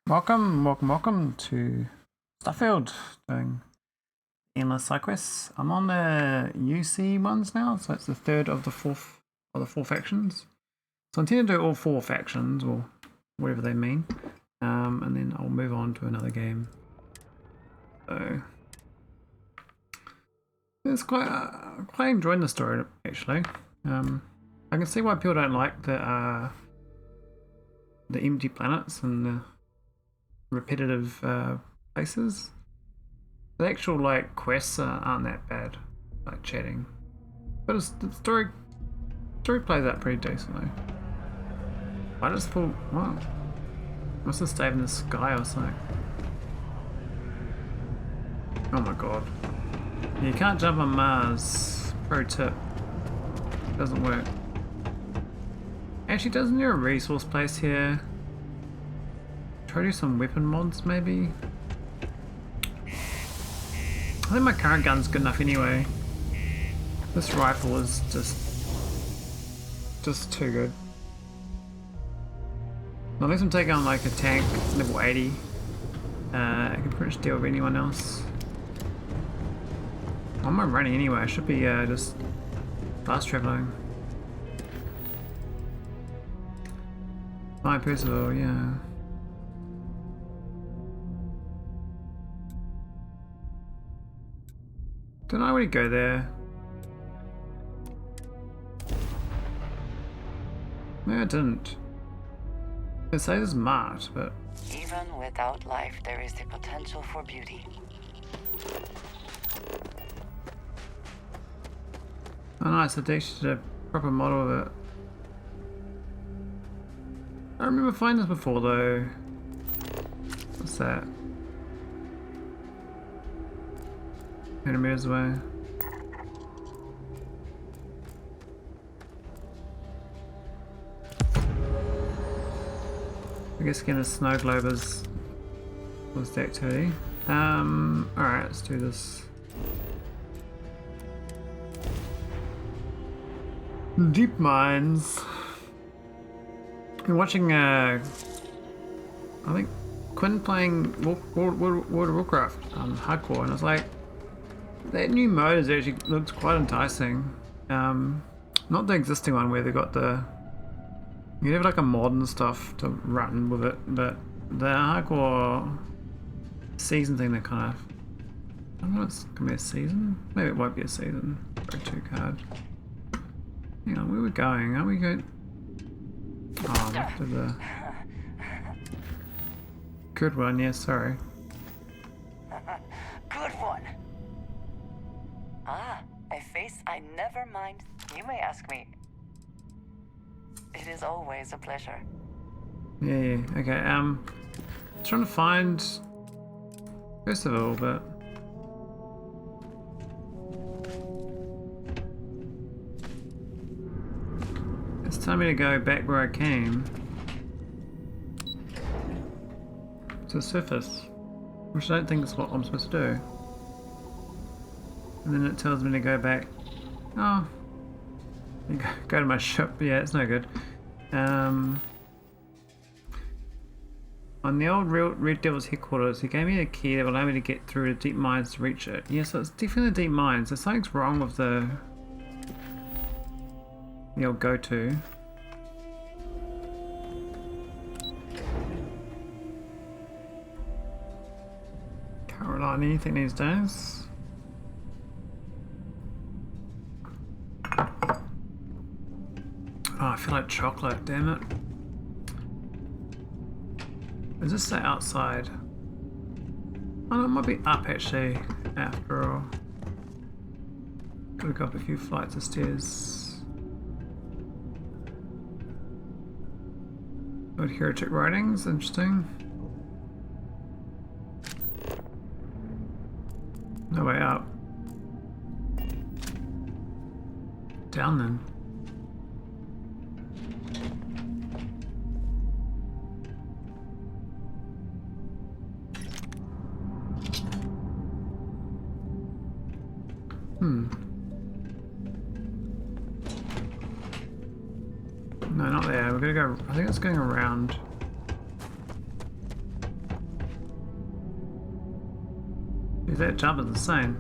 Welcome to Starfield, doing endless side quests. I'm on the UC ones now, so it's the third of the four factions. So I intend to do all four factions, or whatever they mean, and then I'll move on to another game. So it's quite enjoying the story actually. I can see why people don't like the empty planets and the repetitive places. The actual quests aren't that bad, like chatting, but the story plays out pretty decently. I just thought, wow, must have stayed in the sky or something. Oh my god, you can't jump on Mars. Pro tip, doesn't work. Actually, doesn't there a resource place here? Try to do some weapon mods, maybe? I think my current gun's good enough anyway. This rifle is just too good. Unless I'm taking on a tank level 80, I can pretty much deal with anyone else. I'm not running anyway. I should be just fast traveling. My Percival, yeah. Didn't I already go there? No, I didn't. It says Mart, but... Even without life, there is the potential for beauty. Oh nice, I actually did a proper model of it. I remember finding this before though. What's that? 100 meters away. I guess getting a snow globe was the activity. Alright, let's do this. Deep mines. Been watching I think Quinn playing World of Warcraft hardcore, and I was like, that new mode is actually looks quite enticing. Not the existing one where they got you have a mod and stuff to run with it, but the hardcore season thing, that kind of, I don't know if it's gonna be a season. Maybe it won't be a season. Pro 2 card. Hang on, where we're going? Are we going? Oh, after the good one. Yeah, sorry. Good one. Ah, a face I never mind. You may ask me. It is always a pleasure. Yeah. Okay. Trying to find Percival, but it's telling me to go back where I came to the surface, which I don't think is what I'm supposed to do. And then it tells me to go back. Oh, you go to my ship. Yeah, it's no good. On the old Red Devil's headquarters, he gave me a key that will allow me to get through the deep mines to reach it. Yeah, so it's definitely the deep mines. There's something's wrong with the old go-to. Can't rely on anything these days. Oh, I feel like chocolate, damn it. Is this the outside? Oh no, it might be up actually, after all. Gotta go up a few flights of stairs. Old heretic writings, interesting. No way up. Down then. No, not there. We're gonna go. I think it's going around. Dude, that jump is insane.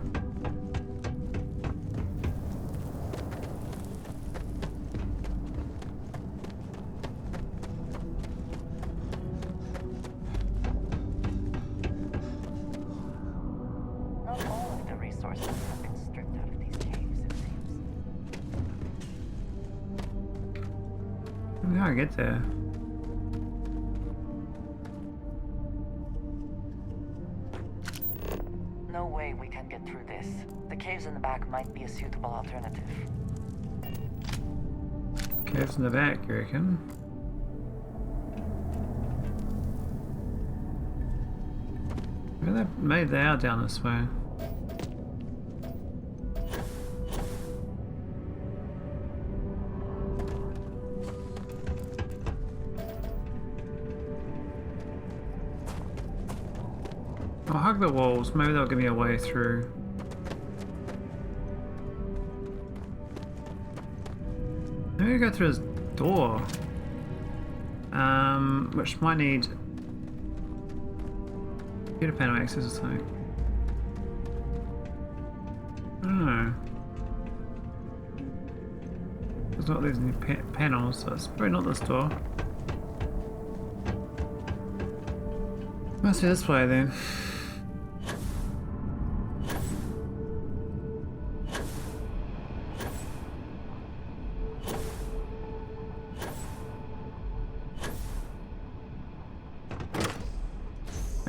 Not all of the resources have been stripped out of these caves, it seems. How do I get there? No way we can get through this. The caves in the back might be a suitable alternative. Caves in the back, you reckon? Maybe they are down this way. I'll hug the walls, maybe they'll give me a way through. Maybe go through this door. Which might need computer panel access or something. I don't know. There's not these new panels, so it's probably not this door. Must be this way then.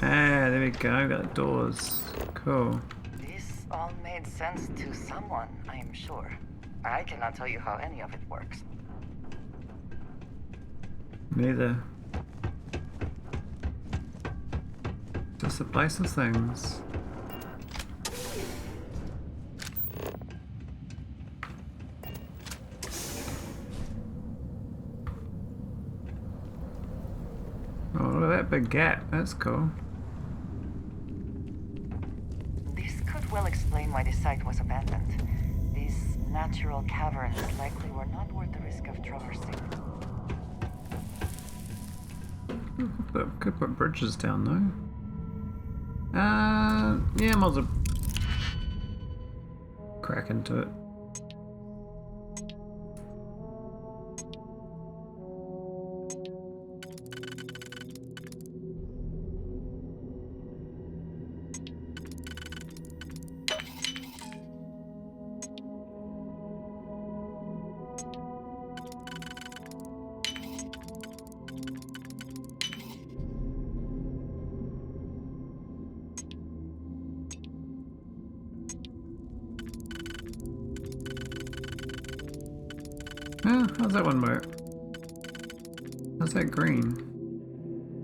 Ah, there we go, got doors. Cool. This all made sense to someone, I am sure. I cannot tell you how any of it works. Neither. Just a place of things. Oh, look at that big gap. That's cool. This could well explain why the site was abandoned. These natural caverns likely were not worth the risk of traversing. Could put bridges down though. Yeah, might as well crack into it. How's that one work? How's that green?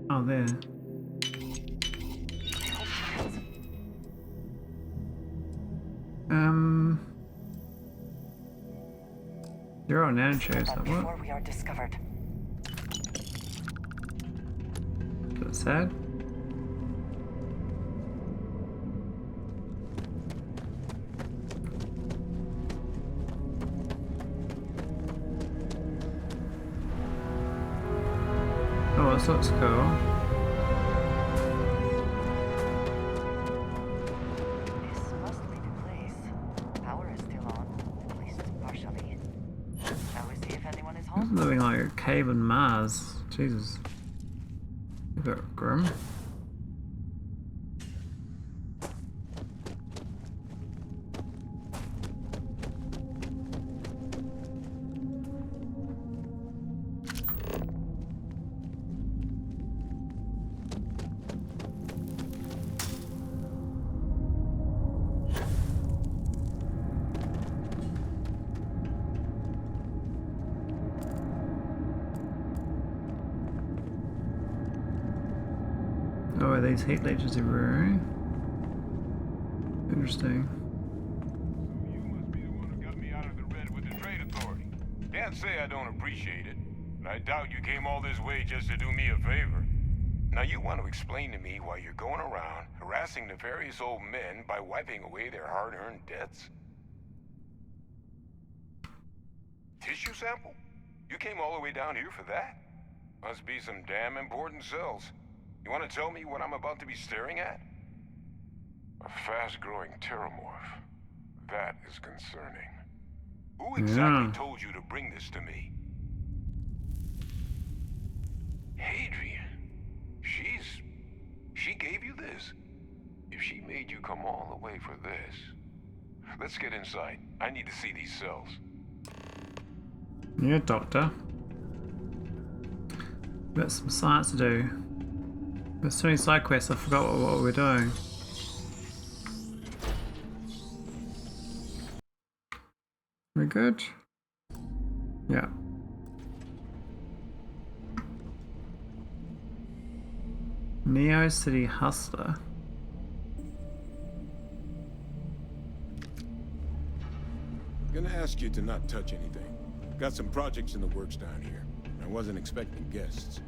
Oh, there. Zero nanochairs. That Before what? we are discovered. Is that sad? Oh, this looks cool. This must be the place. Power is still on, at least partially. Shall we see if anyone is It's home? living like a cave in Mars. Jesus. A bit grim. Oh, are these heat leeches everywhere? Interesting. You must be the one who got me out of the red with the trade authority. Can't say I don't appreciate it, and I doubt you came all this way just to do me a favor. Now you want to explain to me why you're going around harassing nefarious old men by wiping away their hard-earned debts? Tissue sample? You came all the way down here for that? Must be some damn important cells. You want to tell me what I'm about to be staring at? A fast-growing terramorph. That is concerning. Who exactly told you to bring this to me? Hadrian. She gave you this? If she made you come all the way for this... Let's get inside. I need to see these cells. Yeah, Doctor. Got some science to do. There's too many side quests, I forgot what we're doing. We good? Yeah. Neo City Hustler. Gonna ask you to not touch anything. Got some projects in the works down here. I wasn't expecting guests.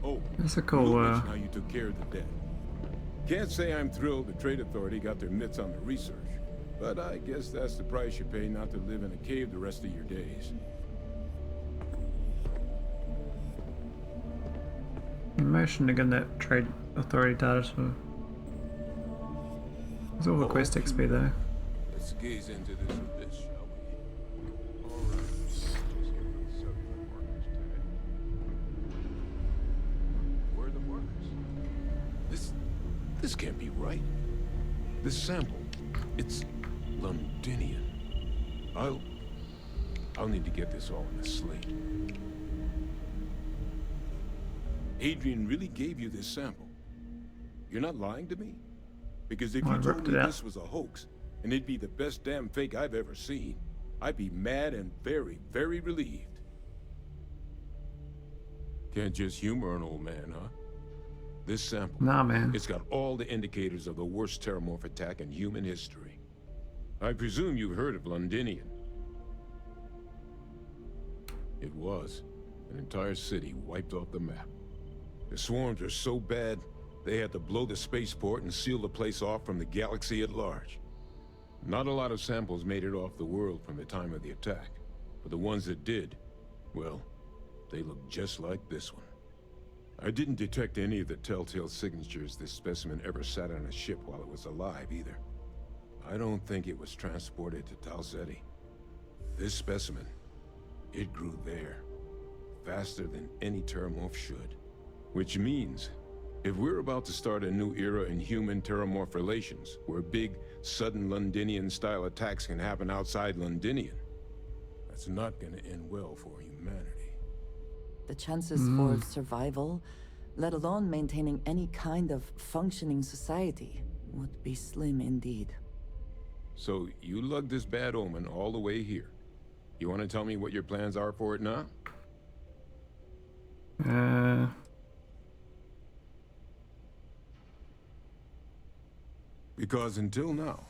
Oh, That's a cool. you mentioned how you took care of the dead. Can't say I'm thrilled the Trade Authority got their mitts on the research, but I guess that's the price you pay not to live in a cave the rest of your days. Motion to get that Trade Authority data to. There's all the quest XP there. Let's gaze into this abyss, shall we? All right. Just get the cellular markers tagged. Where are the markers? This can't be right. This sample, it's Londinian. I'll need to get this all in a slate. Adrian really gave you this sample. You're not lying to me? Because if you told me this was a hoax, and it'd be the best damn fake I've ever seen, I'd be mad and very, very relieved. Can't just humor an old man, huh? This sample, Nah, man. it's got all the indicators of the worst terramorph attack in human history. I presume you've heard of Londinian. It was. An entire city wiped off the map. The swarms are so bad, they had to blow the spaceport and seal the place off from the galaxy at large. Not a lot of samples made it off the world from the time of the attack, but the ones that did, well, they look just like this one. I didn't detect any of the telltale signatures this specimen ever sat on a ship while it was alive, either. I don't think it was transported to Tal Ceti. This specimen, it grew there, faster than any terramorph should. Which means, if we're about to start a new era in human-terramorph relations, where big, sudden Londinian-style attacks can happen outside Londinian, that's not gonna end well for humanity. The chances for survival, let alone maintaining any kind of functioning society, would be slim indeed. So, you lugged this bad omen all the way here. You want to tell me what your plans are for it now? Because until now,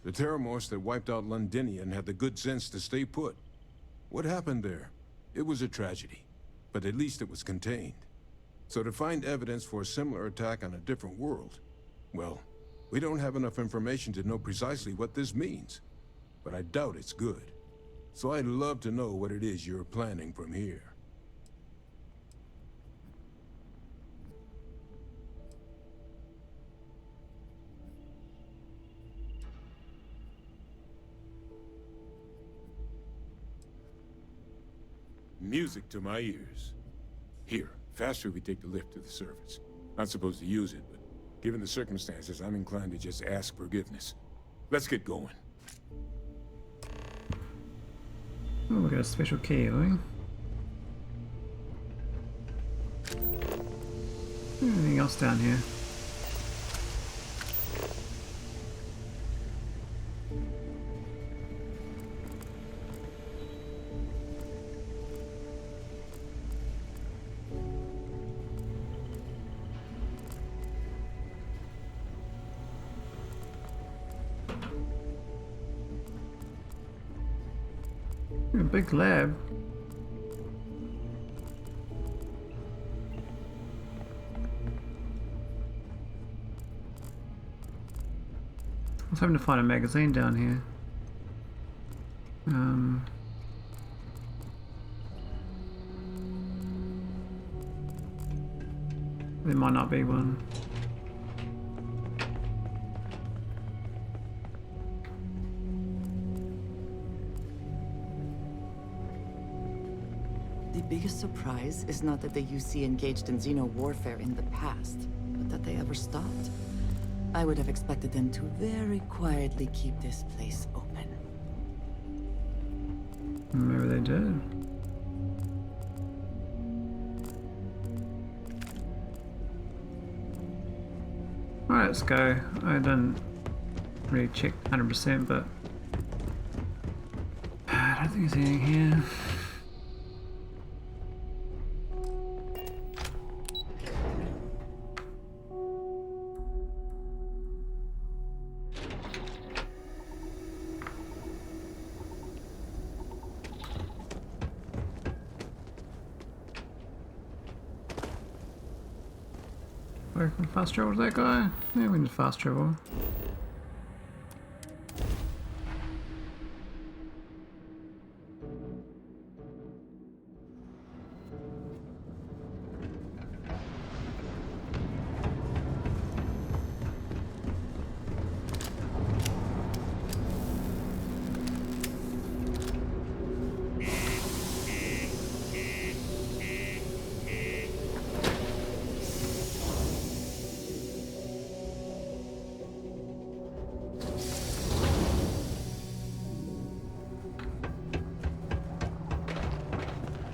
the terramorphs that wiped out Londinian had the good sense to stay put. What happened there? It was a tragedy, but at least it was contained. So to find evidence for a similar attack on a different world, well, we don't have enough information to know precisely what this means. But I doubt it's good. So I'd love to know what it is you're planning from here. Music to my ears. Here, faster we take the lift to the surface. Not supposed to use it, but given the circumstances, I'm inclined to just ask forgiveness. Let's get going. Oh, we got a special key, have we? Anything else down here? A big lab. I was hoping to find a magazine down here. There might not be one. biggest surprise is not that the UC engaged in xeno warfare in the past, but that they ever stopped. I would have expected them to very quietly keep this place open. Maybe they did. Alright, let's go. I didn't really check 100%, but I don't think there's anything here. Where can fast travel to that guy? Yeah, we can fast travel.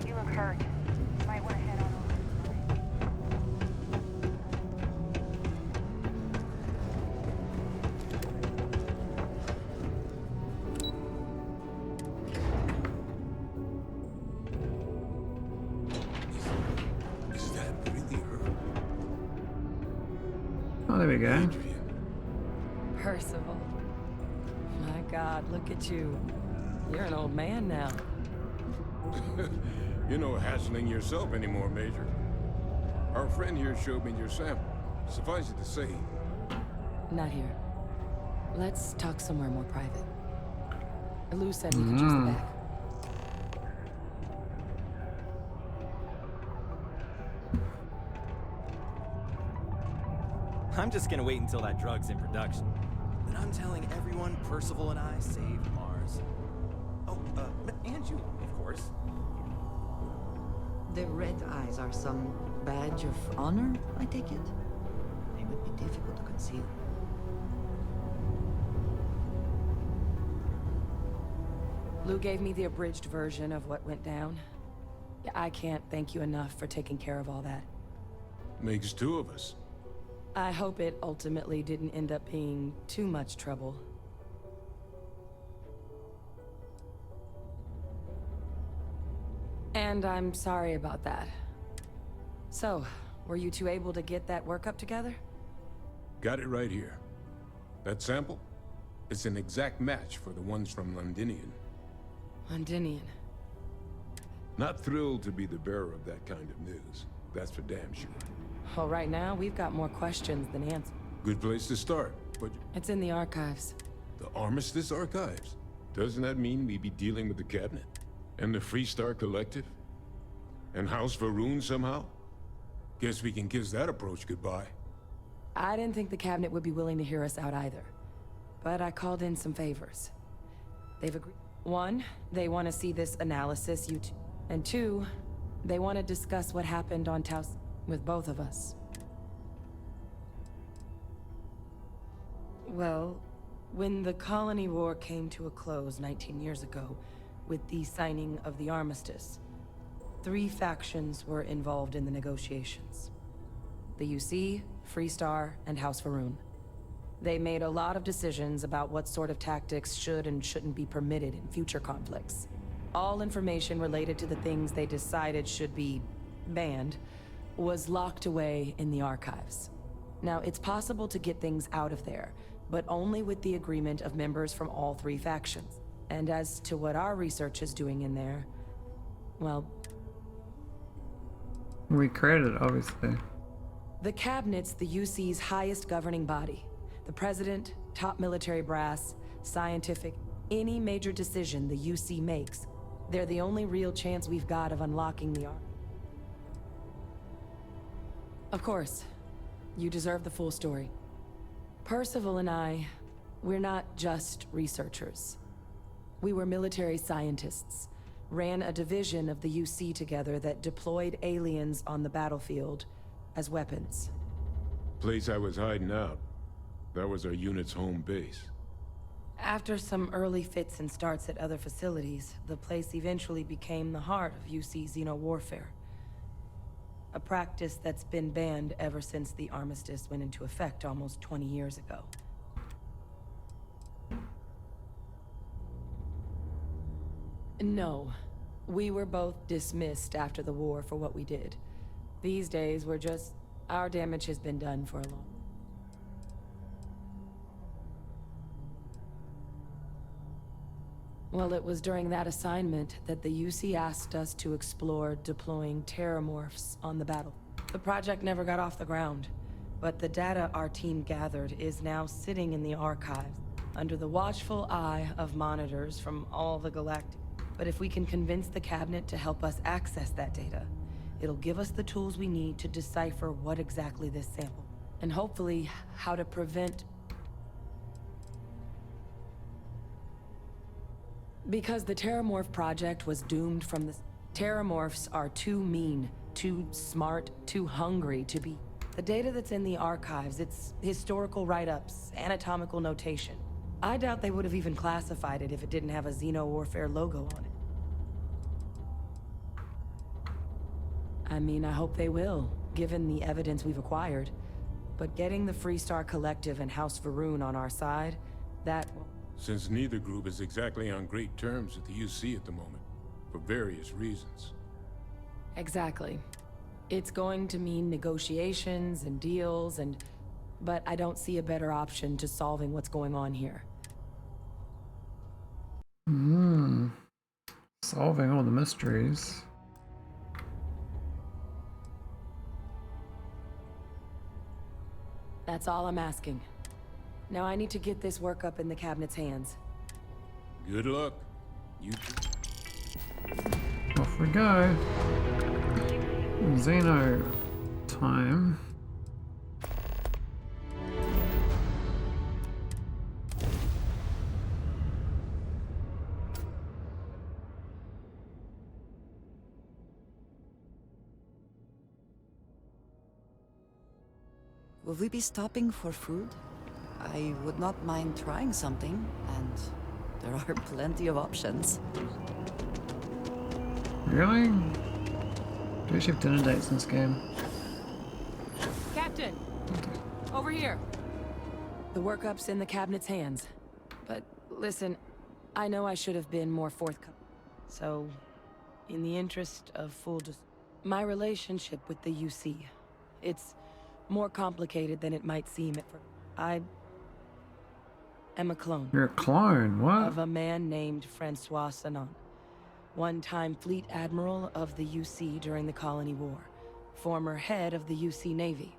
You look hurt. Might want to head on over. Is that really her? Oh, there we go. Adrian. Percival. My God, look at you. You're an old man now. You're no hatchling yourself anymore, Major. Our friend here showed me your sample. Suffice it to say, Not here. Let's talk somewhere more private. Lou said we could use the back. I'm just gonna wait until that drug's in production. Then I'm telling everyone Percival and I saved Mars. Oh, and you, of course. The red eyes are some badge of honor, I take it? They would be difficult to conceal. Lou gave me the abridged version of what went down. I can't thank you enough for taking care of all that. makes two of us. I hope it ultimately didn't end up being too much trouble. And I'm sorry about that. So, were you two able to get that workup together? Got it right here. That sample? It's an exact match for the ones from Londinian. Londinian. Not thrilled to be the bearer of that kind of news. That's for damn sure. Well, right now, we've got more questions than answers. Good place to start, but It's in the archives. the Armistice Archives? Doesn't that mean we be dealing with the Cabinet? And the Freestar Collective? And House Varun somehow? Guess we can kiss that approach goodbye. I didn't think the cabinet would be willing to hear us out either. But I called in some favors. They've agreed. One, they want to see this analysis, and two, they want to discuss what happened on Taos with both of us. Well, when the colony war came to a close 19 years ago, with the signing of the armistice, 3 factions were involved in the negotiations. The UC, Freestar, and House Varun. They made a lot of decisions about what sort of tactics should and shouldn't be permitted in future conflicts. All information related to the things they decided should be banned was locked away in the archives. Now, it's possible to get things out of there, but only with the agreement of members from all 3 factions. And as to what our research is doing in there, well, We created it, obviously. the cabinet's the UC's highest governing body. The president, top military brass, scientific, any major decision the UC makes, they're the only real chance we've got of unlocking the arm. Of course, you deserve the full story. Percival and I, we're not just researchers. We were military scientists, ran a division of the UC together that deployed aliens on the battlefield as weapons. Place I was hiding out. That was our unit's home base. After some early fits and starts at other facilities, the place eventually became the heart of UC xeno-warfare. A practice that's been banned ever since the armistice went into effect almost 20 years ago. No. We were both dismissed after the war for what we did. These days, we're just... our damage has been done for a long... Well, it was during that assignment that the UC asked us to explore deploying terramorphs on the battle. The project never got off the ground, but the data our team gathered is now sitting in the archives, under the watchful eye of monitors from all the galactic. But if we can convince the cabinet to help us access that data, it'll give us the tools we need to decipher what exactly this sample, and hopefully how to prevent... Because the Terramorph project was doomed from the... Terramorphs are too mean, too smart, too hungry to be... The data that's in the archives, it's historical write-ups, anatomical notation. I doubt they would have even classified it if it didn't have a xeno-warfare logo on it. I mean, I hope they will, given the evidence we've acquired. But getting the Freestar Collective and House Varun on our side, that... Since neither group is exactly on great terms with the UC at the moment, for various reasons. Exactly. It's going to mean negotiations and deals and... But I don't see a better option to solving what's going on here. Solving all the mysteries. That's all I'm asking. Now I need to get this work up in the cabinet's hands. Good luck. You Off we go. Xeno time. Will we be stopping for food? I would not mind trying something, and there are plenty of options. Really? Do we have dinner dates in this game? Captain! Over here! The workup's in the cabinet's hands. But listen, I know I should have been more forthcoming. So, in the interest of my relationship with the UC, it's more complicated than it might seem at first. I am a clone. You're a clone, what? Of a man named Francois Sanon. One-time fleet admiral of the UC during the Colony War. Former head of the UC Navy.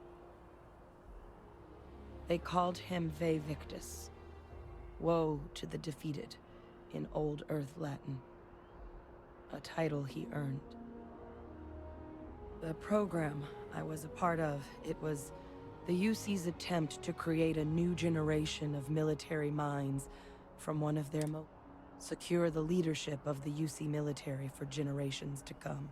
They called him Ve Victus. Woe to the defeated, in Old Earth Latin. A title he earned. The program I was a part of, it was the UC's attempt to create a new generation of military minds from one of their secure the leadership of the UC military for generations to come.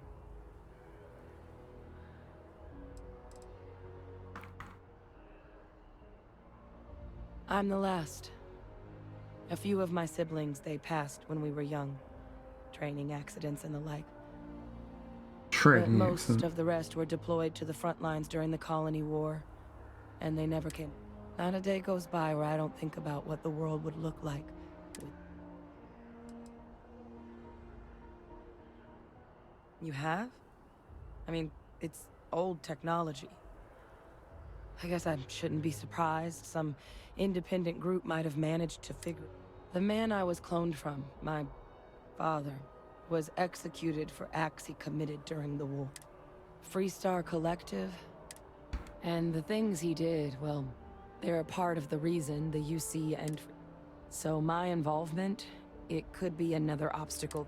I'm the last. A few of my siblings, they passed when we were young. Training accidents and the like. But most of the rest were deployed to the front lines during the Colony War, and they never came. Not a day goes by where I don't think about what the world would look like. You have? I mean, it's old technology. I guess I shouldn't be surprised. Some independent group might have managed to figure... The man I was cloned from, my father, was executed for acts he committed during the war. Freestar Collective, and the things he did, well, they're a part of the reason the UC and... So my involvement, it could be another obstacle.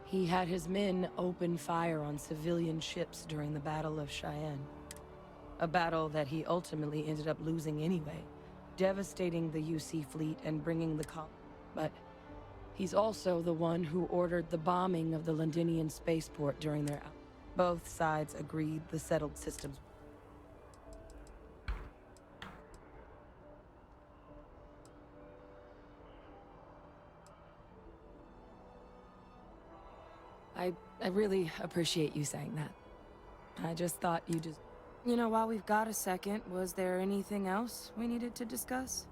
He had his men open fire on civilian ships during the Battle of Cheyenne. A battle that he ultimately ended up losing anyway, devastating the UC fleet and bringing the but he's also the one who ordered the bombing of the Londinian spaceport during their Both sides agreed the settled systems. I really appreciate you saying that. I just thought you just... You know, while we've got a second, was there anything else we needed to discuss?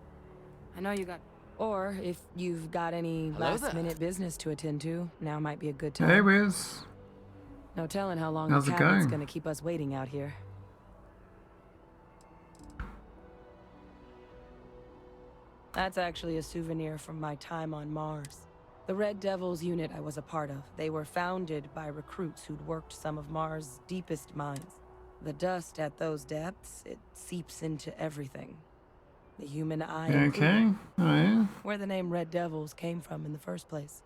I know you got... Or if you've got any last-minute business to attend to, now might be a good time. Hey, Wiz. No telling how long How's the it cabinet's going? gonna keep us waiting out here. That's actually a souvenir from my time on Mars. The Red Devils unit I was a part of. They were founded by recruits who'd worked some of Mars' deepest mines. The dust at those depths, it seeps into everything. The human eye included. Okay. Oh, yeah. Where the name Red Devils came from in the first place.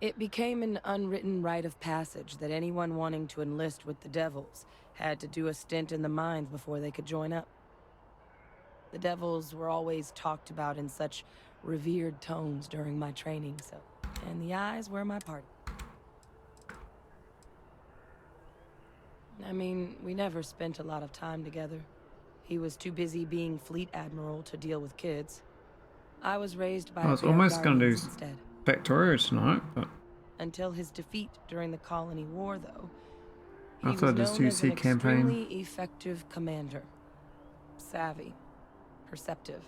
It became an unwritten rite of passage that anyone wanting to enlist with the Devils had to do a stint in the mines before they could join up. The Devils were always talked about in such revered tones during my training, so... And the eyes were my party. I mean, we never spent a lot of time together. He was too busy being Fleet Admiral to deal with kids. I was raised by I was Bear almost going to do Guardians instead. Factorio tonight, but Until his defeat during the Colony War, though, I he thought was this known as an UC campaign. extremely effective commander. Savvy. Perceptive.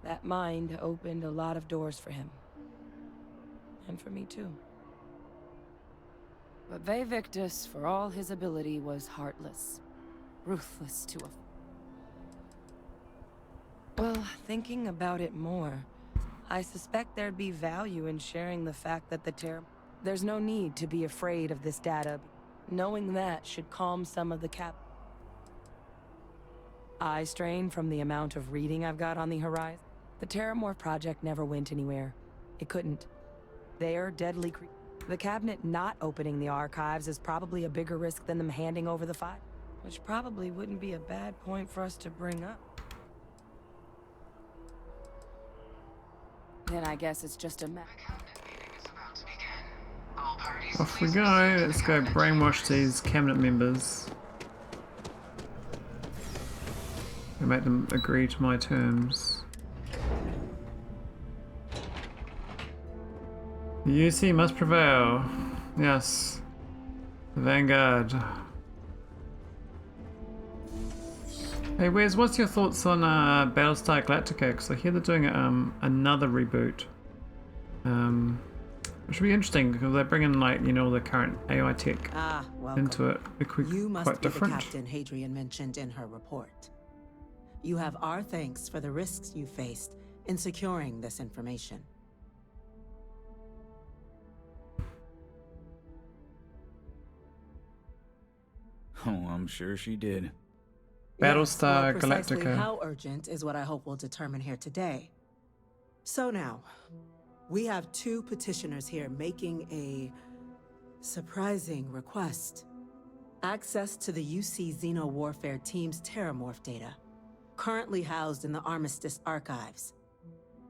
That mind opened a lot of doors for him. And for me, too. But Ve Victus, for all his ability, was heartless. Ruthless to a... Well, thinking about it more, I suspect there'd be value in sharing the fact that there's no need to be afraid of this data. Knowing that should calm some of the eye strain from the amount of reading I've got on the horizon. The Terramorph project never went anywhere. It couldn't. They're deadly The cabinet not opening the archives is probably a bigger risk than them handing over the file. Which probably wouldn't be a bad point for us to bring up. Then I guess it's just a mess. Off we go. Let's go brainwash these cabinet members. And make them agree to my terms. The UC must prevail. Yes. The Vanguard. Hey, Wes, what's your thoughts on Battlestar Galactica? Because I hear they're doing another reboot. Which should be interesting because they bring in, like, you know, the current AI tech into it. It could be You must quite be different. the captain Hadrian mentioned in her report. You have our thanks for the risks you faced in securing this information. Oh, I'm sure she did. Battlestar Yes, well, precisely Galactica. how urgent is what I hope we'll determine here today. So now, we have two petitioners here making a surprising request. Access to the UC Xeno Warfare Team's Terramorph data, currently housed in the Armistice archives.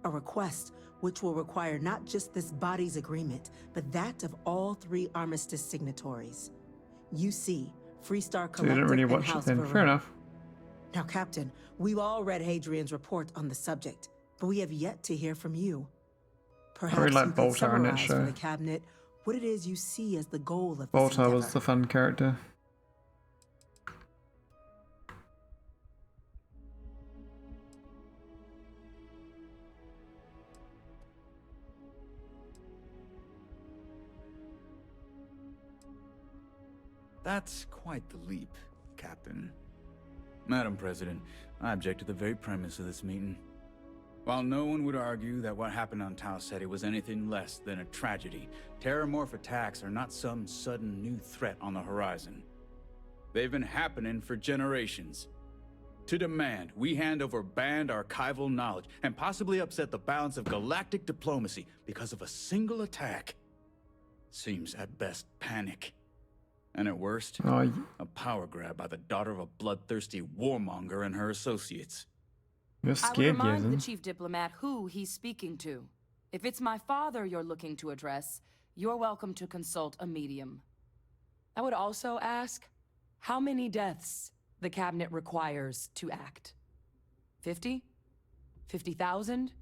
A request which will require not just this body's agreement, but that of all three Armistice signatories. UC, Freestar Collective, So you didn't really and watch it House then. Varun. Fair enough. Now, Captain, we've all read Hadrian's report on the subject, but we have yet to hear from you. Perhaps really like you could Boltar in that summarize show. for the cabinet what it is you see as the goal of this Boltar was endeavor. the fun character. That's quite the leap, Captain. Madam President, I object to the very premise of this meeting. While no one would argue that what happened on Tau Ceti was anything less than a tragedy, Terramorph attacks are not some sudden new threat on the horizon. They've been happening for generations. To demand we hand over banned archival knowledge and possibly upset the balance of galactic diplomacy because of a single attack seems at best panic. And at worst, Oh, a power grab by the daughter of a bloodthirsty warmonger and her associates. You're I would scared, remind the Gavin. chief diplomat who he's speaking to. If it's my father you're looking to address, you're welcome to consult a medium. I would also ask how many deaths the cabinet requires to act. 50? 50,000?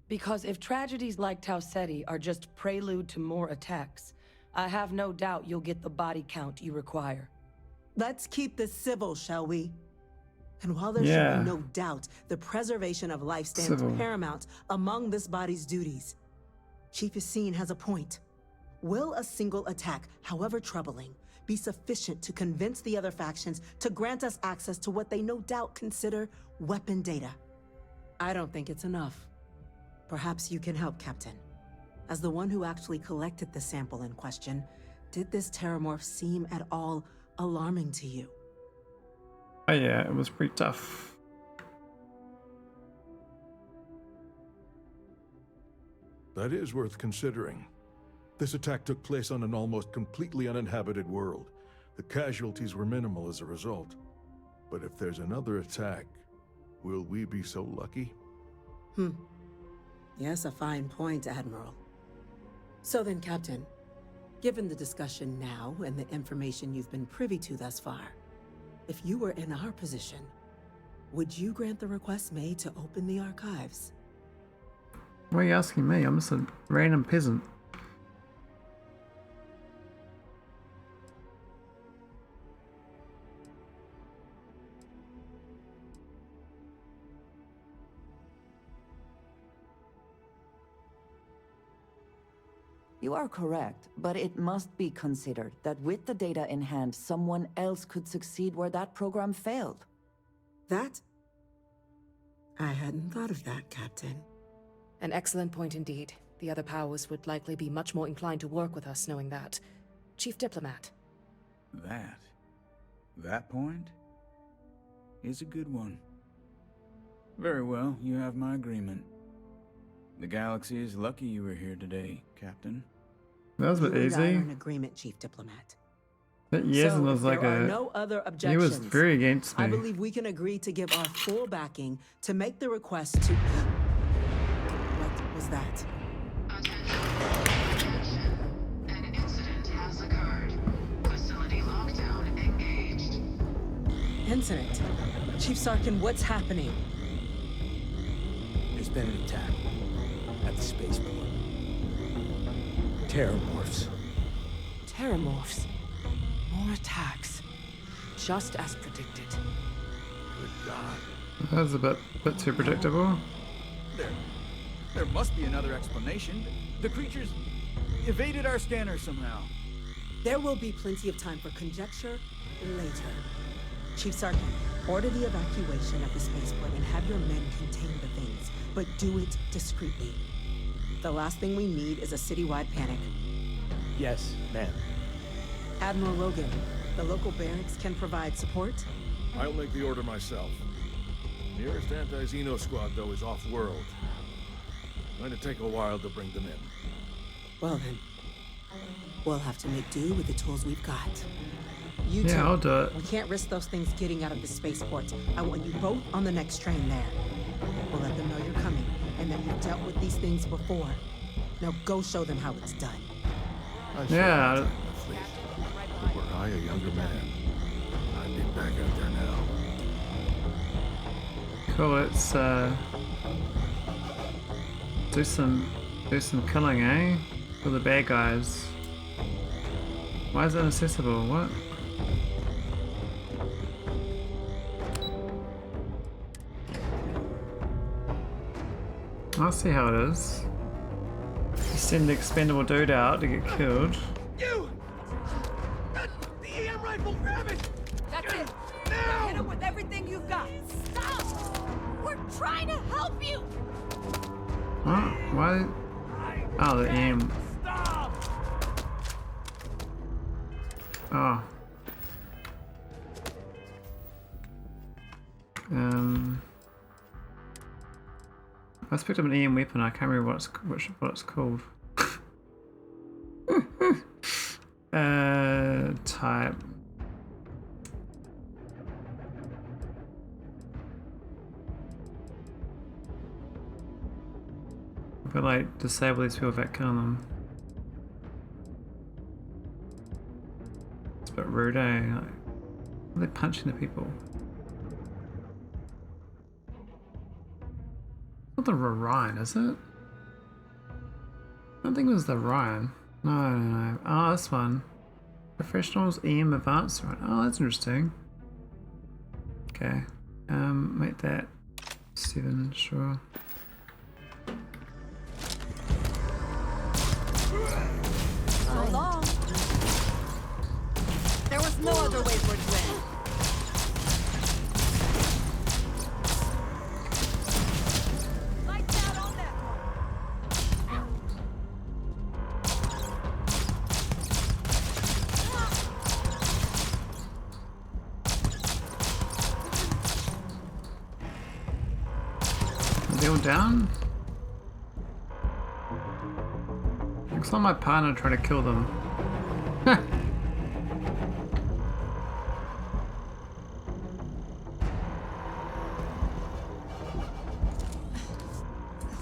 Because if tragedies like Tau Ceti are just prelude to more attacks, I have no doubt you'll get the body count you require. Let's keep this civil, shall we? And while there Yeah. should be no doubt the preservation of life stands Civil. paramount among this body's duties, Chief Yassine has a point. Will a single attack, however troubling, be sufficient to convince the other factions to grant us access to what they no doubt consider weapon data? I don't think it's enough. Perhaps you can help, Captain. As the one who actually collected the sample in question, did this terramorph seem at all alarming to you? Oh yeah, it was pretty tough. That is worth considering. This attack took place on an almost completely uninhabited world. The casualties were minimal as a result. But if there's another attack, will we be so lucky? Yes, a fine point, Admiral. So then, Captain, given the discussion now and the information you've been privy to thus far, if you were in our position, would you grant the request made to open the archives? Why are you asking me? I'm just a random peasant. You are correct, but it must be considered that with the data in hand, someone else could succeed where that program failed. That? I hadn't thought of that, Captain. An excellent point indeed. The other powers would likely be much more inclined to work with us knowing that. Chief Diplomat. That point is a good one. Very well, you have my agreement. The galaxy is lucky you were here today, Captain. That was a You bit and I are easy. in agreement, Chief Diplomat. But yes, so and there's if like there are a. no other He objections, was very against me. I believe we can agree to give our full backing to make the request to... What was that? Attention. An incident has occurred. Facility lockdown engaged. Incident. Chief Sarkin, what's happening? There's been an attack at the spaceport. Terramorphs. Terramorphs. More attacks. Just as predicted. Good God. That was a bit too predictable. There must be another explanation. The creatures evaded our scanner somehow. There will be plenty of time for conjecture later. Chief Sarkin, order the evacuation of the spaceport and have your men contain the things, but do it discreetly. The last thing we need is a citywide panic. Yes, ma'am. Admiral Logan, the local barracks can provide support? I'll make the order myself. Nearest anti-Xeno squad, though, is off-world. Going to take a while to bring them in. Well then, we'll have to make do with the tools we've got. You Yeah, two, I'll do it. we can't risk those things getting out of the spaceport. I want you both on the next train there. We'll let them know you're coming, and that you've dealt with these things before. Now go show them how it's done. I saw Yeah. that in the fleet. But were I a younger man, I'd be back out there now. Cool. Let's do some killing, eh? For the bad guys. Why is it inaccessible? What? I'll see how it is. You send the expendable dude out to get killed. You! The EM rifle, grab it! That's it! Now! Hit him with everything you've got! Stop! We're trying to help you! What? Why? Oh, the aim. Stop! Oh. I just picked up an EM weapon. I can't remember what it's called. Type. If I like disable these people without killing them. It's a bit rude, eh? Like, are they punching the people? Not the Ryan, is it? I don't think it was the Ryan. No. Oh, this one. Professionals EM Advanced one. Oh, that's interesting. Okay. Make that 7, sure. So long. There was no other way for it to end. Lights out on that Are they all down? Looks like my partner trying to kill them.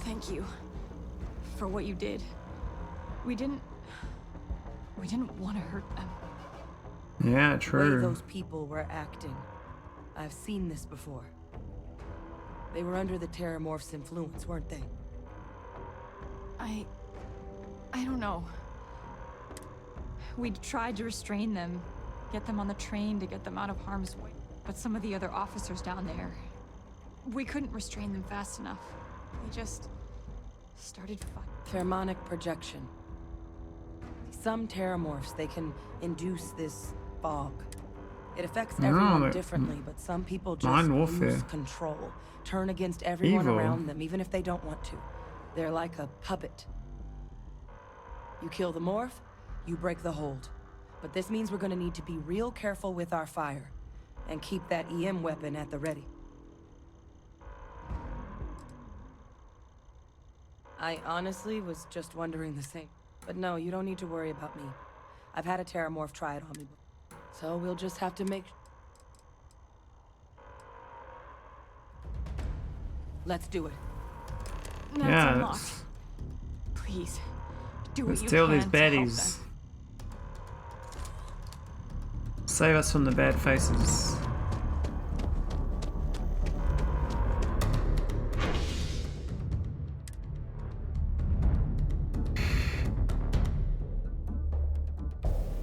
Thank you for what you did. We didn't want to hurt them. Yeah, The way true. those people were acting. I've seen this before. They were under the Terramorph's influence, weren't they? I don't know. We tried to restrain them, get them on the train to get them out of harm's way. But some of the other officers down there, we couldn't restrain them fast enough. They just started fighting. Pheromonic projection. Some Terramorphs, they can induce this fog. It affects everyone but differently, but some people mind just warfare. lose control. Turn against everyone Evil. around them, even if they don't want to. They're like a puppet. You kill the morph, you break the hold. But this means we're gonna need to be real careful with our fire. And keep that EM weapon at the ready. I honestly was just wondering the same. But no, you don't need to worry about me. I've had a Terramorph try it on me before. So we'll just have to make... Let's do it. That's Yeah, unlocked. let's, Please, do what let's you deal can these to help baddies. them. Save us from the bad faces.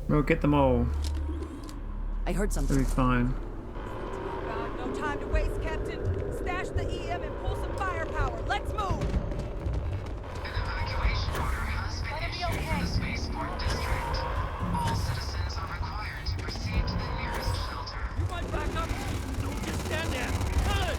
We'll get them all. I heard something. We'll be fine. No time to waste, Captain. Stash the EM and pull some firepower. Let's move! An evacuation order has been issued for the spaceport district. All citizens are required to proceed to the nearest shelter. You might back up. Don't just stand there. Good.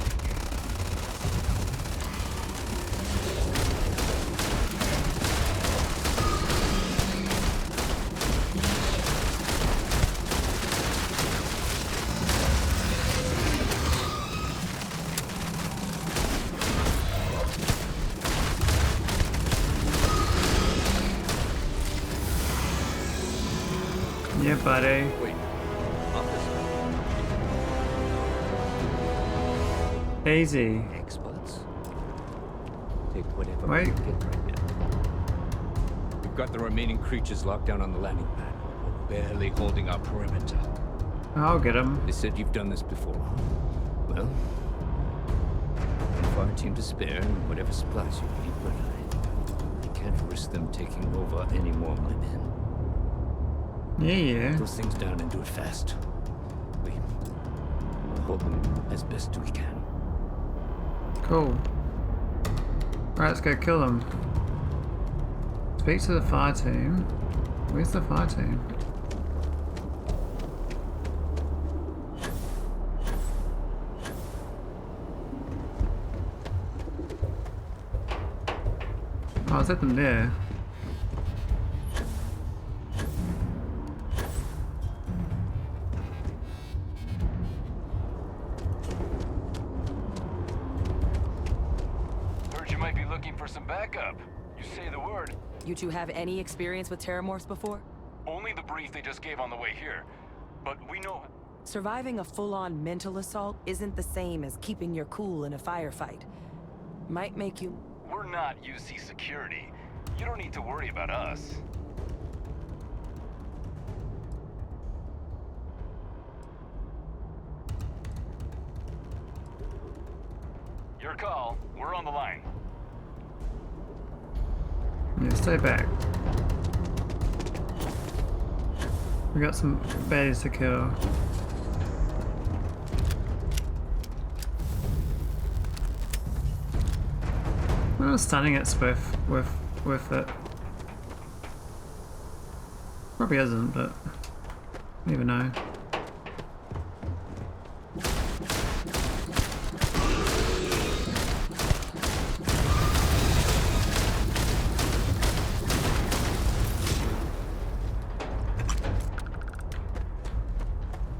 Yeah, buddy. Wait. Officer. Easy. Experts. Take whatever Wait. we can get right now. We've got the remaining creatures locked down on the landing pad. We're barely holding our perimeter. I'll get him. They said you've done this before. Well, fire team to spare and whatever supplies you need, but I can't risk them taking over any more of my men. Yeah. Those things down and do it fast. We'll hold them as best we can. Cool. Alright, let's go kill them. Speak to the fire team. Where's the fire team? Oh, I set them there. Heard you might be looking for some backup. You say the word. You two have any experience with Terramorphs before? Only the brief they just gave on the way here. But we know... Surviving a full-on mental assault isn't the same as keeping your cool in a firefight. Might make you... We're not UC security. You don't need to worry about us. Your call. We're on the line. Yeah, stay back. We got some baddies to kill. I was stunning it with it. Probably isn't, but you never know.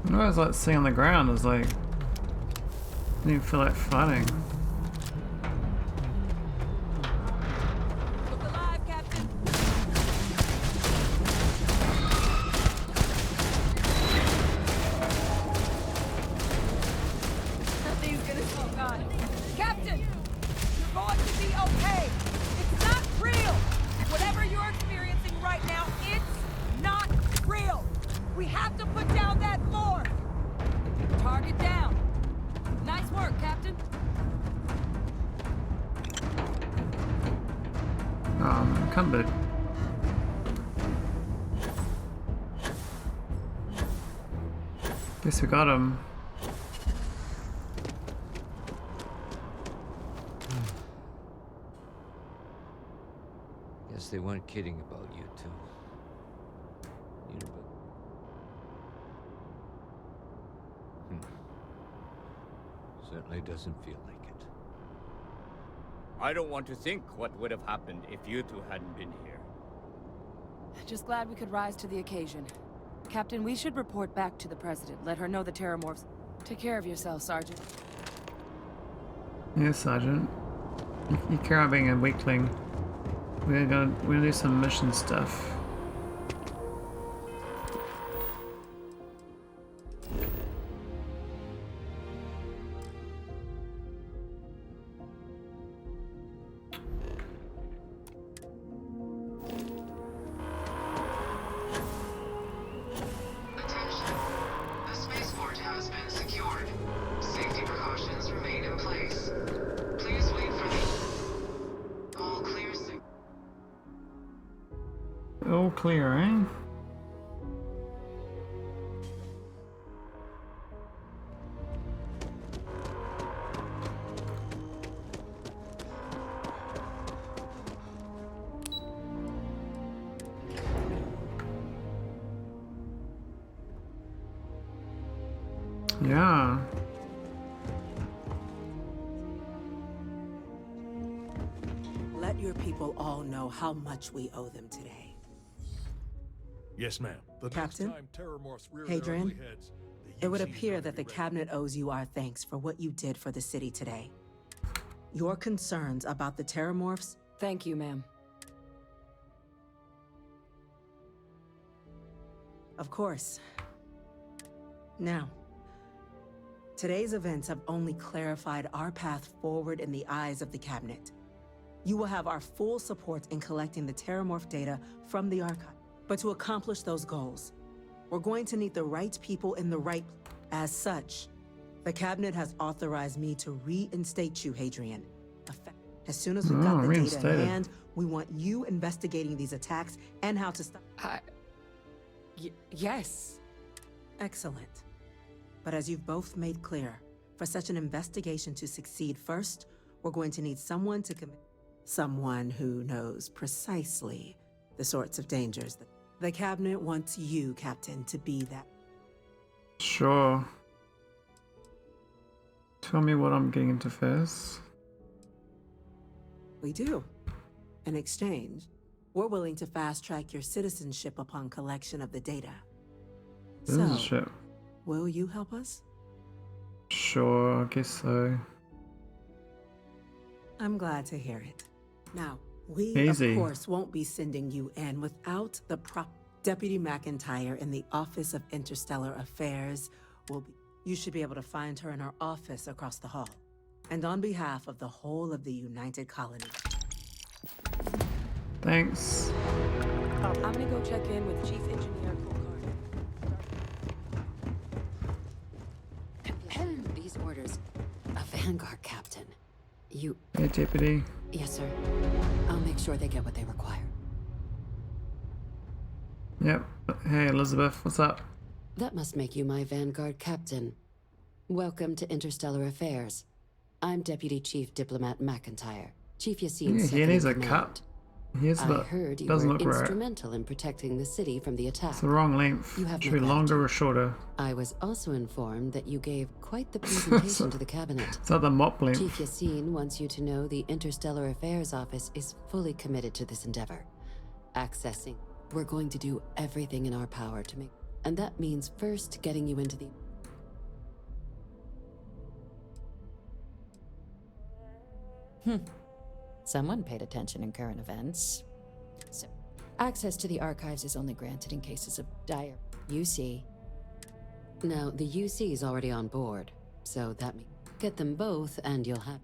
I was like sitting on the ground, I was like, didn't even feel like fighting. Look alive, Captain. Nothing's gonna. Oh God, Captain, you're going to be okay. It's not real. Whatever you're experiencing right now, it's not real. We have to put down that floor. Target down. Nice work, Captain. Come back. Guess we got him. Guess they weren't kidding about you two. You know, certainly doesn't feel like it. I don't want to think what would have happened if you two hadn't been here. Just glad we could rise to the occasion. Captain, we should report back to the President. Let her know the Terramorphs. Take care of yourself, Sergeant. Yeah, Sergeant. You care about being a weakling. We're gonna do some mission stuff. All clear, eh? Yeah. Let your people all know how much we owe them today. Yes, ma'am. The Captain? next time Terramorphs rear Hadrian? their ugly heads, It would appear that the Cabinet owes you our thanks for what you did for the city today. Your concerns about the Terramorphs? Thank you, ma'am. Of course. Now, today's events have only clarified our path forward in the eyes of the Cabinet. You will have our full support in collecting the Terramorph data from the archive. But to accomplish those goals, we're going to need the right people in the right... As such, the Cabinet has authorized me to reinstate you, Hadrian. As soon as we've got the data in hand, we want you investigating these attacks and how to stop... Yes. Excellent. But as you've both made clear, for such an investigation to succeed first, we're going to need someone to commit... Someone who knows precisely the sorts of dangers that... The Cabinet wants you, Captain, to be that. Sure. Tell me what I'm getting into first. We do. In exchange, we're willing to fast-track your citizenship upon collection of the data. Citizenship? So, will you help us? Sure, I guess so. I'm glad to hear it. Now, we, Easy. of course, won't be sending you in without the Deputy McIntyre in the Office of Interstellar Affairs will be... You should be able to find her in her office across the hall. And on behalf of the whole of the United Colony, Thanks. I'm gonna go check in with Chief Engineer Kulkarni. These orders. A Vanguard captain. You... Hey, Deputy. Yes, sir. I'll make sure they get what they require. Yep. Hey, Elizabeth, what's up? That must make you my Vanguard captain. Welcome to Interstellar Affairs. I'm Deputy Chief Diplomat McIntyre. Chief Yassine's Yeah, he needs a second in cut. command. I heard you doesn't were look right. instrumental in protecting the city from the attack. It's the wrong length. You have Should my be longer or shorter. I was also informed that you gave quite the presentation to the cabinet. It's not the mop length. Chief Yassine wants you to know the Interstellar Affairs Office is fully committed to this endeavor. Accessing. We're going to do everything in our power to make... And that means first getting you into the... Someone paid attention in current events. So, access to the archives is only granted in cases of dire UC. Now, the UC is already on board, so that means get them both and you'll have...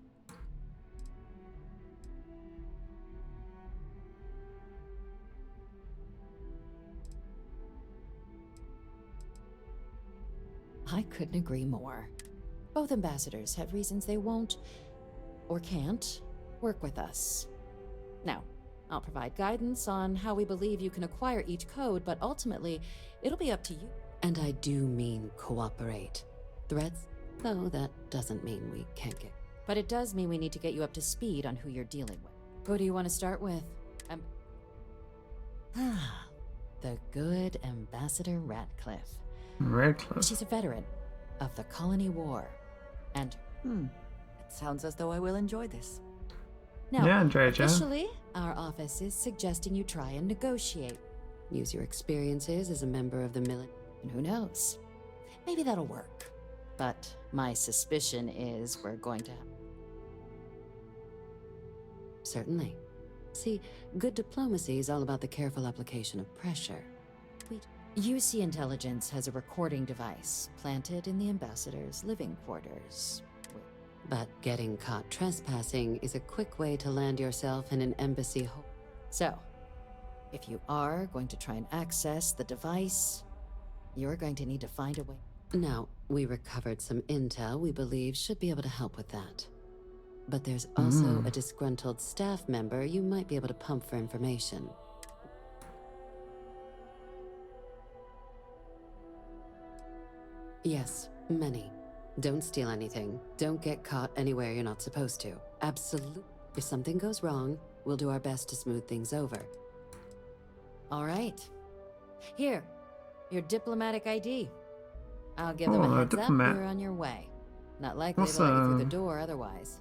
I couldn't agree more. Both ambassadors have reasons they won't, or can't, work with us. Now, I'll provide guidance on how we believe you can acquire each code, but ultimately, it'll be up to you. And I do mean cooperate. Threats? Though that doesn't mean we can't get... But it does mean we need to get you up to speed on who you're dealing with. Who do you want to start with? The good Ambassador Ratcliffe. Ratcliffe. She's a veteran of the Colony War, and... It sounds as though I will enjoy this. Now, Yeah, enjoy it, Jen. officially, our office is suggesting you try and negotiate. Use your experiences as a member of the military, and who knows? Maybe that'll work. But my suspicion is we're going to have... Certainly. See, good diplomacy is all about the careful application of pressure. UC Intelligence has a recording device planted in the ambassador's living quarters. But getting caught trespassing is a quick way to land yourself in an embassy hole. So, if you are going to try and access the device, you're going to need to find a way. Now, we recovered some intel we believe should be able to help with that. But there's also a disgruntled staff member you might be able to pump for information. Yes, many. Don't steal anything. Don't get caught anywhere you're not supposed to. Absolutely. If something goes wrong, we'll do our best to smooth things over. All right. Here, your diplomatic ID. I'll give them a heads up you're on your way. Not likely to let you through the door otherwise.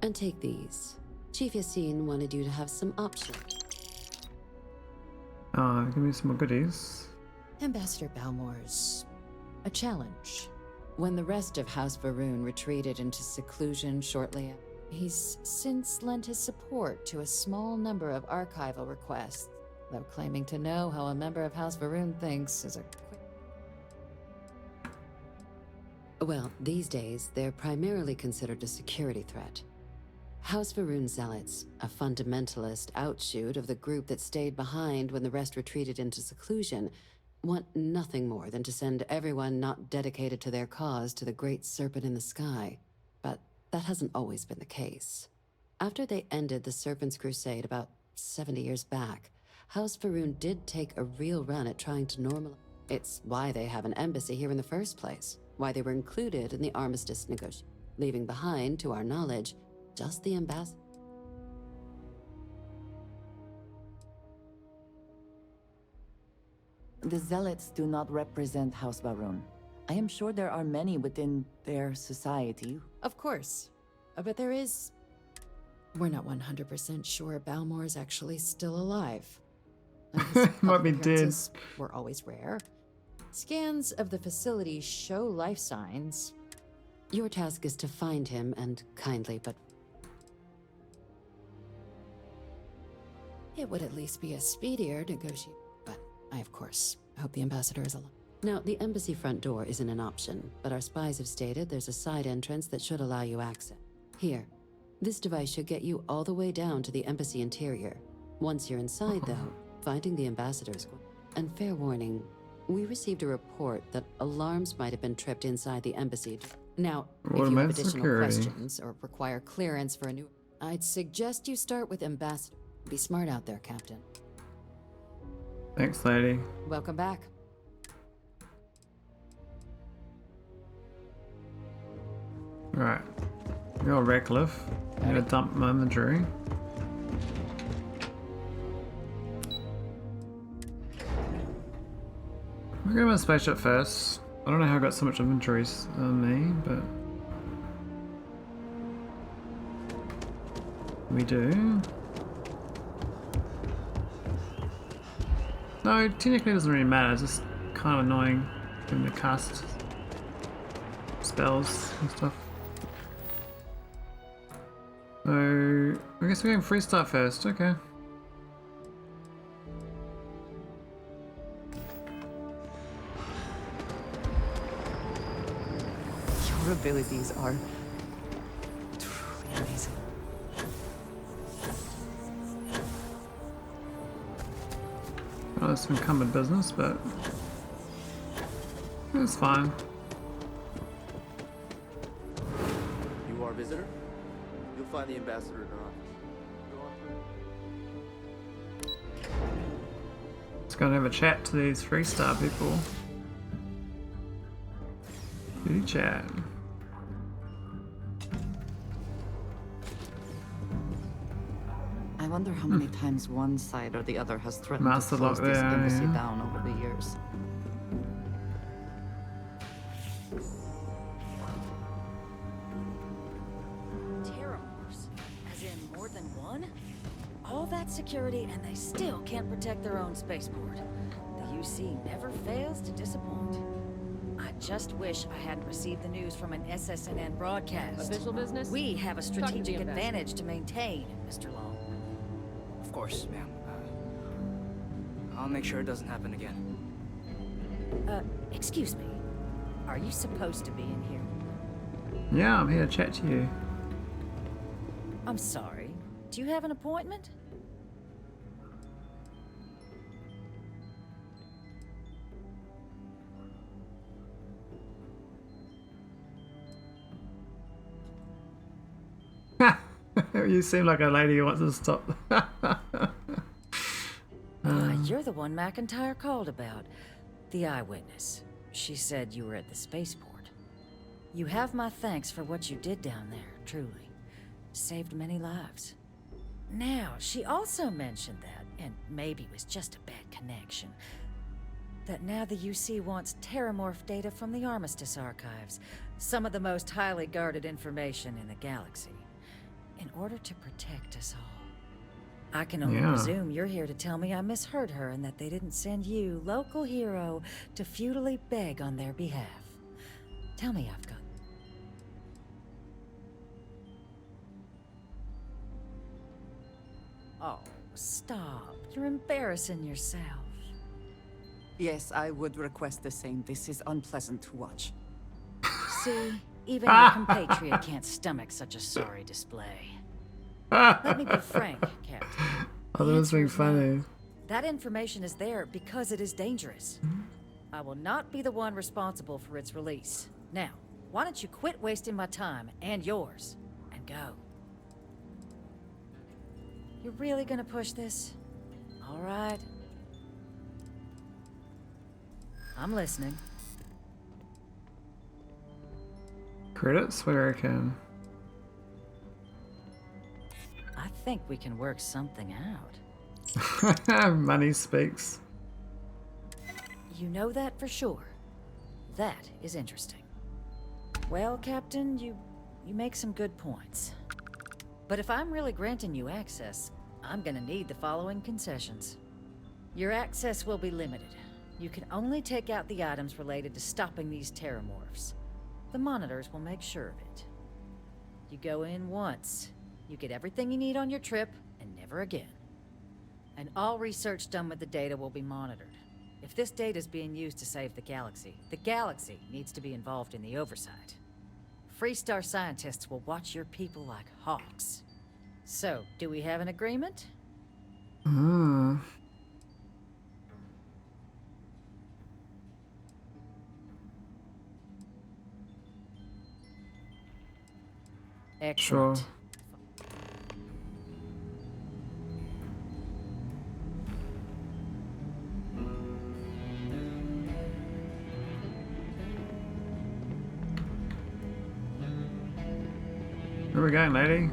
And take these. Chief Yassine wanted you to have some options. Give me some more goodies. Ambassador Balmore's a challenge. When the rest of House Varun retreated into seclusion shortly, he's since lent his support to a small number of archival requests, though claiming to know how a member of House Varun thinks is a quick... Well, these days, they're primarily considered a security threat. House Varun Zealots, a fundamentalist outshoot of the group that stayed behind when the rest retreated into seclusion, want nothing more than to send everyone not dedicated to their cause to the great serpent in the sky. But that hasn't always been the case. After they ended the Serpent's Crusade about 70 years back, House Varun did take a real run at trying to normalize. It's why they have an embassy here in the first place, why they were included in the armistice negotiation, leaving behind, to our knowledge, just the ambassador. The Zealots do not represent House Varun. I am sure there are many within their society. Of course. But there is... We're not 100% sure Balmore's actually still alive. Might be dead. Were always rare. Scans of the facility show life signs. Your task is to find him and kindly, but... It would at least be a speedier negotiation. But I, of course, hope the ambassador is alive. Now, the embassy front door isn't an option, but our spies have stated there's a side entrance that should allow you access. Here, this device should get you all the way down to the embassy interior. Once you're inside, though, finding the ambassadors... And fair warning, we received a report that alarms might have been tripped inside the embassy. Now, if you have additional questions or require clearance for a new... I'd suggest you start with Ambassador. Be smart out there, Captain. Thanks, lady. Welcome back. Right. You're Redcliffe. I'm gonna dump my inventory. I'm gonna go to my spaceship first. I don't know how I got so much inventories on me, but we do. No, technically it doesn't really matter. It's just kind of annoying having to cast spells and stuff. So I guess we're going free start first. Okay. Your abilities are truly amazing. Well, that's some incumbent business, but it's fine. You are a visitor? You'll find the ambassador in her office. Let's go and have a chat to these 3-star people. Beauty chat. I wonder how many times one side or the other has threatened Master to close lock this there, embassy yeah. down over the years. Terrormorphs? As in more than one? All that security and they still can't protect their own spaceport. The UC never fails to disappoint. I just wish I hadn't received the news from an SSNN broadcast. Official business? We have a strategic ambassador. advantage to maintain, Mr. Long. Of course, ma'am. I'll make sure it doesn't happen again. Excuse me. Are you supposed to be in here? Yeah, I'm here to chat to you. I'm sorry. Do you have an appointment? You seem like a lady who wants to stop. You're the one McIntyre called about. The eyewitness. She said you were at the spaceport. You have my thanks for what you did down there, truly. Saved many lives. Now, she also mentioned that, and maybe it was just a bad connection, that now the UC wants terramorph data from the Armistice archives, some of the most highly guarded information in the galaxy, in order to protect us all. I can only presume you're here to tell me I misheard her and that they didn't send you, local hero, to futilely beg on their behalf. Tell me I've got... Oh, stop. You're embarrassing yourself. Yes, I would request the same. This is unpleasant to watch. See? Even your compatriot can't stomach such a sorry display. Let me be frank, Captain. I thought it was being funny. That information is there because it is dangerous. I will not be the one responsible for its release. Now, why don't you quit wasting my time and yours, and go? You're really gonna push this? All right. I'm listening. Credits where I can. I think we can work something out. Money speaks. You know that for sure. That is interesting. Well, Captain, you make some good points. But if I'm really granting you access, I'm gonna need the following concessions. Your access will be limited. You can only take out the items related to stopping these terramorphs. The monitors will make sure of it. You go in once. You get everything you need on your trip, and never again. And all research done with the data will be monitored. If this data is being used to save the galaxy needs to be involved in the oversight. Freestar scientists will watch your people like hawks. So, do we have an agreement? Hmm. Excellent. Sure. Where we going, lady?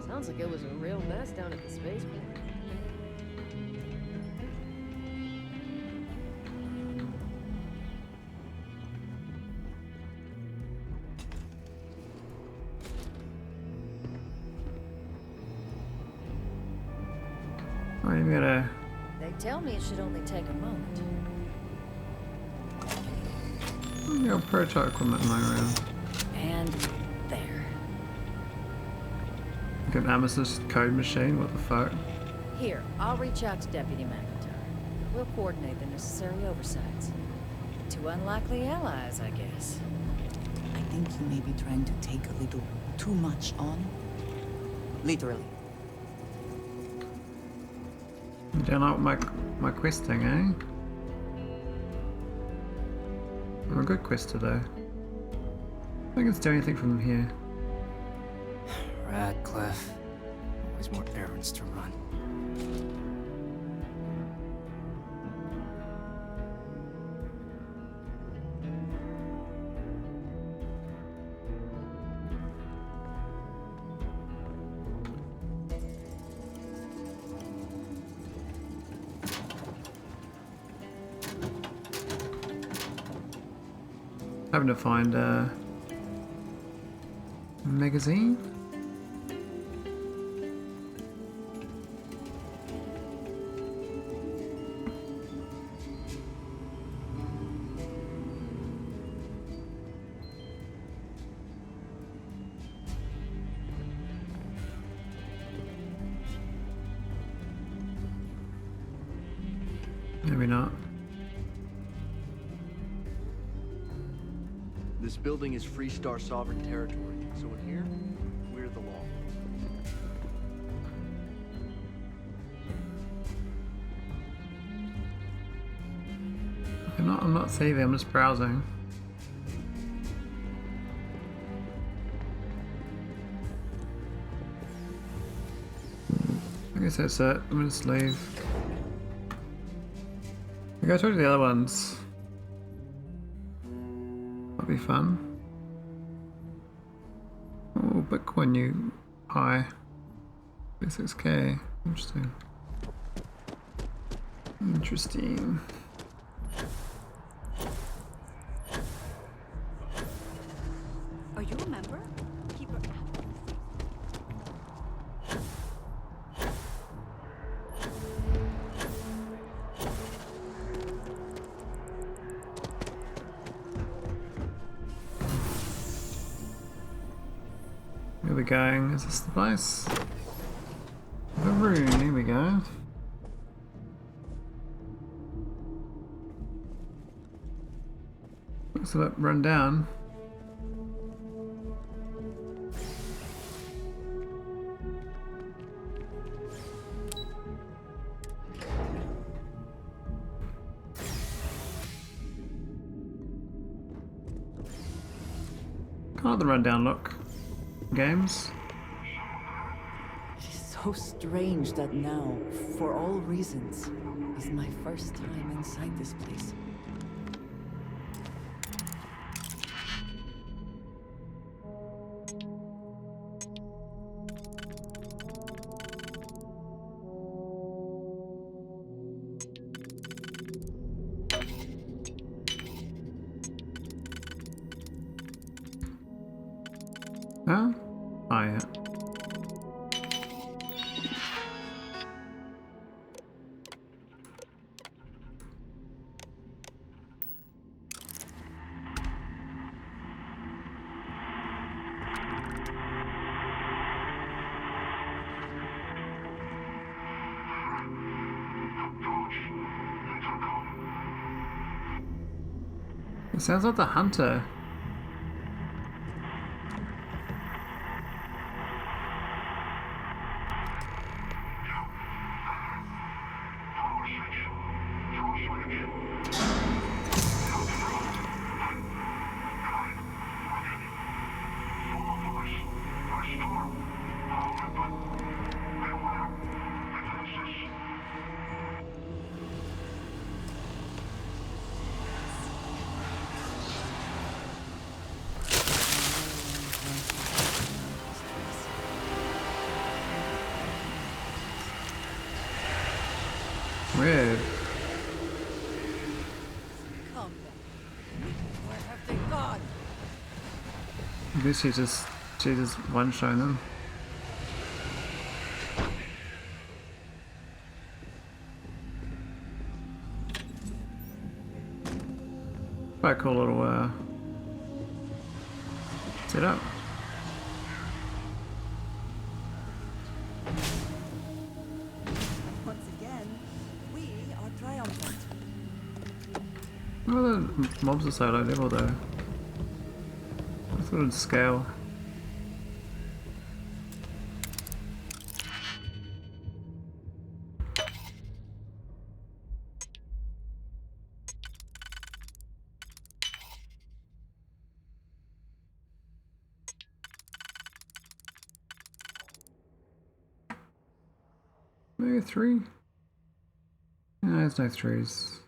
Sounds like it was a real mess down at the spaceport. Oh, you gotta. They tell me it should only take a moment. Your prototype equipment lying around. And there. Like an Amethyst code machine? What the fuck? Here, I'll reach out to Deputy McIntyre. We'll coordinate the necessary oversights. Two unlikely allies, I guess. I think you may be trying to take a little too much on. Literally. You don't like my questing, eh? I'm a good quester though. I think it's do anything from here. Radcliffe. Always more errands to run. Having to find a magazine. Maybe not. This building is Freestar sovereign territory, so in here, we're the law. I'm not saving, I'm just browsing. I guess that's it. I'm gonna just leave. I go talk to the other ones. That'll be fun. Oh, Bitcoin new high. 36k. Interesting. Interesting. Are you a member? Keep her Where are we going? Is this the place? The room, here we go. Looks a bit run down. Kind of the rundown look. Games. It is so strange that now, for all reasons, is my first time inside this place. Huh? Oh, yeah. It sounds like the hunter. Weird. Come back. Where have they gone? I guess she just one-shot them. Quite a cool little setup. Once again, we are triumphant. Oh, the mobs are so low level though. I thought it'd scale. Maybe 3? No, there's no 3s.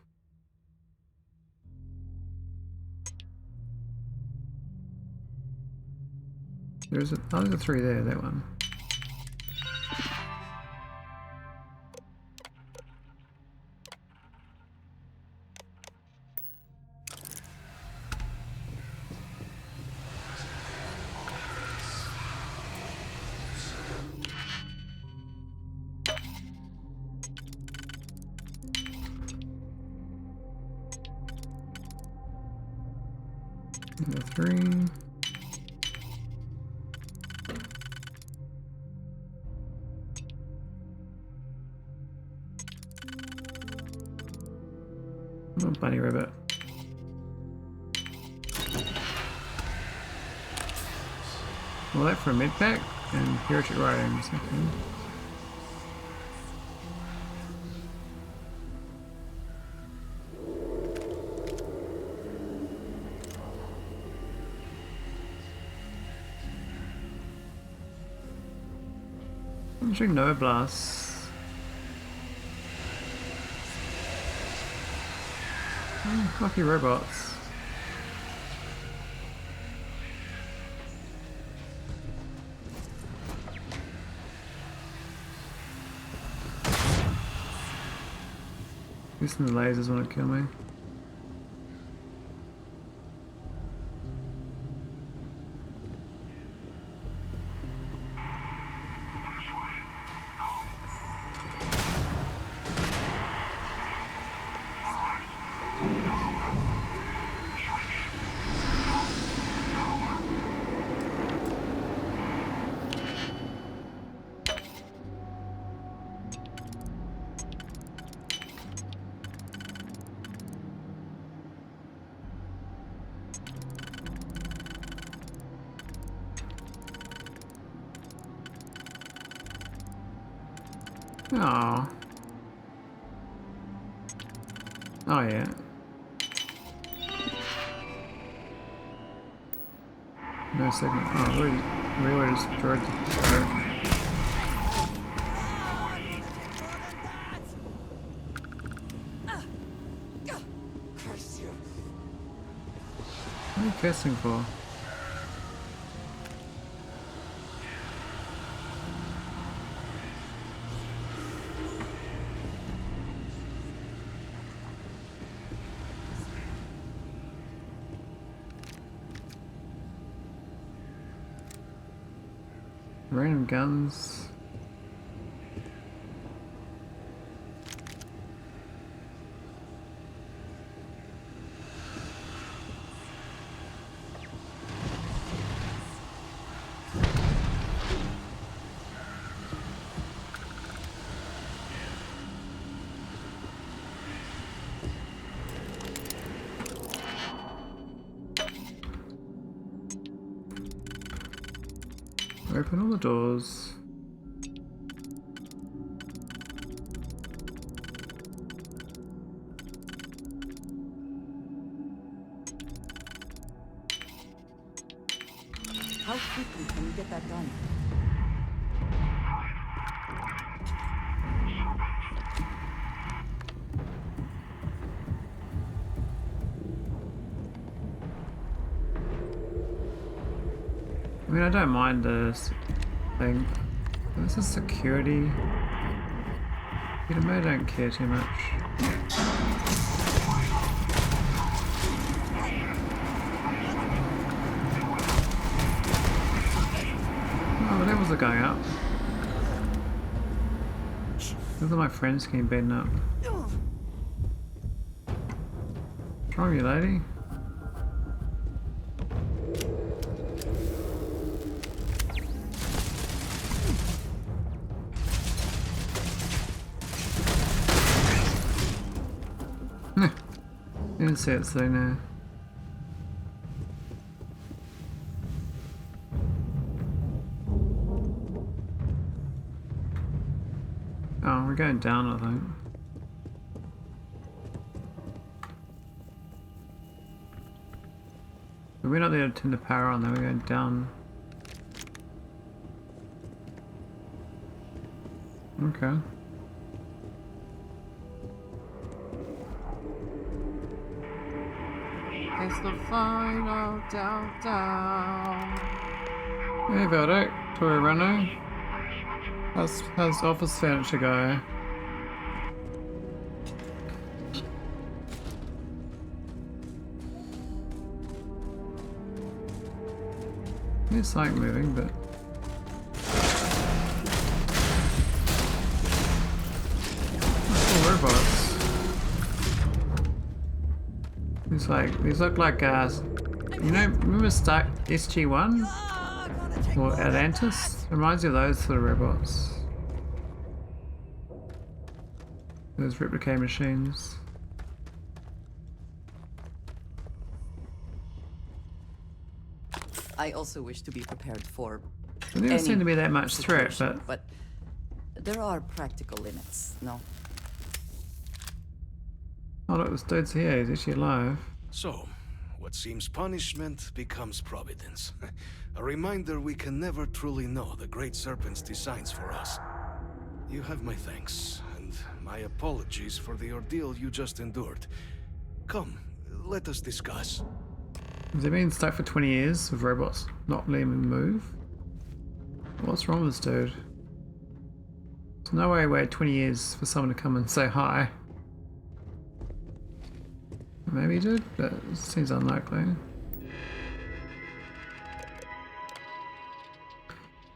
There's a 3 there, that one. Number 3. Oh, bunny rabbit. Well, that for a mid pack and heretic writings. Okay. I'm showing Nova Blasts. Oh, lucky robots. Using the lasers want to kill me. Aww. Oh yeah. No signal. Oh, really destroyed the turret. Curse you. What are you cursing for? Random guns. Open all the doors. How quickly can you get that done? I mean, I don't mind this thing. This is security. Peter May don't care too much. Oh, the levels are going up. Those are my friends getting beaten up. What's wrong with you, lady? Didn't see it so now. Oh, we're going down, I think. But we're not there to turn the power on, though. We're going down. Okay. It's the final down. Hey, Veldic, Tory Runner. How's office furniture go? It's like moving, but robots. These look like you know, remember SG-1 or Atlantis? Reminds me of those sort of robots. Those replicating machines. I also wish to be prepared for. There doesn't seem to be that much threat, but there are practical limits, no? Oh look, this dude's here, he's actually alive. So, what seems punishment becomes providence. A reminder we can never truly know the Great Serpent's designs for us. You have my thanks, and my apologies for the ordeal you just endured. Come, let us discuss. Has he been stuck for 20 years with robots not letting him move? What's wrong with this dude? There's no way I waited 20 years for someone to come and say hi. Maybe he did, but it seems unlikely.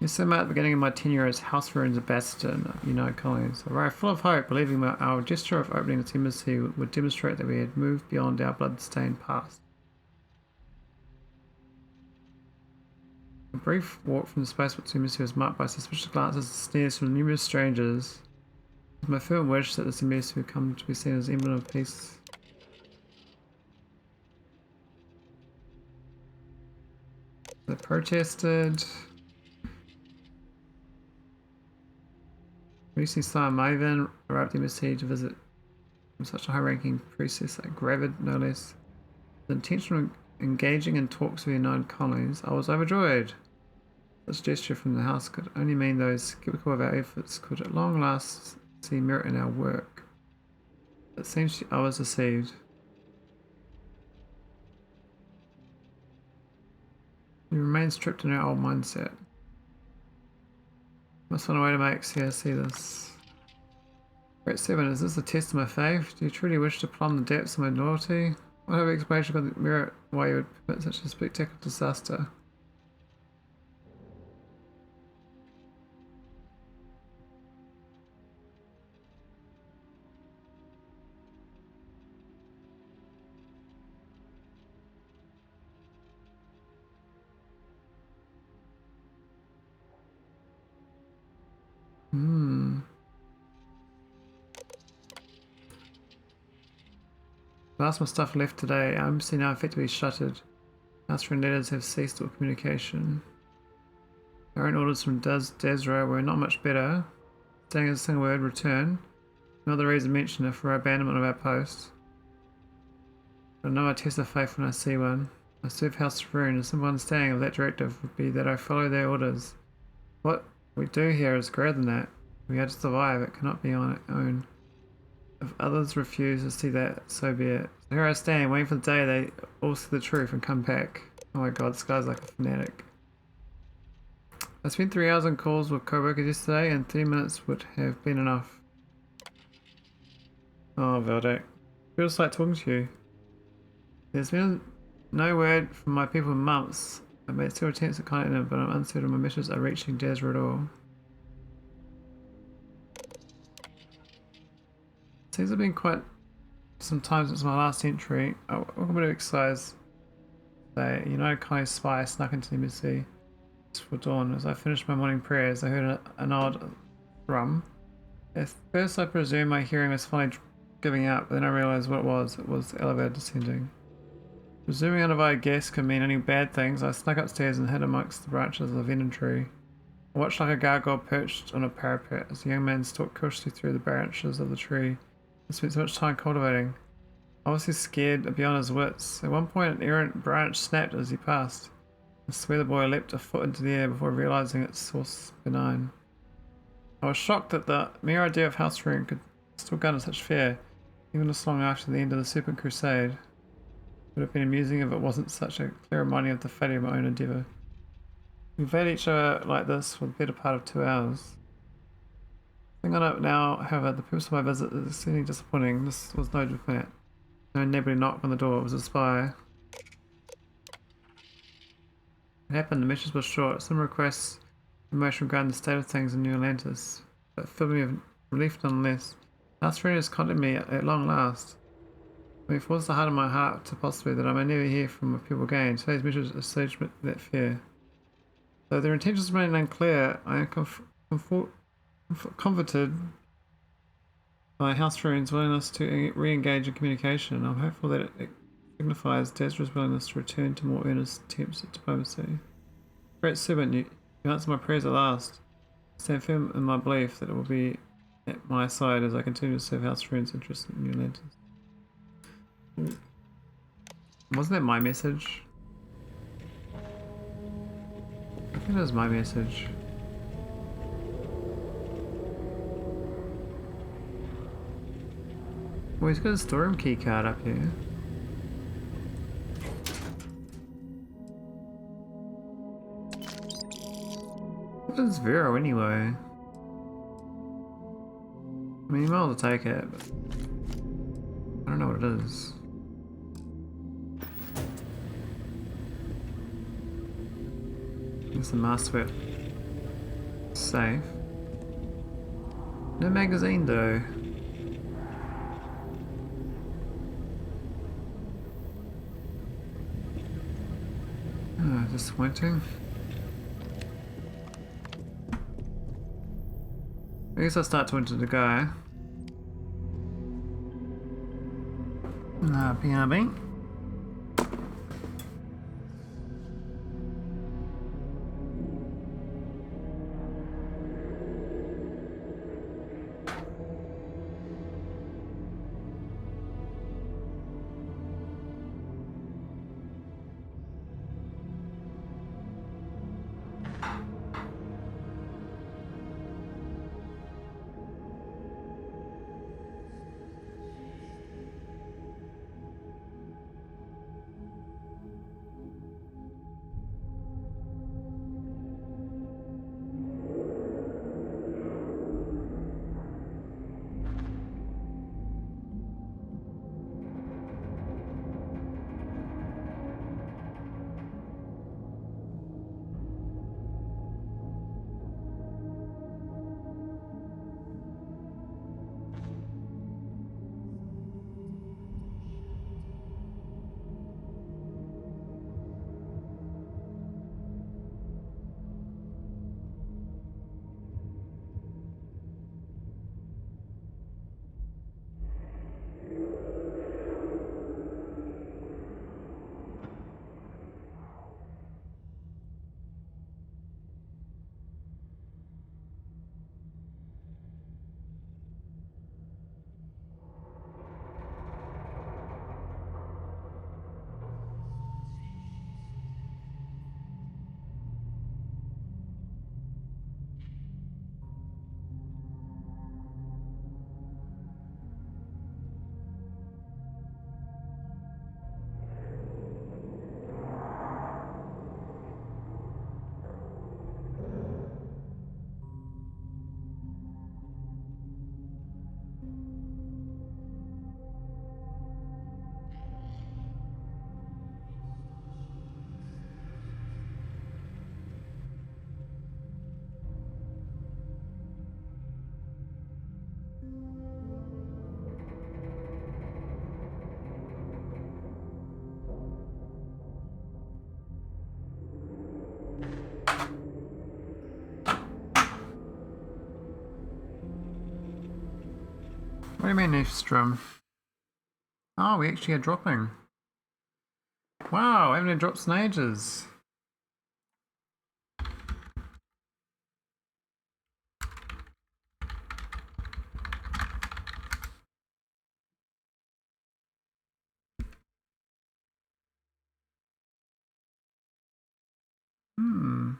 You said at the beginning of my tenure as House Ruins Ambassador in the United Colonies. I arrived full of hope, believing that our gesture of opening its embassy would demonstrate that we had moved beyond our blood-stained past. A brief walk from the spaceport embassy was marked by suspicious glances and sneers from numerous strangers. It was my firm wish that this embassy would come to be seen as an emblem of peace. They protested. Recently, Simon Maven arrived at the embassy to visit from such a high-ranking priestess like Gravid, no less. The intention of engaging in talks with the United Colonies, I was overjoyed. This gesture from the house could only mean those skeptical of our efforts could at long last see merit in our work. It seems I was deceived. We remain stripped in our old mindset. Must find a way to make CS see this. Great 7, is this a test of my faith? Do you truly wish to plumb the depths of my loyalty? What have explanation about the merit why you would permit such a spectacular disaster? Last my stuff left today. Our embassy now effectively shuttered. Answering letters have ceased all communication. Our own orders from Desra were not much better. Saying a single word, return. No other reason mentioned for our abandonment of our post. I know I test of faith when I see one. I serve House Rune. A simple understanding of that directive would be that I follow their orders. What we do here is greater than that. We are to survive. It cannot be on its own. If others refuse to see that, so be it. So here I stand, waiting for the day they all see the truth and come back. Oh my god, this guy's like a fanatic. I spent 3 hours on calls with co-workers yesterday, and 30 minutes would have been enough. Oh, Veldak. Feels like talking to you. There's been no word from my people in months. I made several attempts at contacting them, but I'm uncertain my messages are reaching Desra at all. Seems to have been quite some time since my last entry. Welcome to exercise. A United Colony spy snuck into the embassy just before dawn. As I finished my morning prayers, I heard an odd thrum. At first I presumed my hearing was finally giving up, but then I realized what it was. It was the elevator descending. Presuming undivided guess could mean any bad things, I snuck upstairs and hid amongst the branches of the venom tree. I watched like a gargoyle perched on a parapet as the young man stalked cautiously through the branches of the tree. I spent so much time cultivating. Obviously scared beyond his wits. At one point an errant branch snapped as he passed. I swear the boy leapt a foot into the air before realizing its source benign. I was shocked that the mere idea of house ruin could still garner such fear, even this long after the end of the Serpent Crusade. It would have been amusing if it wasn't such a clear reminding of the failure of my own endeavour. We've had each other like this for the better part of 2 hours. The thing I know now, however, the purpose of my visit is extremely disappointing. This was no diplomat. No neighbourly knock on the door. It was a spy. It happened. The message was short. Some requests information regarding the state of things in New Atlantis, but filled me with relief nonetheless. Last friend has contacted me at long last. It forced the heart of my heart to possibly that I may never hear from my people again. Today's message assuaged that fear. Though their intentions remain unclear, I am comforted by House Rune's willingness to re-engage in communication. I'm hopeful that it signifies Desra's willingness to return to more earnest attempts at diplomacy. Great servant, you answered my prayers at last. I stand firm in my belief that it will be at my side as I continue to serve House Rune's interests in New Atlantis. Wasn't that my message? I think that was my message. Well, he's got a storeroom key card up here. What is Vero anyway? I mean, you might as well take it, but I don't know what it is. It's the master whip. Safe. No magazine though. Oh, disappointing. I guess I'll start talking to the guy. Nah, BRB. What do you mean, Eastrom? Oh, we actually are dropping. Wow, I haven't had drops in ages. Hmm.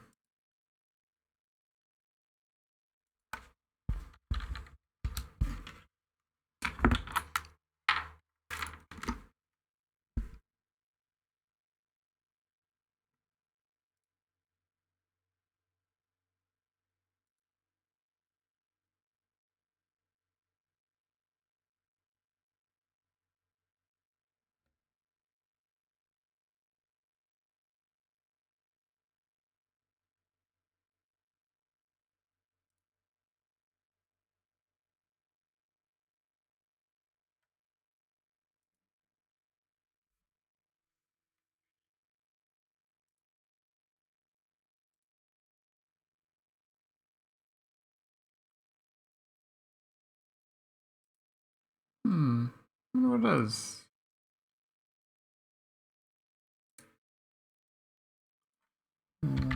Hmm. I wonder what it is.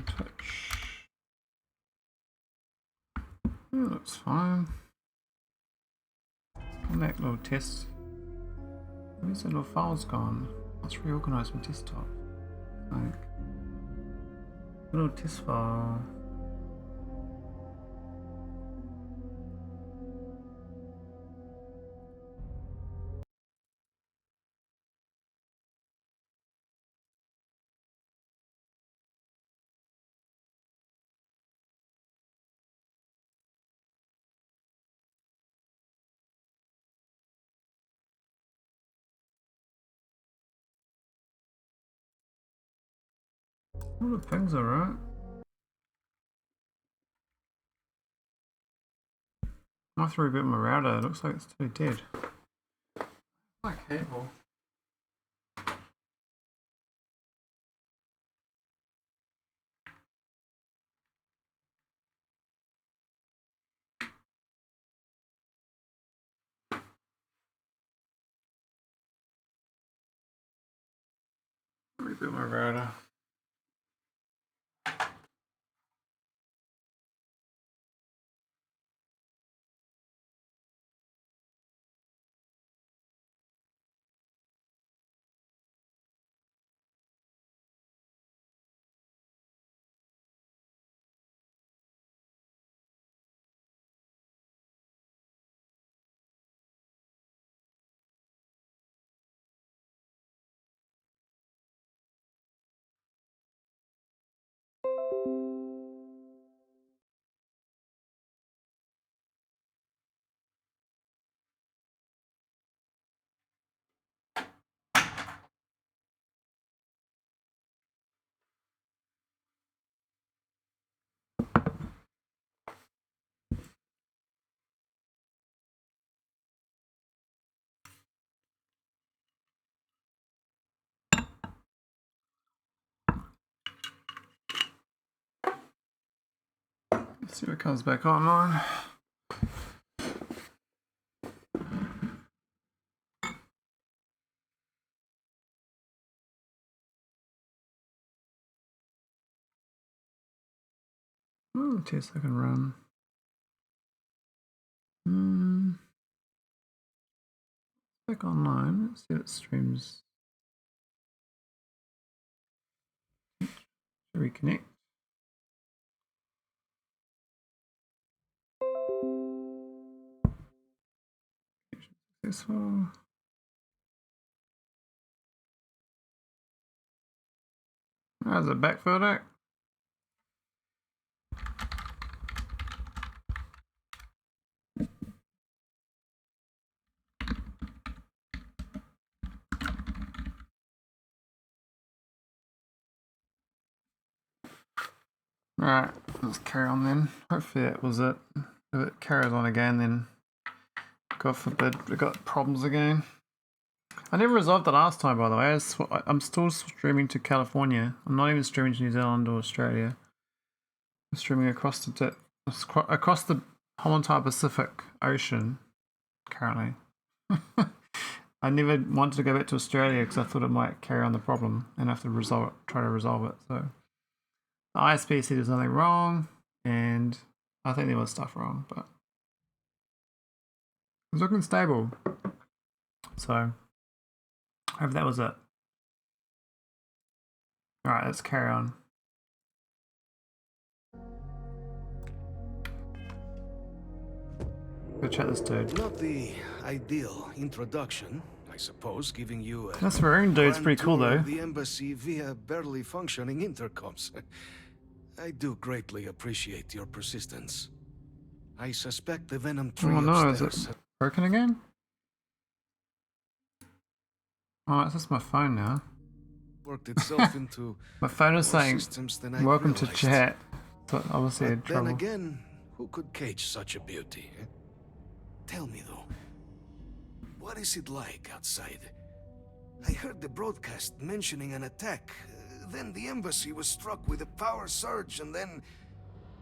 Touch. Yeah, that's fine. On that little test. Where's the little file's gone? Let's reorganize my desktop. Like, little test file. All the things are right. I threw a bit of my router, it looks like it's totally dead. My cable. Reboot my router. Let's see what comes back online. Oh, test I can run. Back online. Let's see what streams. Reconnect. Successful. How's it backfilled it? Alright, let's carry on then. Hopefully that was it. If it carries on again, then God forbid we got problems again. I never resolved it last time, by the way. I'm still streaming to California. I'm not even streaming to New Zealand or Australia. I'm streaming across the whole entire Pacific Ocean currently. I never wanted to go back to Australia because I thought it might carry on the problem and have to try to resolve it. So the ISP said there's nothing wrong, and I think there was stuff wrong, but it's looking stable. So I hope that was it. Alright, let's carry on. Go check this dude. Not the ideal introduction, I suppose, giving you a This Varun dude's pretty cool though. the embassy via barely functioning intercoms. I do greatly appreciate your persistence. I suspect the Venom tree Oh no, is upstairs it broken again? Oh, it's just my phone now. worked itself into My phone is more saying, systems than I welcome to realized. chat. So obviously I had But then trouble. again, who could cage such a beauty? Eh? Tell me though, what is it like outside? I heard the broadcast mentioning an attack. Then the embassy was struck with a power surge, and then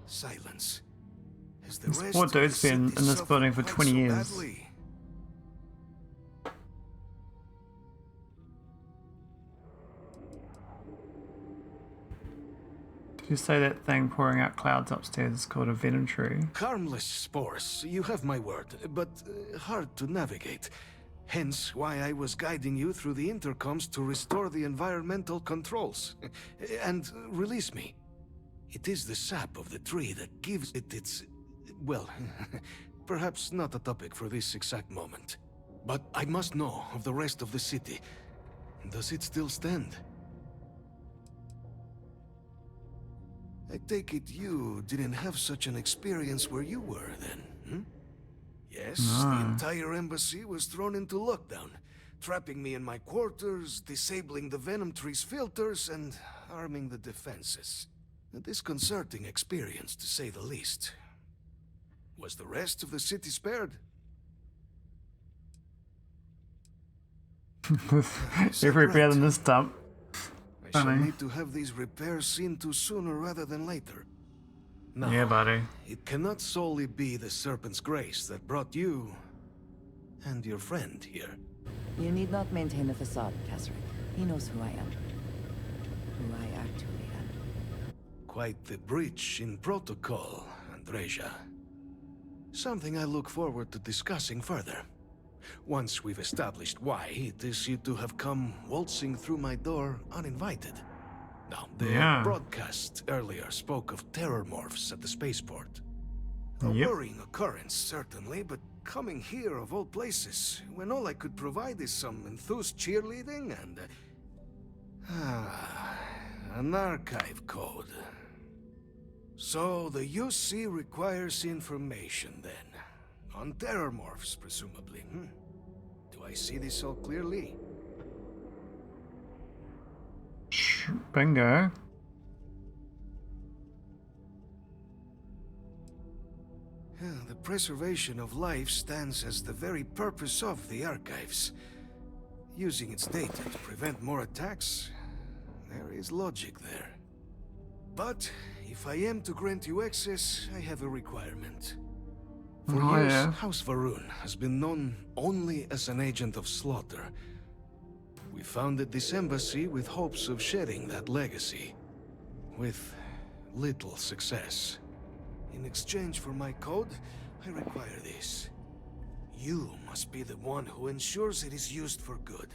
silence. Has the This rest poor of the dude's been city in this suffered building for quite 20 so years. badly? Did you say that thing pouring out clouds upstairs is called a venom tree? Harmless spores, you have my word, but hard to navigate. Hence why I was guiding you through the intercoms to restore the environmental controls. And release me. It is the sap of the tree that gives it its... well, perhaps not a topic for this exact moment. But I must know of the rest of the city. Does it still stand? I take it you didn't have such an experience where you were then, hmm? Yes, the entire embassy was thrown into lockdown, trapping me in my quarters, disabling the Venom Tree's filters, and arming the defenses. A disconcerting experience, to say the least. Was the rest of the city spared? Every better than this dump. I shall need to have these repairs seen to sooner rather than later. Now, Yeah, buddy. it cannot solely be the Serpent's grace that brought you and your friend here. You need not maintain a facade, Kasric. He knows who I am. Who I actually am. Quite the breach in protocol, Andreja. Something I look forward to discussing further. Once we've established why it is you to have come waltzing through my door uninvited. Now, the broadcast earlier spoke of terror morphs at the spaceport. A worrying occurrence, certainly, but coming here of all places, when all I could provide is some enthused cheerleading and... an archive code. So the UC requires information, then. On terror morphs, presumably, hmm? Do I see this all clearly? Bingo. The preservation of life stands as the very purpose of the archives. Using its data to prevent more attacks, there is logic there. But if I am to grant you access, I have a requirement. For years, House Varun has been known only as an agent of slaughter. We founded this embassy with hopes of shedding that legacy. With little success. In exchange for my code, I require this. You must be the one who ensures it is used for good.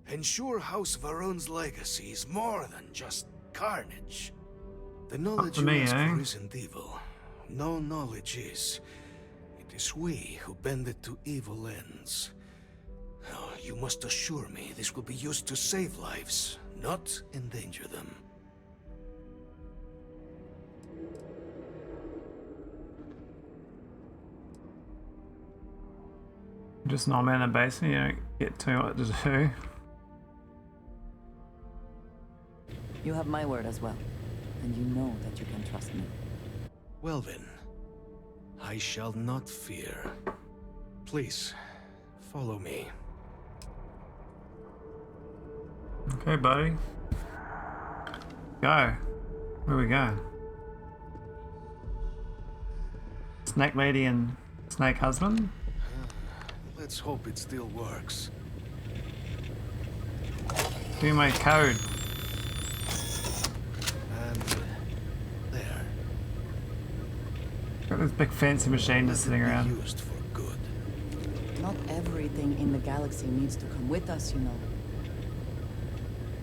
Ensure House Varun's legacy is more than just carnage. The knowledge you ask for isn't evil. No knowledge is. It is we who bend it to evil ends. Oh, you must assure me this will be used to save lives, not endanger them. Just not in a basement, you don't get to what to do. You have my word as well, and you know that you can trust me. Well then, I shall not fear. Please, follow me. Okay, buddy. Go. Where we go? Snake lady and snake husband? Let's hope it still works. Give me my code. And there. Got this big fancy machine just sitting around. Used for good. Not everything in the galaxy needs to come with us, you know.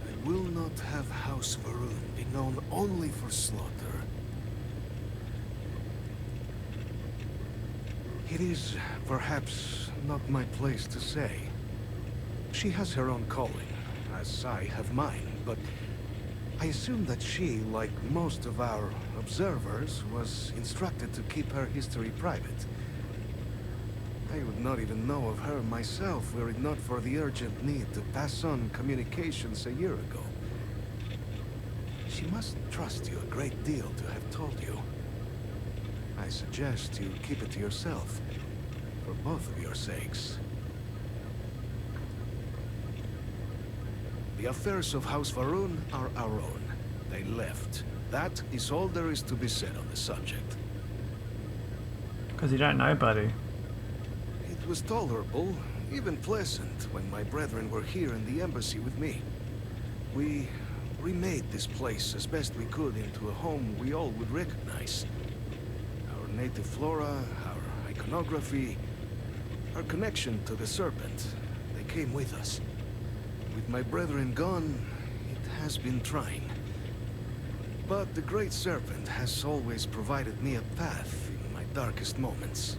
I will not have House Varun be known only for slaughter. It is perhaps not my place to say. She has her own calling, as I have mine, but I assume that she, like most of our observers, was instructed to keep her history private. I would not even know of her myself were it not for the urgent need to pass on communications a year ago. She must trust you a great deal to have told you. I suggest you keep it to yourself, for both of your sakes. The affairs of House Varun are our own. They left. That is all there is to be said on the subject. Because you don't know, buddy. It was tolerable, even pleasant, when my brethren were here in the embassy with me. We remade this place as best we could into a home we all would recognize. Our native flora, our iconography, our connection to the Serpent, they came with us. With my brethren gone, it has been trying. But the Great Serpent has always provided me a path in my darkest moments.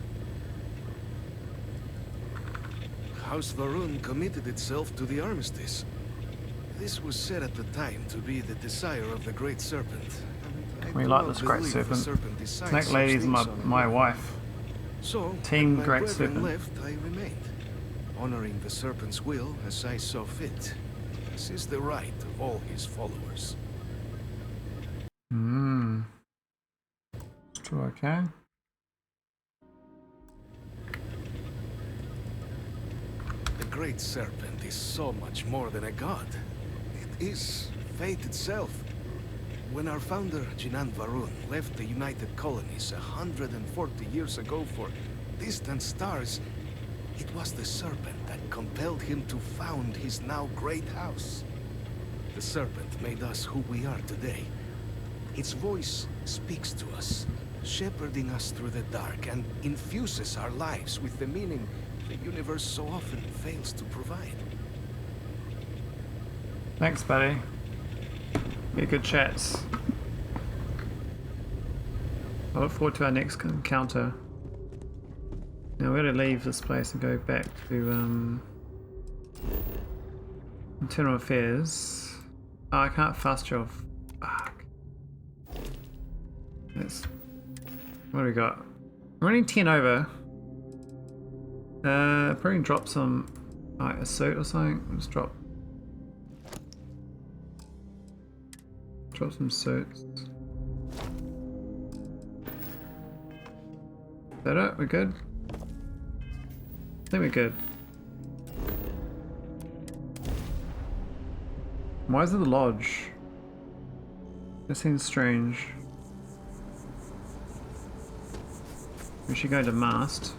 House Varun committed itself to the armistice. This was said at the time to be the desire of the Great Serpent. We like this Great Serpent. Snake Lady's my wife. So, Team when my Great brethren Serpent. left, I remained, honoring the Serpent's will as I saw fit. This is the right of all his followers. It's true, okay. The Great Serpent is so much more than a god. It is fate itself. When our founder, Jinan Varun, left the United Colonies 140 years ago for distant stars, it was the Serpent that compelled him to found his now great house. The Serpent made us who we are today. Its voice speaks to us, shepherding us through the dark, and infuses our lives with the meaning the universe so often fails to provide. Thanks, buddy. Be good chats. I look forward to our next encounter. Now we're going to leave this place and go back to Internal Affairs. Oh, I can't fast travel. Fuck. What do we got? We're running 10 over. Probably drop some, like a suit or something. Let's drop some suits. Is that it? We're good? I think we're good. Why is it the lodge? That seems strange. We should go to mast.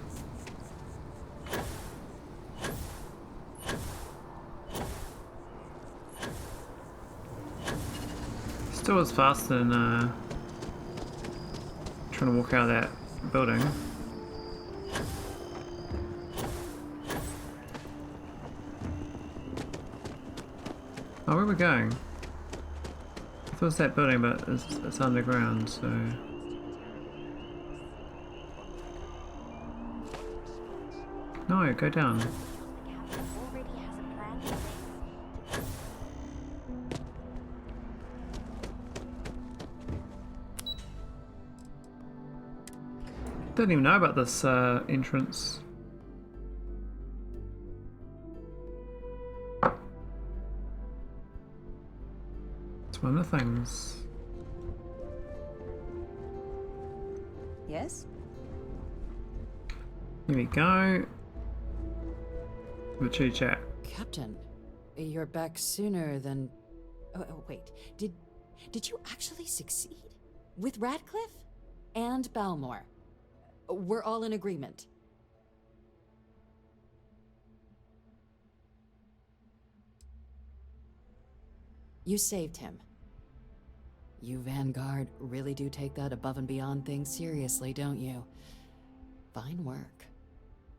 Still is faster than trying to walk out of that building. Oh, where are we going? I thought it was that building, but it's underground, so... No, go down. Don't even know about this entrance. It's one of the things. Yes? Here we go. The chit chat. Captain, you're back sooner than... wait. Did you actually succeed? With Radcliffe? And Balmore? We're all in agreement. You saved him. You Vanguard really do take that above and beyond thing seriously, don't you? Fine work.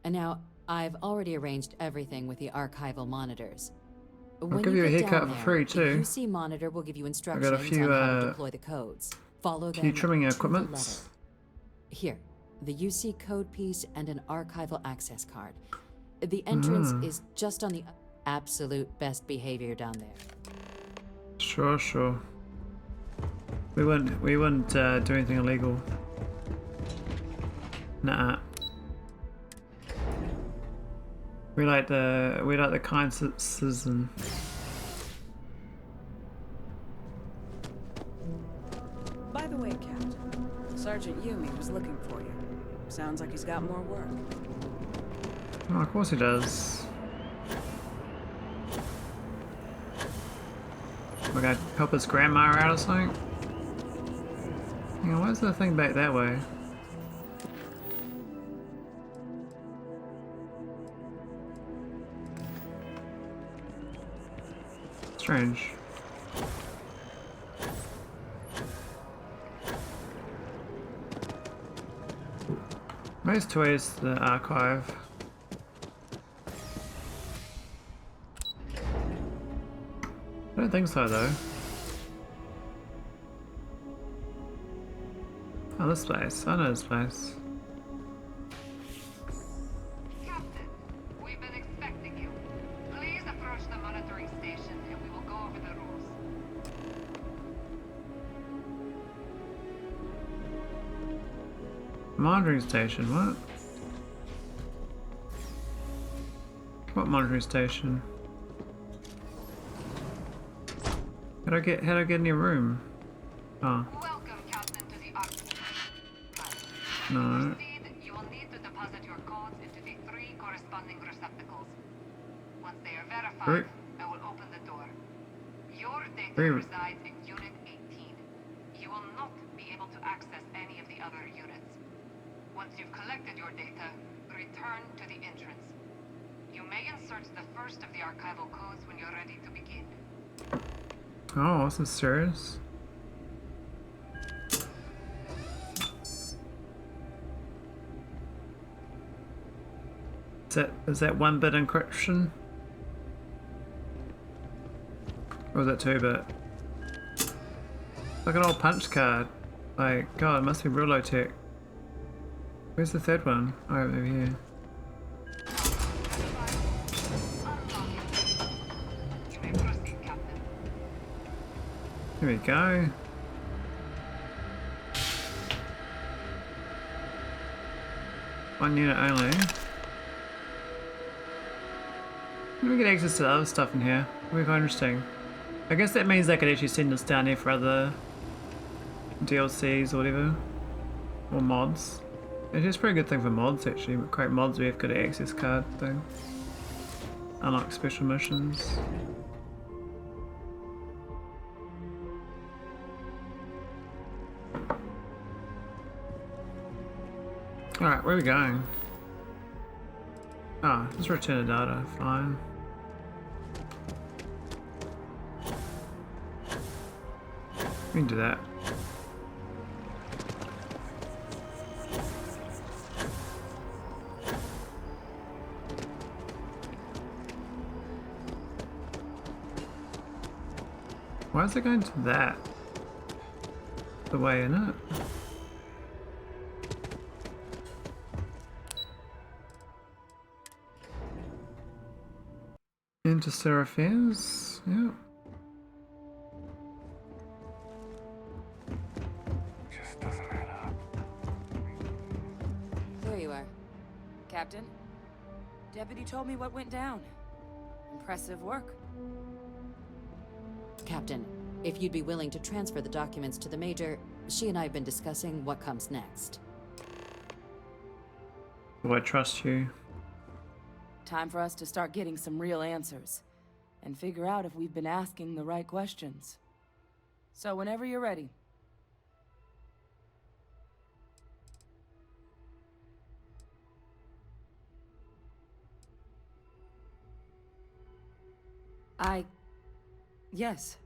And now, I've already arranged everything with the archival monitors. I'll give you a haircut for free too. The UC monitor will give you I instructions got a few, on how to deploy the codes. Follow them few trimming to the equipments. letter. Here, the UC code piece and an archival access card. The entrance is just on the absolute best behavior down there. Sure. We wouldn't do anything illegal. Nah. We like the kind citizen. By the way, Captain, Sergeant Yumi was looking for you. Sounds like he's got more work. Oh, of course he does. We're gonna help his grandma out or something? Hang on, where's the thing back that way? Strange. Where's towards the archive? I don't think so though. Oh, this place. I know this place. Captain, we've been expecting you. Please approach the monitoring station and we will go over the rules. Monitoring station, what? What monitoring station? How do I get in your room? Oh. Welcome, Captain, to the No. Proceed, you will need to deposit your codes into the 3 corresponding receptacles. Once they are verified, I will open the door. Your data resides in Unit 18. You will not be able to access any of the other units. Once you've collected your data, return to the entrance. You may insert the first of the archival codes when you're ready to begin. Oh, this is serious. Is that 1-bit encryption? Or is that 2-bit? Look at an old punch card. Like, God, it must be real low tech. Where's the third one? Oh, over here. Here we go. One unit only. Let me get access to other stuff in here. That'll be quite interesting. I guess that means they could actually send us down here for other DLCs or whatever. Or mods. It's just a pretty good thing for mods actually. Create mods where you've got an access card thing. Unlock special missions. Alright, where are we going? Ah, let's return the data, fine. We can do that. Why is it going to that? The way in it? Interstellar Affairs, yeah. Just doesn't add up. There you are. Captain, Deputy told me what went down. Impressive work. Captain, if you'd be willing to transfer the documents to the Major, she and I have been discussing what comes next. Do I trust you? Time for us to start getting some real answers. And figure out if we've been asking the right questions. So whenever you're ready. Yes.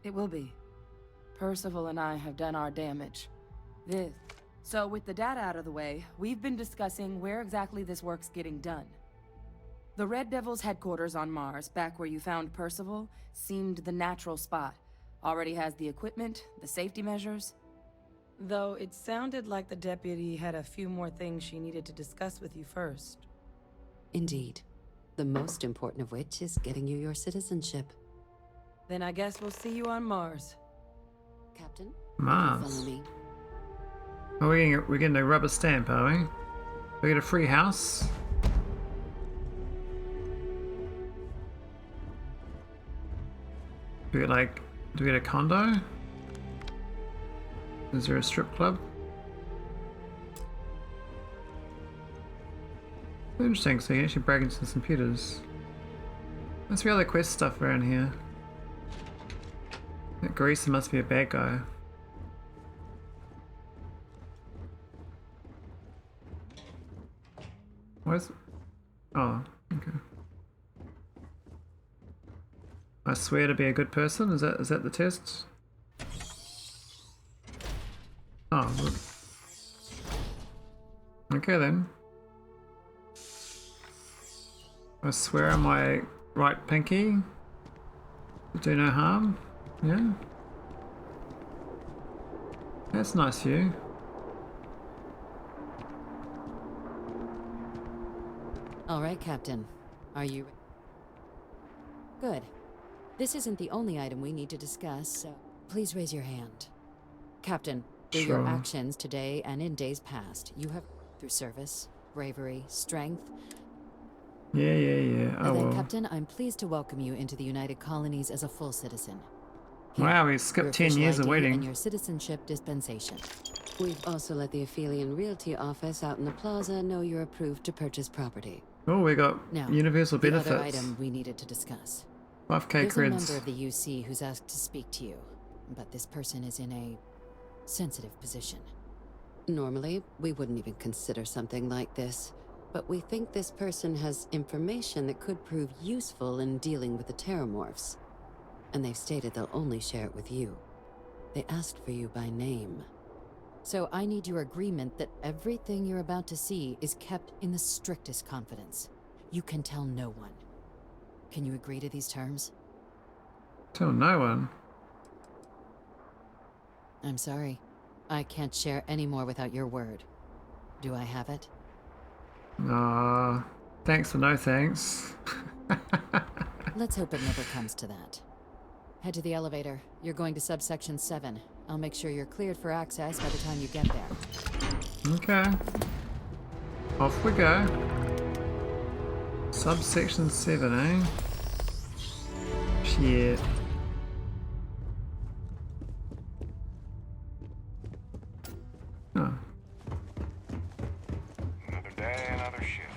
It will be. Percival and I have done our damage. So with the data out of the way, we've been discussing where exactly this work's getting done. The Red Devil's headquarters on Mars, back where you found Percival, seemed the natural spot. Already has the equipment, the safety measures. Though it sounded like the deputy had a few more things she needed to discuss with you first. Indeed. The most important of which is getting you your citizenship. Then I guess we'll see you on Mars. Captain? Mars. Follow me. Are we're getting a rubber stamp, are we? We get a free house. Do we get a condo? Is there a strip club? Interesting, so you can actually break into the computers. Let's see other quest stuff around here. That Greaser must be a bad guy. Where's... Oh, okay. I swear to be a good person? Is that the test? Oh, look. Okay then. I swear on my right pinky to do no harm. Yeah. That's nice of you. All right, Captain. Are you... Good. This isn't the only item we need to discuss, so please raise your hand. Captain, through your actions today and in days past, you have, through service, bravery, strength... Yeah. Oh, well. Captain, I'm pleased to welcome you into the United Colonies as a full citizen. Wow, we skipped 10 years of waiting. And your citizenship dispensation. We've also let the Aphelion Realty office out in the plaza know you're approved to purchase property. Oh, we got universal benefits. The other item we needed to discuss. 5k There's creds. a member of the UC who's asked to speak to you, but this person is in a sensitive position. Normally, we wouldn't even consider something like this, but we think this person has information that could prove useful in dealing with the Terramorphs. And they've stated they'll only share it with you. They asked for you by name. So I need your agreement that everything you're about to see is kept in the strictest confidence. You can tell no one. Can you agree to these terms? Tell no one? I'm sorry. I can't share any more without your word. Do I have it? Thanks for no thanks. Let's hope it never comes to that. Head to the elevator. You're going to subsection 7. I'll make sure you're cleared for access by the time you get there. Okay. Off we go. Subsection 7, eh? Shit. Oh. Another day, another shift.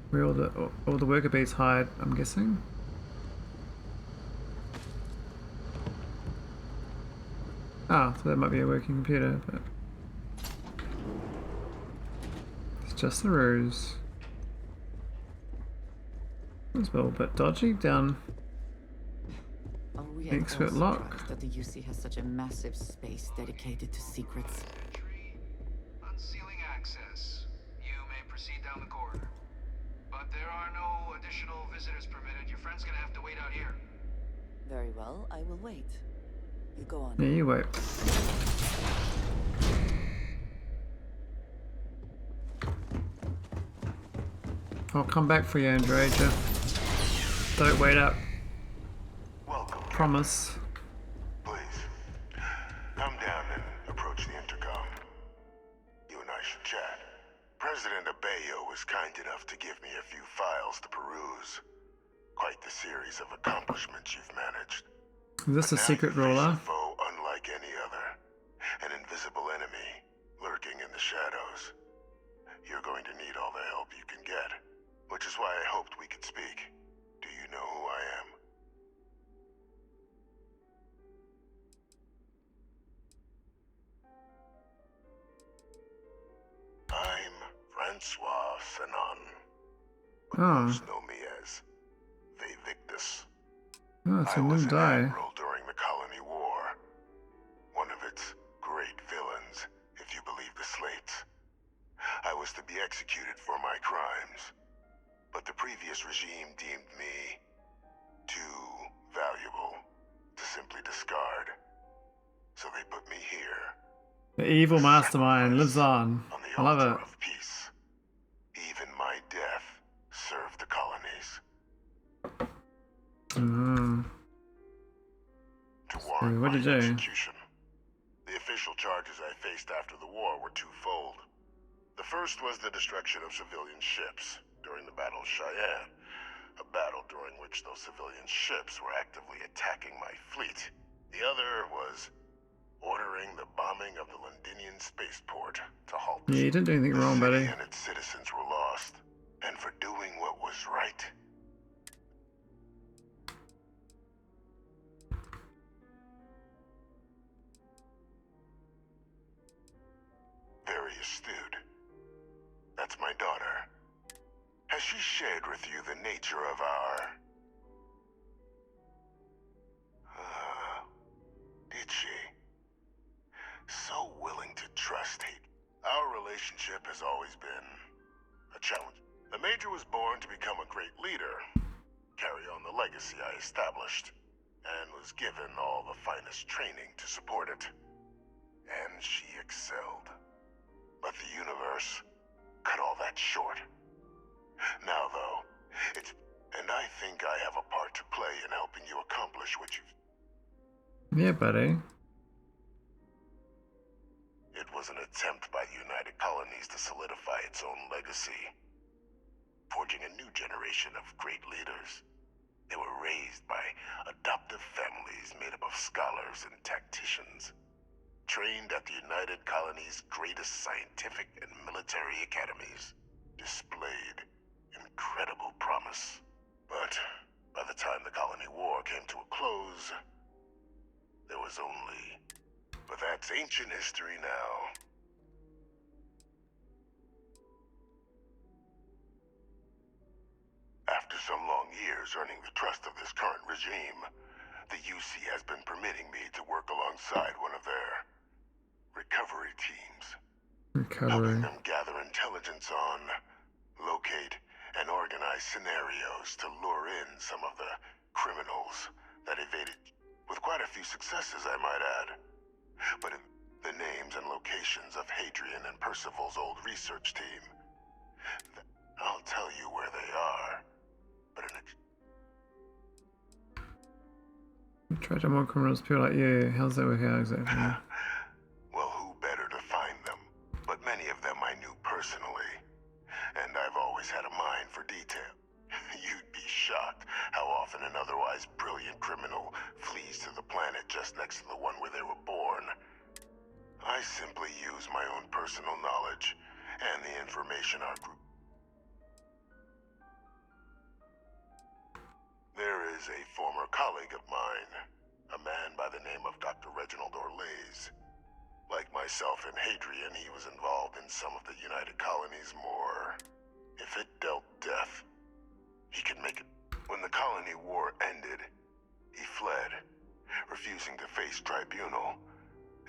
Where all the worker bees hide, I'm guessing. Ah, so that might be a working computer, but it's just a ruse. It's a little bit dodgy down. Are we Expert at all lock. surprised that the UC has such a massive space dedicated to secrets? Unsealing access. You may proceed down the corridor. But there are no additional visitors permitted. Your friend's gonna have to wait out here. Very well, I will wait. You go on. Yeah, you wait. I'll come back for you, Androja. Don't wait up. Welcome. Promise. Please, come down and approach the intercom. You and I should chat. President Abeyo was kind enough to give me a few files to peruse. Quite the series of accomplishments you've managed. Is this a secret ruler? Foe unlike any other. An invisible enemy lurking in the shadows. You're going to need all the help you can get, which is why I hoped we could speak. Do you know who I am? I'm Francois Fanon. But most know me as Victus. Oh, it's a I was new an die. admiral during the Colony War. One of its great villains, if you believe the slates. I was to be executed for my crimes, but the previous regime deemed me too valuable to simply discard. So they put me here. The evil mastermind lives on. I love it. Of peace. Even my death served the colonies. To warrant what my did you do? execution. The official charges I faced after the war were twofold. The first was the destruction of civilian ships during the Battle of Cheyenne, a battle during which those civilian ships were actively attacking my fleet. The other was ordering the bombing of the Londinian spaceport to halt Yeah, you didn't do anything wrong, buddy. and its citizens were lost. And for doing what was right. Very astute. That's my daughter. Has she shared with you the nature of our... did she? So willing to trust hate. Our relationship has always been a challenge. The Major was born to become a great leader, carry on the legacy I established, and was given all the finest training to support it. And she excelled. But the universe cut all that short. Now, though, it's... and I think I have a part to play in helping you accomplish what you've... Yeah, buddy. It was an attempt by the United Colonies to solidify its own legacy, forging a new generation of great leaders. They were raised by adoptive families made up of scholars and tacticians, trained at the United Colonies' greatest scientific and military academies, displayed incredible promise. But by the time the Colony War came to a close, there was only... But that's ancient history now. After some long years earning the trust of this current regime, the UC has been permitting me to work alongside one of their recovery teams. Helping them gather intelligence on, locate, and organize scenarios to lure in some of the criminals that evaded, with quite a few successes, I might add. But in the names and locations of Hadrian and Percival's old research team, I'll tell you where they are. But in Try to more criminals, people like you. How's that work out exactly? well, who better to find them? But many of them I knew personally. And I've always had a mind for detail. You'd be shocked how often an otherwise brilliant criminal flees to the planet just next to the one where they were born. I simply use my own personal knowledge and the information our group... There is a former colleague of mine, a man by the name of Dr. Reginald Orlaise. Like myself and Hadrian, he was involved in some of the United Colonies' more... if it dealt death, he could make it. When the Colony War ended, he fled, refusing to face tribunal,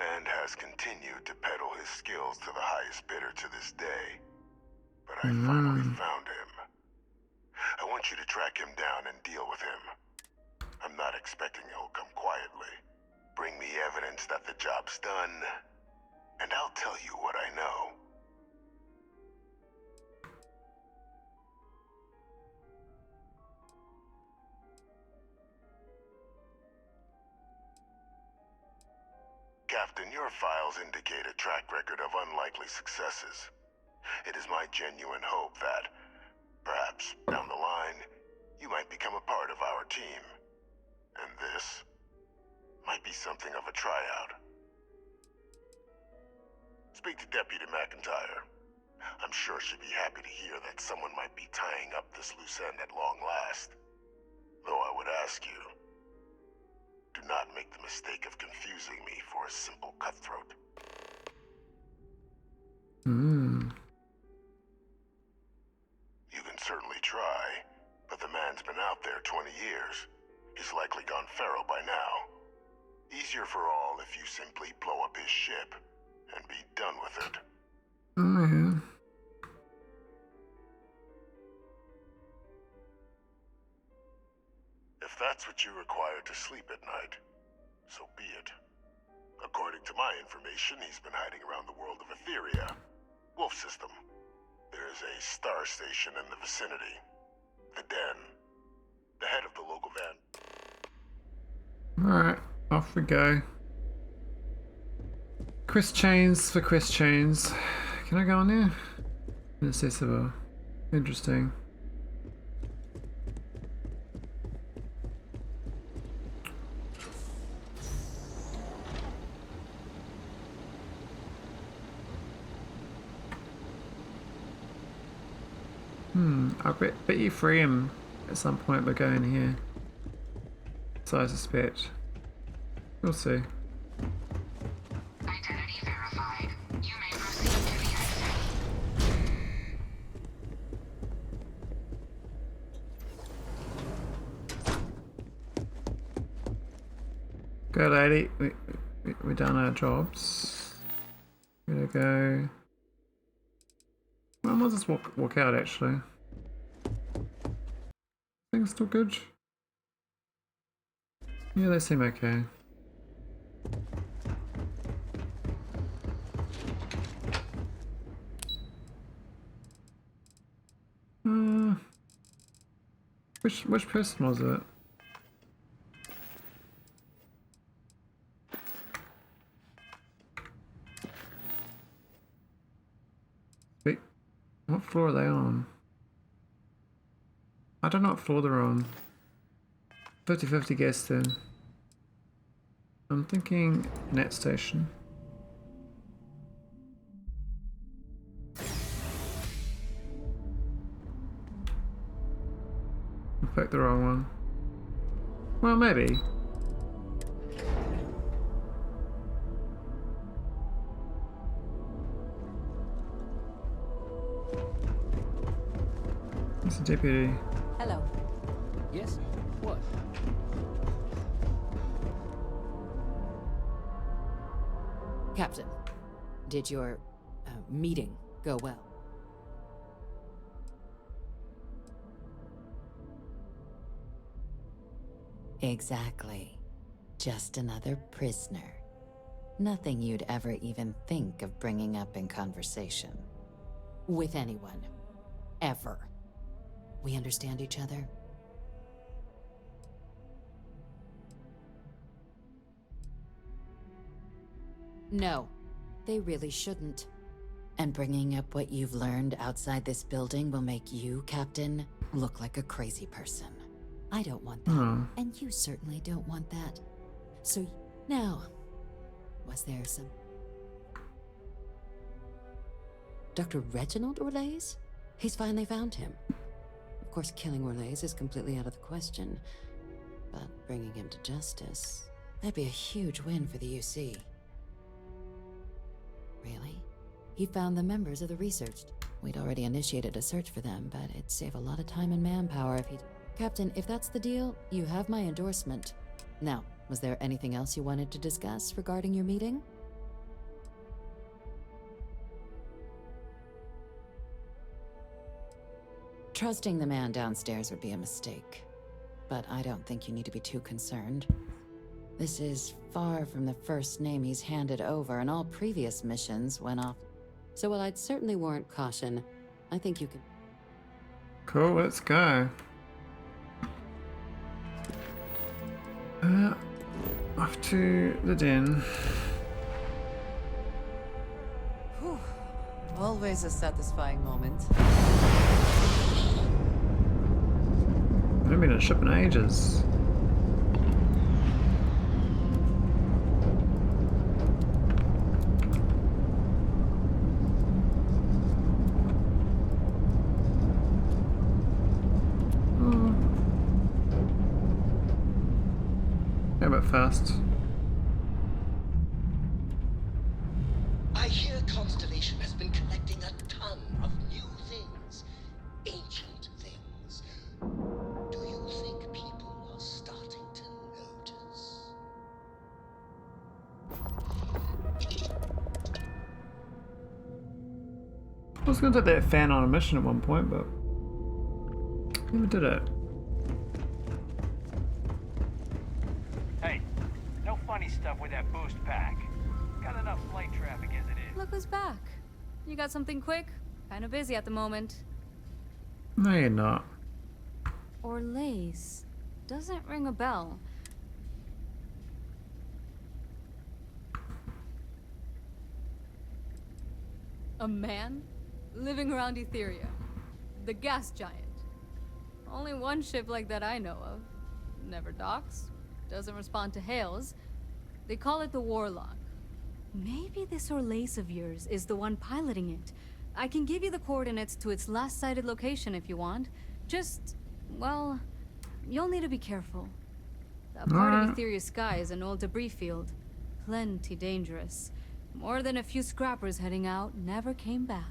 and has continued to peddle his skills to the highest bidder to this day. But I finally found him. I want you to track him down and deal with him. I'm not expecting he'll come quietly. Bring me evidence that the job's done, and I'll tell you what I know. Captain, your files indicate a track record of unlikely successes. It is my genuine hope that, perhaps down the line, you might become a part of our team. And this be something of a tryout. Speak to Deputy McIntyre. I'm sure she'd be happy to hear that someone might be tying up this loose end at long last. Though I would ask you, do not make the mistake of confusing me for a simple cutthroat. You can certainly try, but the man's been out there 20 years. He's likely gone feral by now. Easier for all if you simply blow up his ship and be done with it. Oh, yeah. If that's what you require to sleep at night, so be it. According to my information, he's been hiding around the world of Etheria. Wolf System. There's a star station in the vicinity. The Den. The head of the local van. Alright, off we go. Quest chains for quest chains. Can I go on there? Inaccessible. Interesting. I'll bet you free him at some point by going here. So I suspect. We'll see. Identity verified. You may proceed to the exit. Go, lady. We done our jobs. Gonna go. Well, I might just walk out actually. Things still good. Yeah, they seem okay. Which person was it? Wait, what floor are they on? I don't know what floor they're on. 50-50 guessed in. I'm thinking net station. I picked the wrong one. Well, maybe. It's a deputy. Hello. Yes? What? Captain, did your meeting go well? Exactly. Just another prisoner. Nothing you'd ever even think of bringing up in conversation. With anyone. Ever. We understand each other? No, they really shouldn't. And bringing up what you've learned outside this building will make you, Captain, look like a crazy person. I don't want that, and you certainly don't want that. So, now, was there some... Dr. Reginald Orlaise? He's finally found him. Of course, killing Orlaise is completely out of the question, but bringing him to justice, that'd be a huge win for the UC. Really? He found the members of the research. We'd already initiated a search for them, but it'd save a lot of time and manpower if he'd... Captain, if that's the deal, you have my endorsement. Now, was there anything else you wanted to discuss regarding your meeting? Trusting the man downstairs would be a mistake, but I don't think you need to be too concerned. This is far from the first name he's handed over, and all previous missions went off. So while I'd certainly warrant caution, I think you can... Cool, let's go. Off to the den. Whew. Always a satisfying moment. I haven't been in a ship in ages. Go a bit fast. I hear Constellation has been collecting a ton of new things. Ancient things. Do you think people are starting to notice? I was gonna take that fan on a mission at one point, but never did it. Hey, no funny stuff with that boost pack. Got enough flight traffic as it is. Look who's back. You got something quick? Kinda busy at the moment. No, you're not. Orlaise. Doesn't ring a bell. A man? Living around Etheria. The gas giant. Only one ship like that I know of. Never docks. Doesn't respond to hails. They call it the Warlock. Maybe this Orlaise of yours is the one piloting it. I can give you the coordinates to its last sighted location if you want. Just, well, you'll need to be careful. That part of Etheria's sky is an old debris field. Plenty dangerous. More than a few scrappers heading out never came back.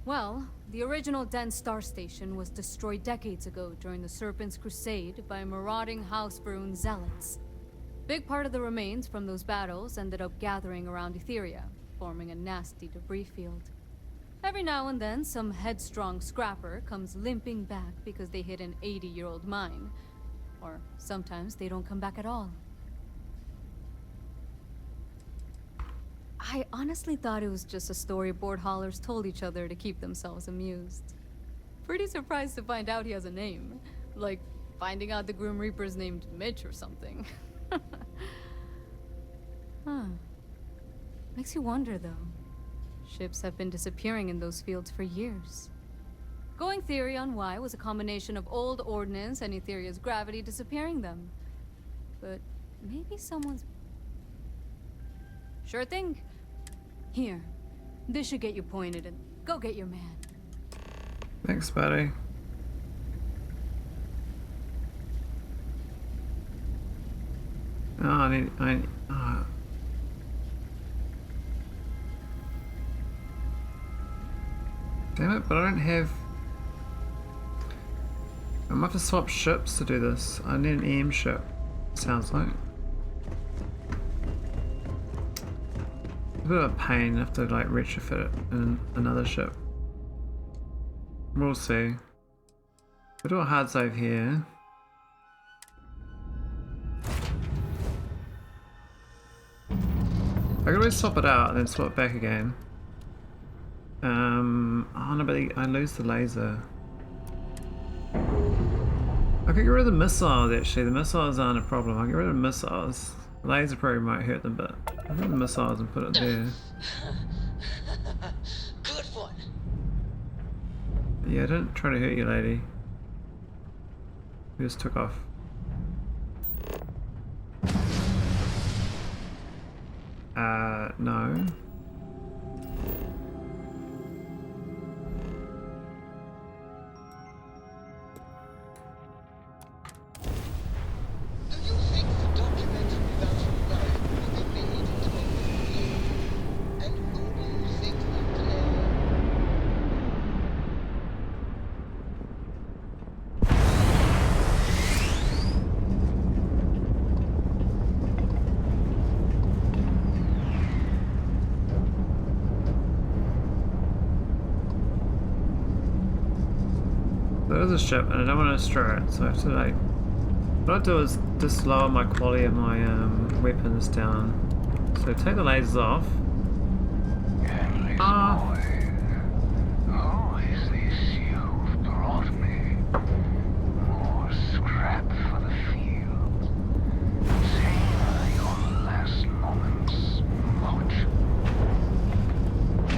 Well, the original dense star station was destroyed decades ago during the Serpent's Crusade by marauding House Varun zealots. Big part of the remains from those battles ended up gathering around Etheria, forming a nasty debris field. Every now and then, some headstrong scrapper comes limping back because they hit an 80-year-old mine. Or sometimes they don't come back at all. I honestly thought it was just a story board haulers told each other to keep themselves amused. Pretty surprised to find out he has a name. Like, finding out the Grim Reaper's named Mitch or something. Huh. Makes you wonder, though. Ships have been disappearing in those fields for years. Going theory on why was a combination of old ordnance and Etheria's gravity disappearing them. But maybe someone's... Sure thing. Here. This should get you pointed and go get your man. Thanks, buddy. Oh, I need damn it, but I don't have... I'm gonna have to swap ships to do this. I need an EM ship, sounds like. A bit of a pain, I have to like retrofit it in another ship. We'll see. We'll do a hard save here. I could always swap it out and then swap it back again. Oh no, but I lose the laser. I could get rid of the missiles actually. The missiles aren't a problem. I'll get rid of the missiles. The laser probably might hurt them, but I'll get rid of the missiles and put it there. Good one. Yeah, don't try to hurt you, lady. We just took off. No. There's a ship and I don't want to destroy it, so I have to like... What I'll do is just lower my quality of my weapons down. So take the lasers off. Who is this you've brought me? More scrap for the field. Savor your last moments. Watch.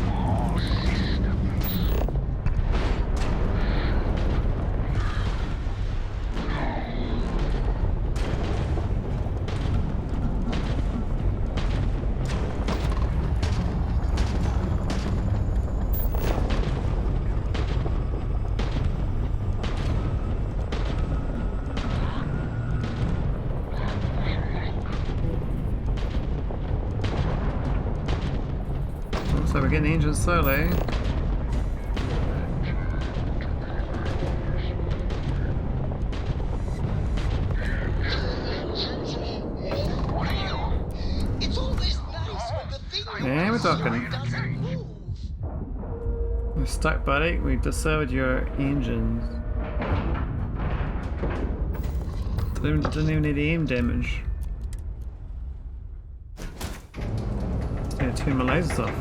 All systems. we're getting engines slowly. Yeah, we're talking. We're stuck, buddy. We disabled your engines. Didn't even need aim damage. Yeah, turn my lasers off.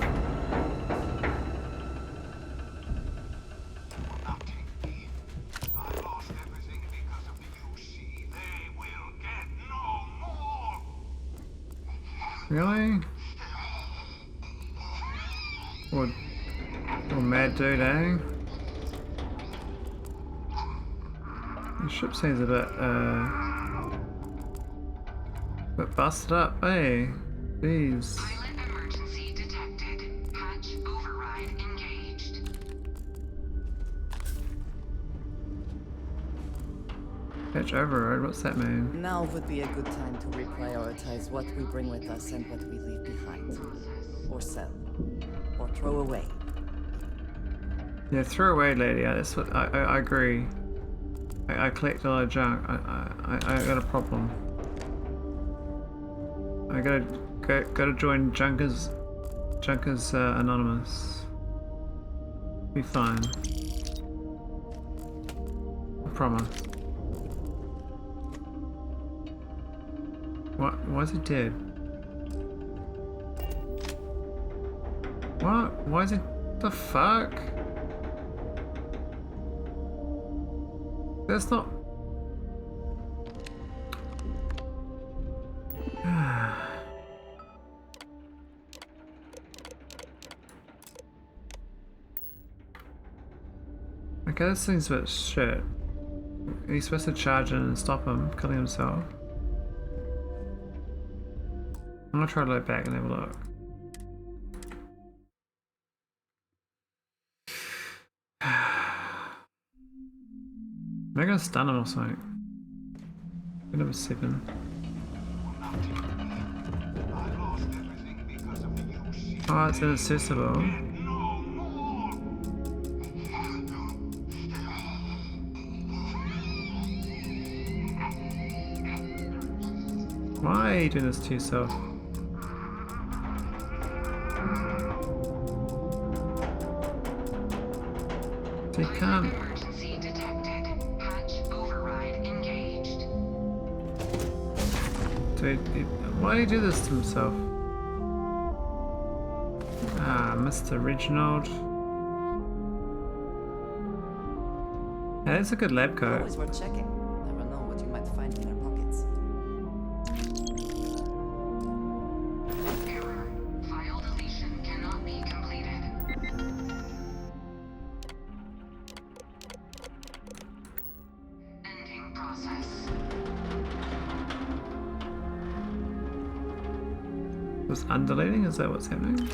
Really? Or mad dude, eh? The ship seems a bit busted up, eh? Jeez. Pilot emergency detected. Patch override engaged. Patch override, what's that mean? Now would be a good time to reprioritize what we bring with us and what we leave behind. Or sell. Or throw away. Yeah, throw away, lady. Yeah, that's what I agree. I collect a lot of junk. I got a problem. I gotta join Junkers Anonymous. Be fine. I promise. What? Why is he dead? What? Why is it? The fuck? That's not. Okay, this thing's a bit shit. He's supposed to charge in and stop him killing himself. I'm gonna try to look back and have a look. Am I gonna stun him or something? Number 7. Oh, it's inaccessible. Why are you doing this to yourself? So you can't. Emergency detected. Patch override engaged. Why do you do this to himself? Ah, Mr. Reginald. Yeah, that's a good lab coat. Always worth checking. Never know what you might find in their pockets. Error. File deletion cannot be completed. Ending process. Was undulating? Is that what's happening?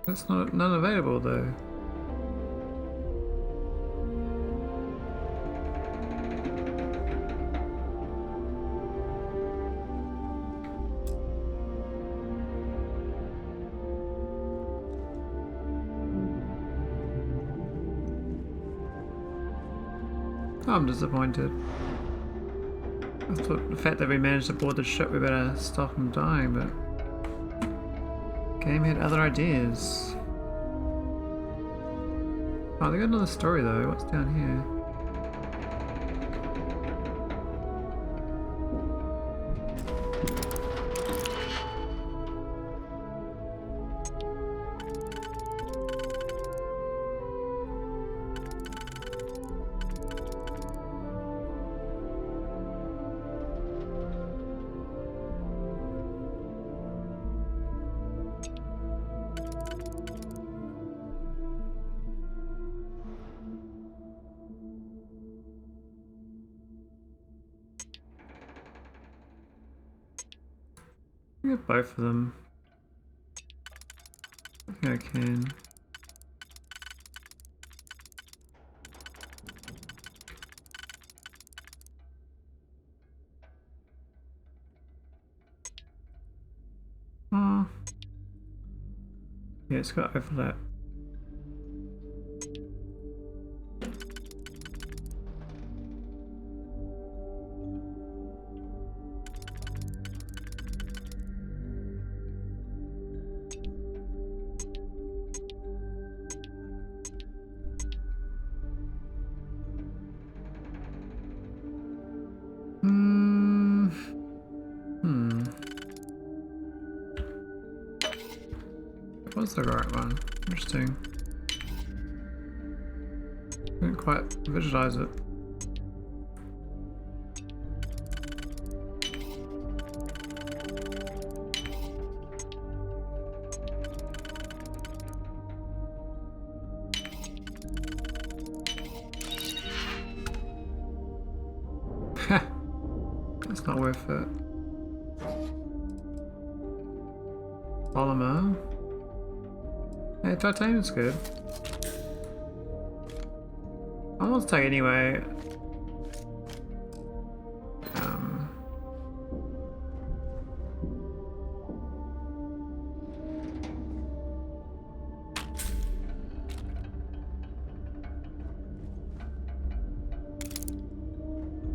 That's not none available though. I'm disappointed. I thought the fact that we managed to board the ship, we better stop him dying, but game had other ideas. Oh, they got another story though. What's down here? We got both of them. think I can. Oh. Yeah, it's got overlap. What's the right one? Interesting. Didn't quite visualize it. That's not worth it. Polymer. Hey, titanium's good. I want to take anyway.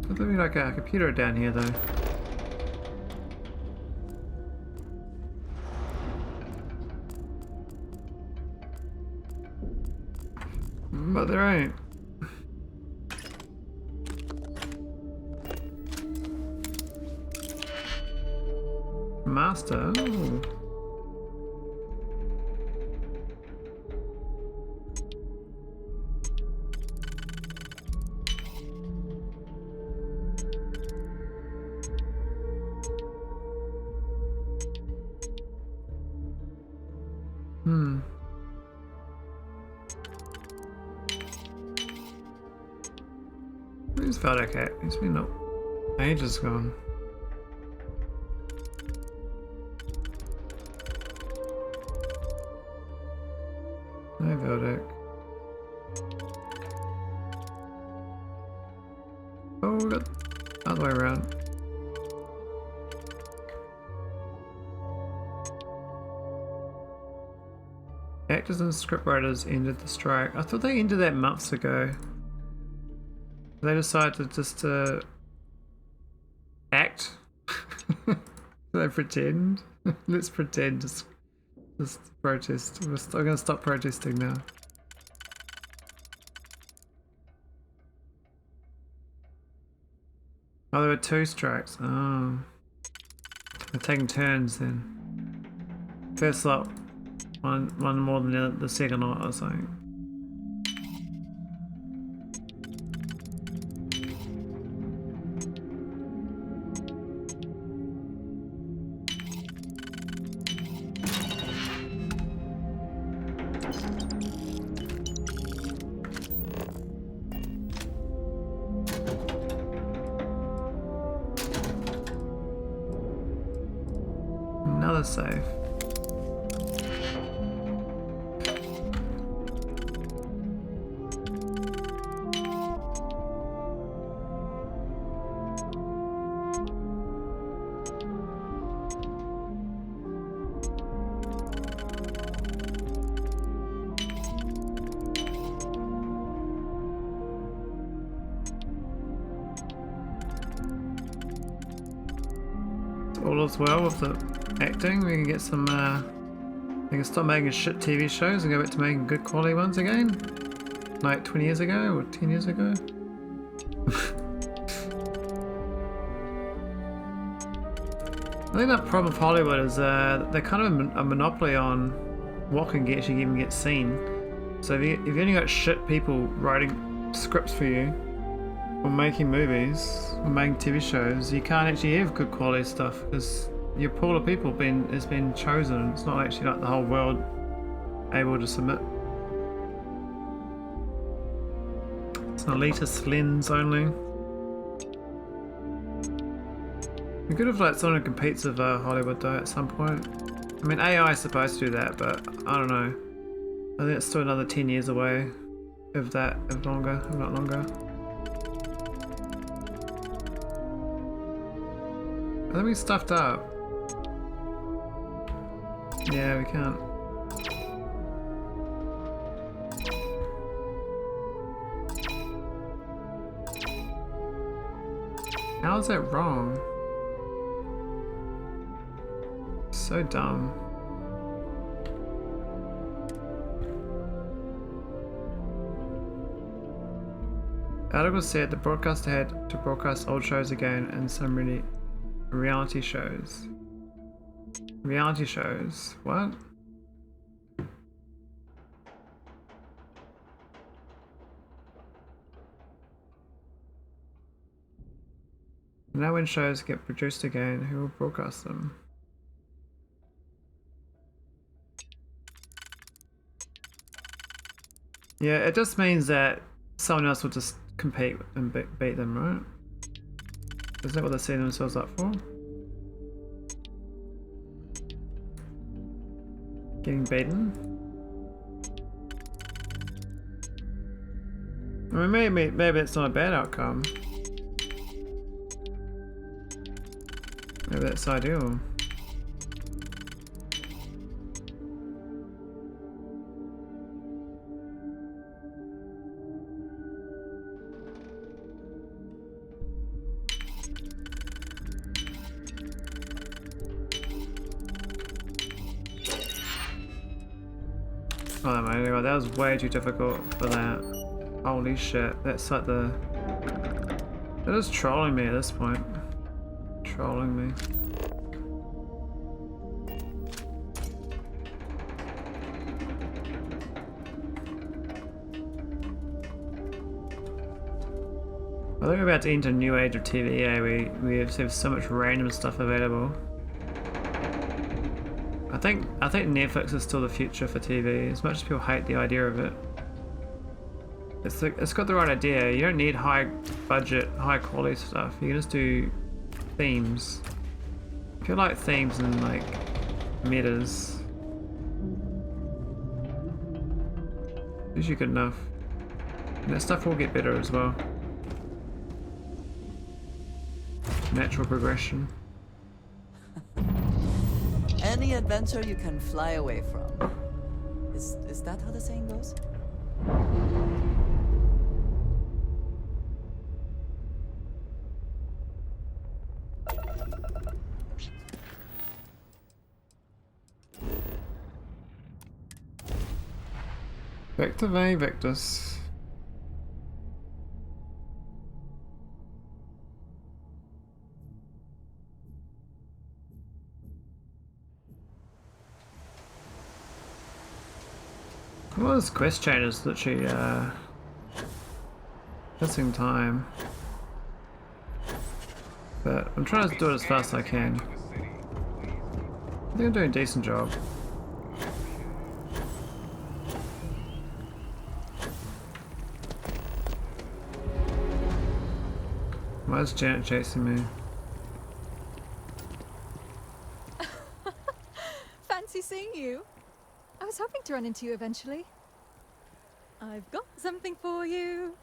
There's looking like a computer down here though. But there ain't. Master. Ooh. It's felt okay. It's been ages gone. No Veldic. Oh, we got the other way around. Actors and scriptwriters ended the strike. I thought they ended that months ago. They decided just to act. They pretend. Let's pretend. Just protest. I'm gonna stop protesting now. Oh, there were 2 strikes. Oh, they're taking turns then. First lot, one more than the second lot or something. Another save. All is well with the acting. We can get some, we can stop making shit TV shows and go back to making good quality ones again. Like 20 years ago or 10 years ago. I think that problem with Hollywood is they're kind of a monopoly on what can actually even get seen. So if you only got shit people writing scripts for you, or making movies, or making TV shows, you can't actually have good quality stuff because your pool of people has been chosen. It's not actually like the whole world able to submit. It's an elitist lens only. It'd be good if like someone competes with Hollywood though at some point. I mean, AI is supposed to do that, but I don't know. I think it's still another 10 years away, if that, if longer, if not longer. I think we stuffed up. Yeah, we can't. How is that wrong? So dumb. Article said the broadcaster had to broadcast old shows again and some reality shows. Reality shows? What? Now when shows get produced again, who will broadcast them? Yeah, it just means that someone else will just compete and beat them, right? Isn't that what they're setting themselves up for? Getting beaten? I mean, maybe it's not a bad outcome. Maybe that's ideal. Oh my god, that was way too difficult for that. Holy shit, that's like the... They're just trolling me at this point. Trolling me. I think we're about to enter a new age of TV, eh? We have so much random stuff available. I think Netflix is still the future for TV, as much as people hate the idea of it. It's got the right idea. You don't need high budget, high quality stuff. You can just do themes. If you like themes and like metas, it's usually good enough. And that stuff will get better as well. Natural progression. Any adventure you can fly away from. Is that how the saying goes? Vector V Victus. Well, this quest chain is literally missing time. But I'm trying to do it as fast as I can. I think I'm doing a decent job. Why is Janet chasing me? Fancy seeing you. I was hoping to run into you eventually. I've got something for you.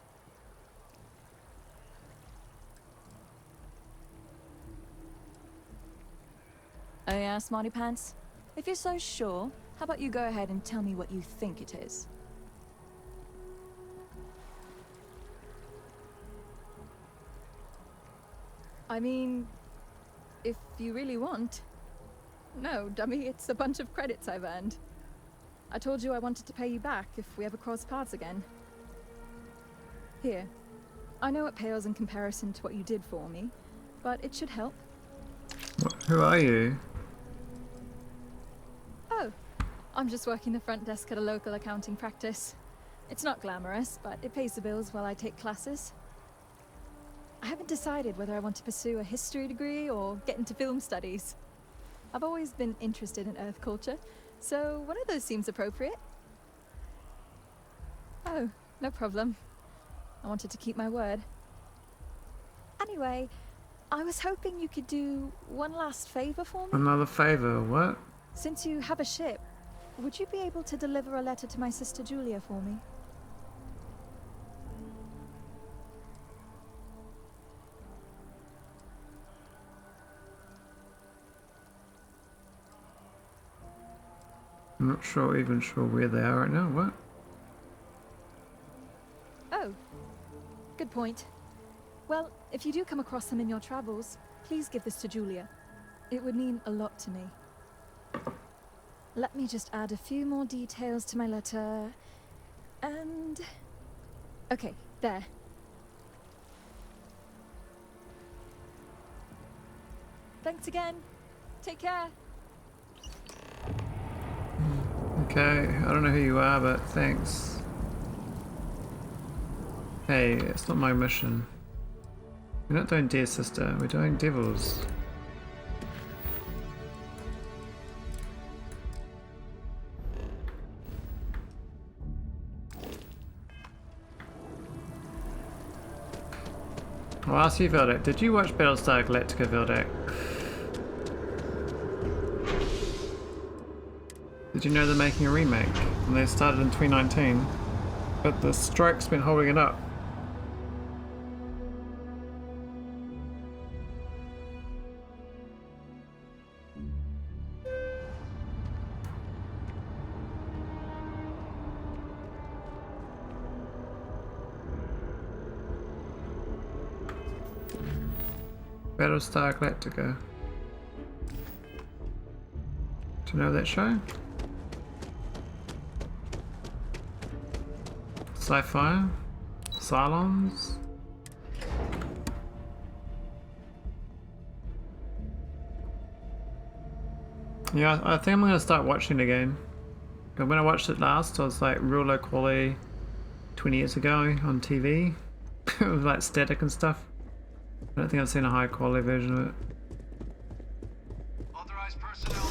Oh yeah, Smarty Pants? If you're so sure, how about you go ahead and tell me what you think it is? I mean, if you really want. No, dummy, it's a bunch of credits I've earned. I told you I wanted to pay you back if we ever cross paths again. Here. I know it pales in comparison to what you did for me, but it should help. Who are you? Oh, I'm just working the front desk at a local accounting practice. It's not glamorous, but it pays the bills while I take classes. I haven't decided whether I want to pursue a history degree or get into film studies. I've always been interested in Earth culture, so one of those seems appropriate. Oh, no problem. I wanted to keep my word. Anyway, I was hoping you could do one last favor for me. Another favor? What? Since you have a ship, would you be able to deliver a letter to my sister Julia for me? I'm not even sure where they are right now. What? Oh, good point. Well, if you do come across them in your travels, please give this to Julia. It would mean a lot to me. Let me just add a few more details to my letter. And... okay, there. Thanks again. Take care. Okay, I don't know who you are, but thanks. Hey, it's not my mission. We're not doing Dear Sister, we're doing Devils. I'll ask you, Vildak, did you watch Battlestar Galactica, Vildak? Did you know they're making a remake? And they started in 2019, but the strike's been holding it up. Battlestar Galactica. Do you know that show? Sci-fi? Cylons? Yeah, I think I'm gonna start watching it again. When I watched it last, I was like real low quality 20 years ago on TV. With like static and stuff. I don't think I've seen a high quality version of it. Authorized personnel.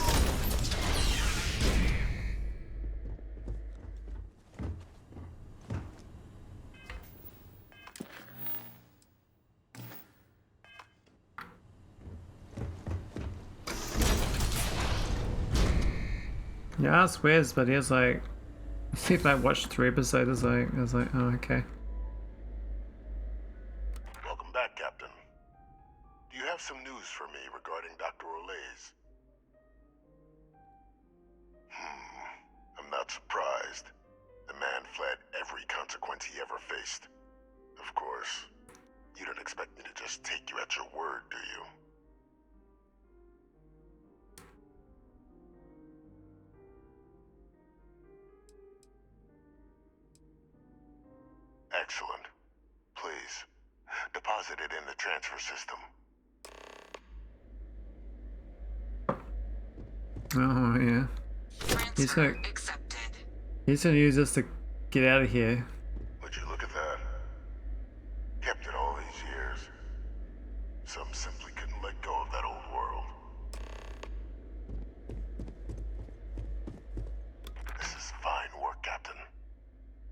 Yeah, I swears, but he was like, see if I watched 3 episodes, I was like, oh, okay. Welcome back, Captain. Do you have some news for me regarding Dr. Orlays? I'm not surprised. The man fled every consequence he ever faced. Of course, you don't expect me to just take you at your word, do you? Excellent. Please, deposit it in the transfer system. Oh, yeah. He's gonna use this to get out of here. Would you look at that? Kept it all these years. Some simply couldn't let go of that old world. This is fine work, Captain.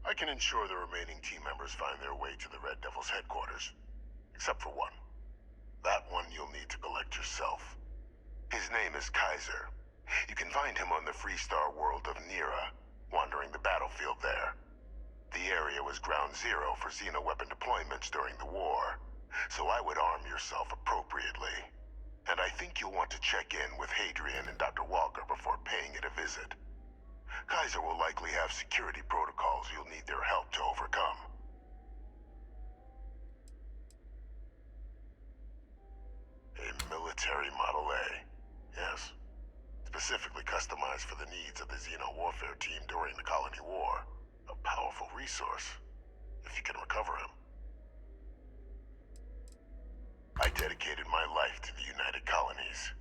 I can ensure the remaining team members find their way to the Red Devil's headquarters. Except for one. That one you'll need to collect yourself. His name is Kaiser. You can find him on the Freestar world of Nira, wandering the battlefield there. The area was ground zero for xeno-weapon deployments during the war, so I would arm yourself appropriately. And I think you'll want to check in with Hadrian and Dr. Walker before paying it a visit. Kaiser will likely have security protocols you'll need their help to overcome. A military Model A, yes. Specifically customized for the needs of the Xeno Warfare team during the Colony War. A powerful resource, if you can recover him. I dedicated my life to the United Colonies.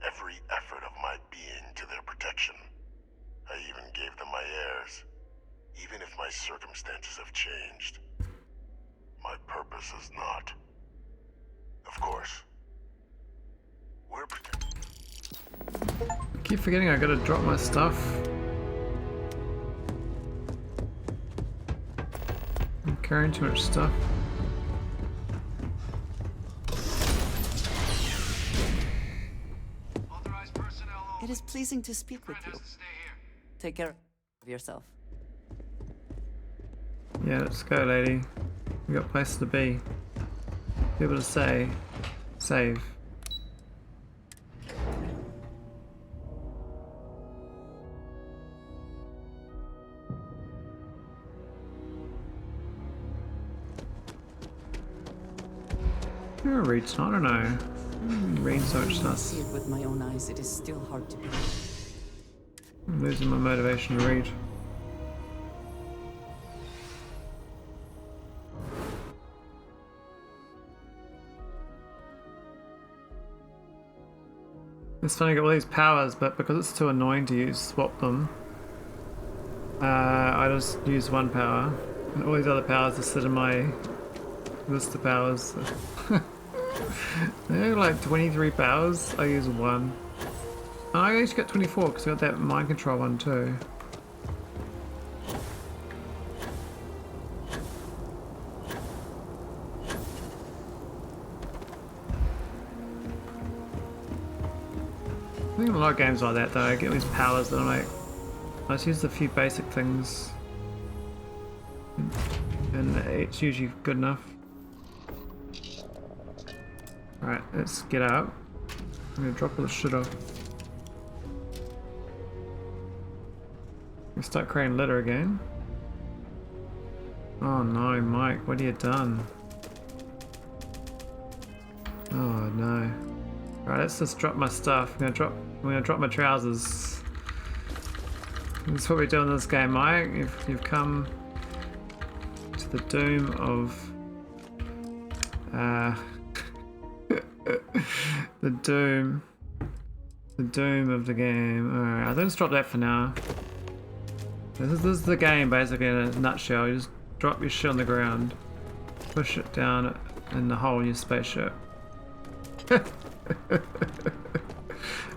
Every effort of my being to their protection. I even gave them my heirs. Even if my circumstances have changed. My purpose is not. Of course. We're protected. I keep forgetting I gotta drop my stuff. I'm carrying too much stuff. It is pleasing to speak with you. Take care of yourself. Yeah, let's go, lady. We got places to be. People to say. Save. You're a read, I don't know. Read so much I stuff. see it with my own eyes. It is still hard to believe. I'm losing my motivation to read. It's funny, I got all these powers, but because it's too annoying to use, swap them. I just use one power, and all these other powers just sit in my list of powers. I have like 23 powers, I use one. Oh, I actually got 24 because I got that mind control one too. I think a lot of games like that though, I get these powers that I'm like, I just use a few basic things and it's usually good enough. Alright, let's get out. I'm gonna drop all the shit off. We start creating litter again. Oh no, Mike, what have you done? Oh no. Alright, let's just drop my stuff. I'm gonna drop my trousers. That's what we do in this game, Mike. You've come to the doom of the doom of the game. Alright, I'll just drop that for now. This is the game basically in a nutshell. You just drop your shit on the ground, push it down in the hole in your spaceship.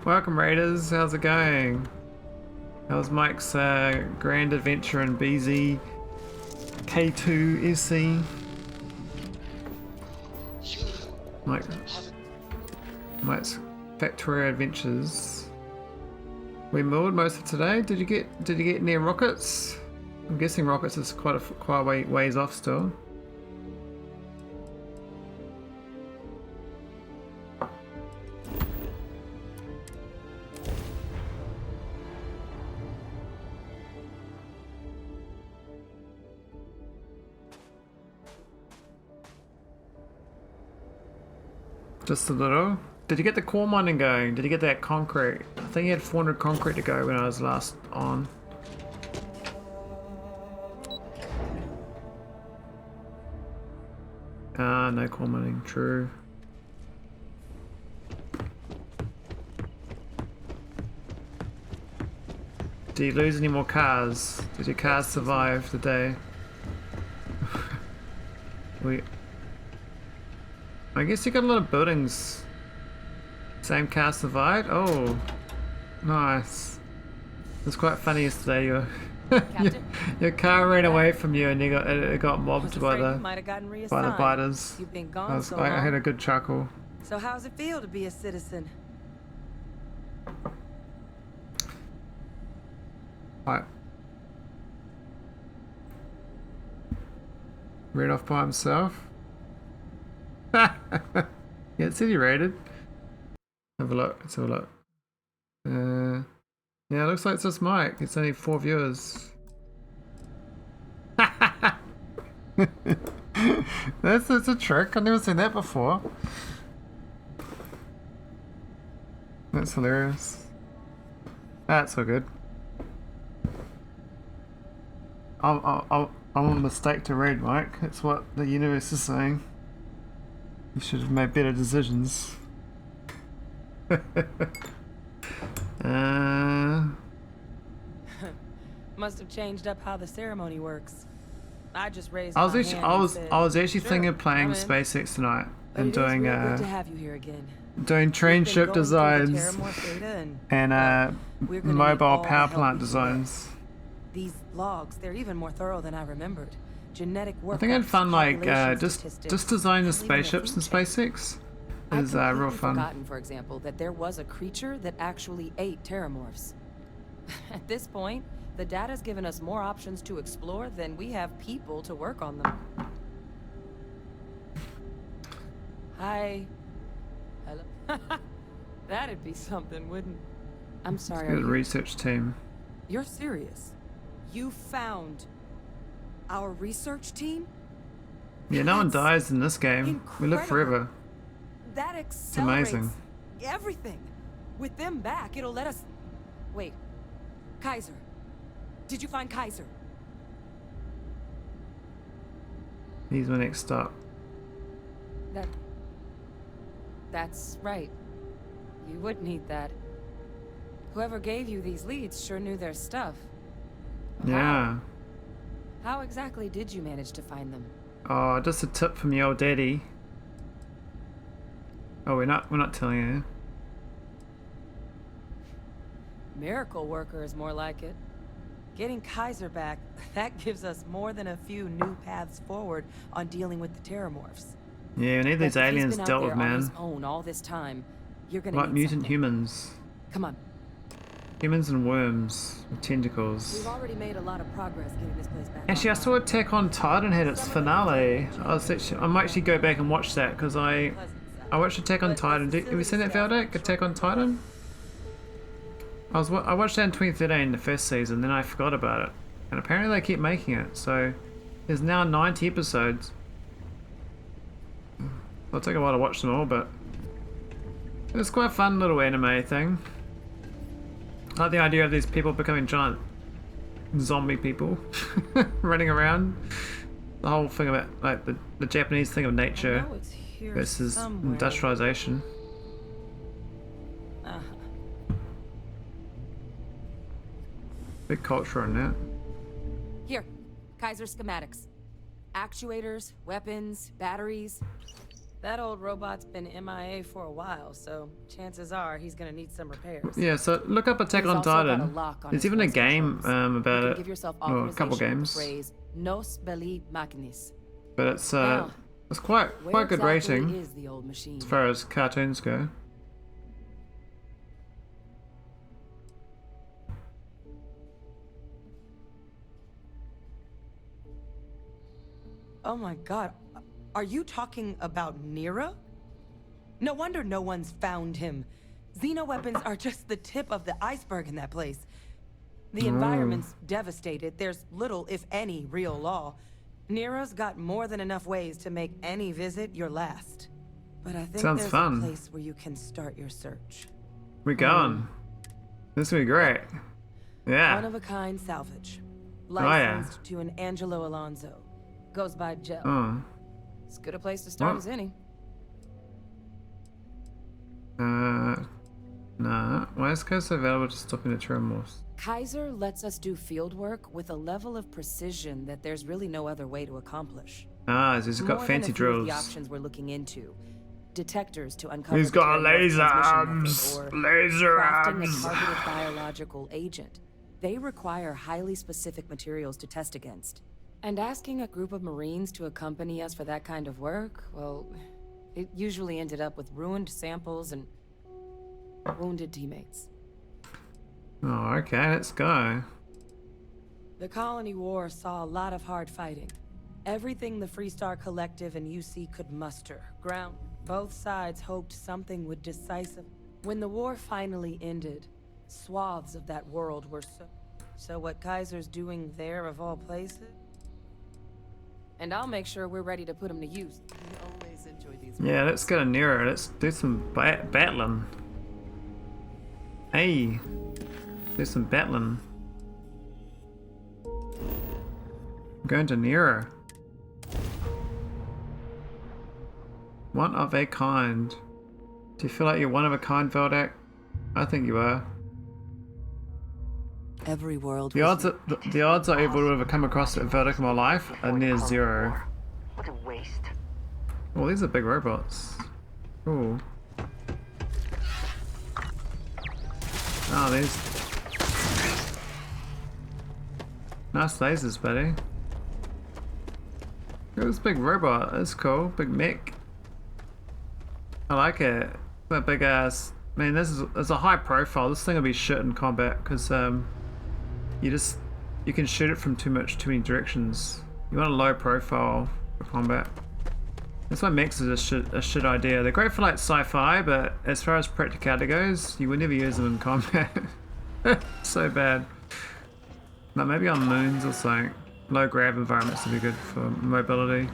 Welcome Raiders, how's it going? How's Mike's grand adventure in BZ K2 SC? Mike's Factorio Adventures. We milled most of today. Did you get near rockets? I'm guessing rockets is quite a ways off still. Just a little. Did you get the core mining going? Did you get that concrete? I think you had 400 concrete to go when I was last on. Ah, no core mining. True. Did you lose any more cars? Did your cars survive the day? I guess you got a lot of buildings. Same car survived? Oh, nice. It was quite funny yesterday. Your car ran away from you and it got mobbed by the biters. You've been gone so I had long. a good chuckle. So how's it feel to be a citizen? Right. Ran off by himself. Yeah, it's city rated. Have a look. Let's have a look. Yeah, it looks like it's just Mike. It's only 4 viewers. That's a trick. I've never seen that before. That's hilarious. That's so good. I'm a mistake to read, Mike. That's what the universe is saying. You should have made better decisions. Must have changed up how the ceremony works. I just raised I was my actually, hand I and was, said, I was actually "Sure, thinking of playing I'm in." SpaceX tonight But and it is doing real good to have you here again. doing train We've been ship going through the designs Terramorph data and we're gonna need mobile all the power help plant we can get. designs. These logs, they're even more thorough than I remembered. Genetic work. I think I had fun like just designing the spaceships in SpaceX. is I'd real completely fun. forgotten, for example, that there was a creature that actually ate terramorphs. At this point, the data's given us more options to explore than we have people to work on them. Hi. Hello. That'd be something, wouldn't? I'm sorry. Good research team. You're serious? You found our research team? Yeah, no one dies in this game. We live forever. That It's amazing. accelerates everything. With them back, it'll let us... Wait. Kaiser. Did you find Kaiser? He's my next stop. That's right. You would need that. Whoever gave you these leads sure knew their stuff. Yeah. How exactly did you manage to find them? Oh, just a tip from the old daddy. Oh, we're not telling you. Miracle worker is more like it. Getting Kaiser back, that gives us more than a few new paths forward on dealing with the terramorphs. Yeah, we need these aliens dealt with, man. On his own all this time, you're gonna Like need mutant something. humans. Come on. Humans and worms with tentacles. We've already made a lot of progress getting this place back. Actually, I saw Attack on Titan had its finale. I might actually go back and watch that because I watched Attack on Titan. Have you seen that, Valdak? Attack on Titan? I watched that in 2013, the first season, then I forgot about it. And apparently they keep making it, so there's now 90 episodes. It'll take a while to watch them all, but it's quite a fun little anime thing. I like the idea of these people becoming giant zombie people running around. The whole thing about like the Japanese thing of nature versus industrialization. Big culture on that. Here, Kaiser schematics. Actuators, weapons, batteries. That old robot's been MIA for a while, so chances are he's gonna need some repairs. Yeah, so look up Attack on Titan. There's even a game about it. Give yourself Or a couple authorization games. with the phrase, Nos belli machinis. But it's Now, quite where good exactly rating is the old machine? as far as cartoons go. Oh my god. Are you talking about Nero? No wonder no one's found him. Xenoweapons are just the tip of the iceberg in that place. The environment's devastated. There's little, if any, real law. Nero's got more than enough ways to make any visit your last. But I think Sounds there's fun. a place where you can start your search. We're going. This will be great. Yeah. One-of-a-kind salvage. Oh, yeah. Licensed to an Angelo Alonso. Goes by Gel. Oh. As good a place to start What? as any. Nah. Why is Kaiser available to stopping the terminals? Kaiser lets us do field work with a level of precision that there's really no other way to accomplish. Ah, he's got More fancy than a few of drills. the options we're looking into. Detectors to uncover He's the got terminal laser transmission arms. method, or Laser crafting arms. a targeted biological agent. They require highly specific materials to test against. And asking a group of Marines to accompany us for that kind of work, well, it usually ended up with ruined samples and wounded teammates. Oh, okay, let's go. The Colony War saw a lot of hard fighting. Everything the Freestar Collective and UC could muster, ground. Both sides hoped something would decisive. When the war finally ended, swaths of that world were so what Kaiser's doing there of all places? And I'll make sure we're ready to put them to use. We always enjoy these. Yeah, let's go to Nero. Let's do some battling. Hey, do some battling. I'm going to Nero. One of a kind. Do you feel like you're one of a kind, Veldak? I think you are. Every world. The odds I ever would have come across a Veldak in my life are near zero. What a waste. Oh, these are big robots. Cool. Oh, these. Nice lasers, buddy. Look at this big robot. That's cool. Big mech. I like it. That big ass. I mean, it's a high profile. This thing will be shit in combat because you can shoot it from too many directions. You want a low profile for combat. That's why mechs is a shit idea. They're great for like sci-fi, but as far as practicality goes, you would never use them in combat. So bad. But maybe on moons or something. Low grav environments would be good for mobility.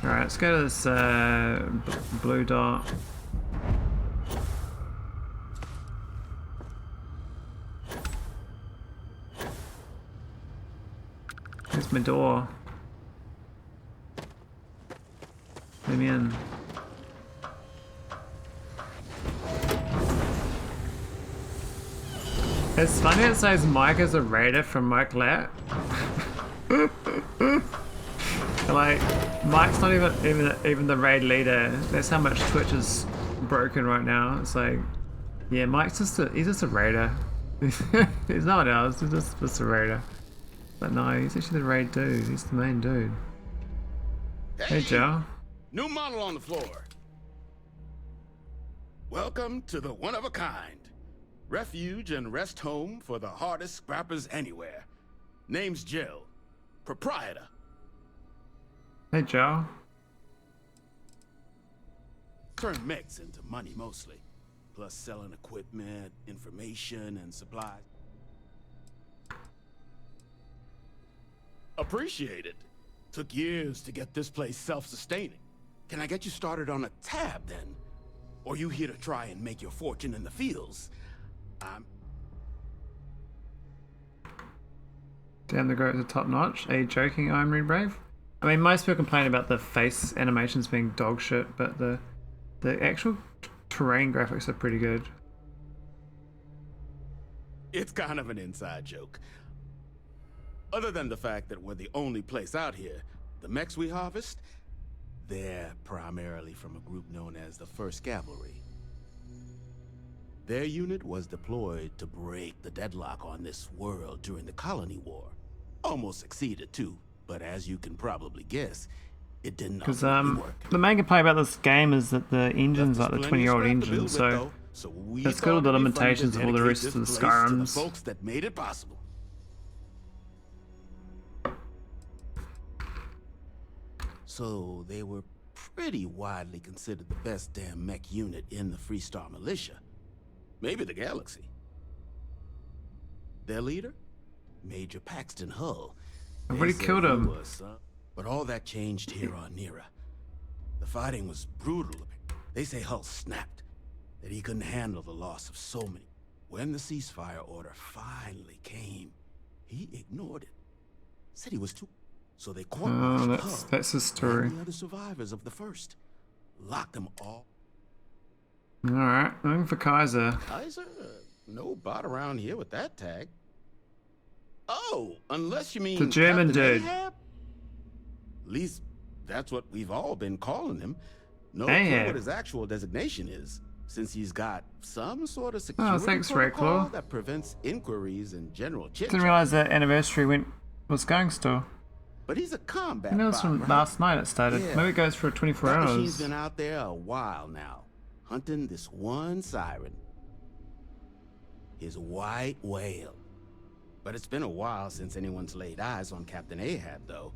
Alright, let's go to this blue dot. Here's my door. Let me in. It's funny it says Mike is a raider from Mike Lat. Like, Mike's not even the raid leader. That's how much Twitch is broken right now. It's like, yeah, Mike's just a raider. He's no one else. He's just a raider. But no, he's actually the raid dude. He's the main dude. Hey Joe. New model on the floor. Welcome to the one-of-a-kind. Refuge and rest home for the hardest scrappers anywhere. Name's Jill. Proprietor. Hey Joe. Turn mechs into money mostly. Plus selling equipment, information, and supplies. Appreciate it. Took years to get this place self-sustaining. Can I get you started on a tab then? Or you here to try and make your fortune in the fields? Damn, the graphics are top notch. Are you joking, I'm Reed Brave? I mean, most people complain about the face animations being dog shit, but the actual terrain graphics are pretty good. It's kind of an inside joke. Other than the fact that we're the only place out here, the mechs we harvest, they're primarily from a group known as the 1st Cavalry. Their unit was deployed to break the deadlock on this world during the Colony War. Almost succeeded too, but as you can probably guess, it didn't Because work. the main complaint about this game is that the engine's like the 20-year-old engine, so it's got all the limitations of all the rest of the Skyrims. Folks that made it possible. So they were pretty widely considered the best damn mech unit in the Freestar Militia. Maybe the galaxy. Their leader? Major Paxton Hull. Everybody killed him. But all that changed here on Nira. The fighting was brutal. They say Hull snapped, that he couldn't handle the loss of so many. When the ceasefire order finally came, he ignored it. Said he was too... So they Oh, that's his story. the other survivors of the 1st. Locked them all. Alright, looking for Kaiser. Kaiser? No bot around here with that tag. Oh, unless you mean The German Captain dude. Ahab? At least that's what we've all been calling him. No Ahab. clue what his actual designation is, since he's got some sort of security thanks, protocol Rayclaw. that prevents inquiries and general chit-chat. Didn't realize that anniversary was going still. But he's a combat I know it's bot, from right? last night it started. Yeah. Maybe it goes for 24 That hours. machine's been out there a while now, hunting this one siren. His white whale. But it's been a while since anyone's laid eyes on Captain Ahab, though.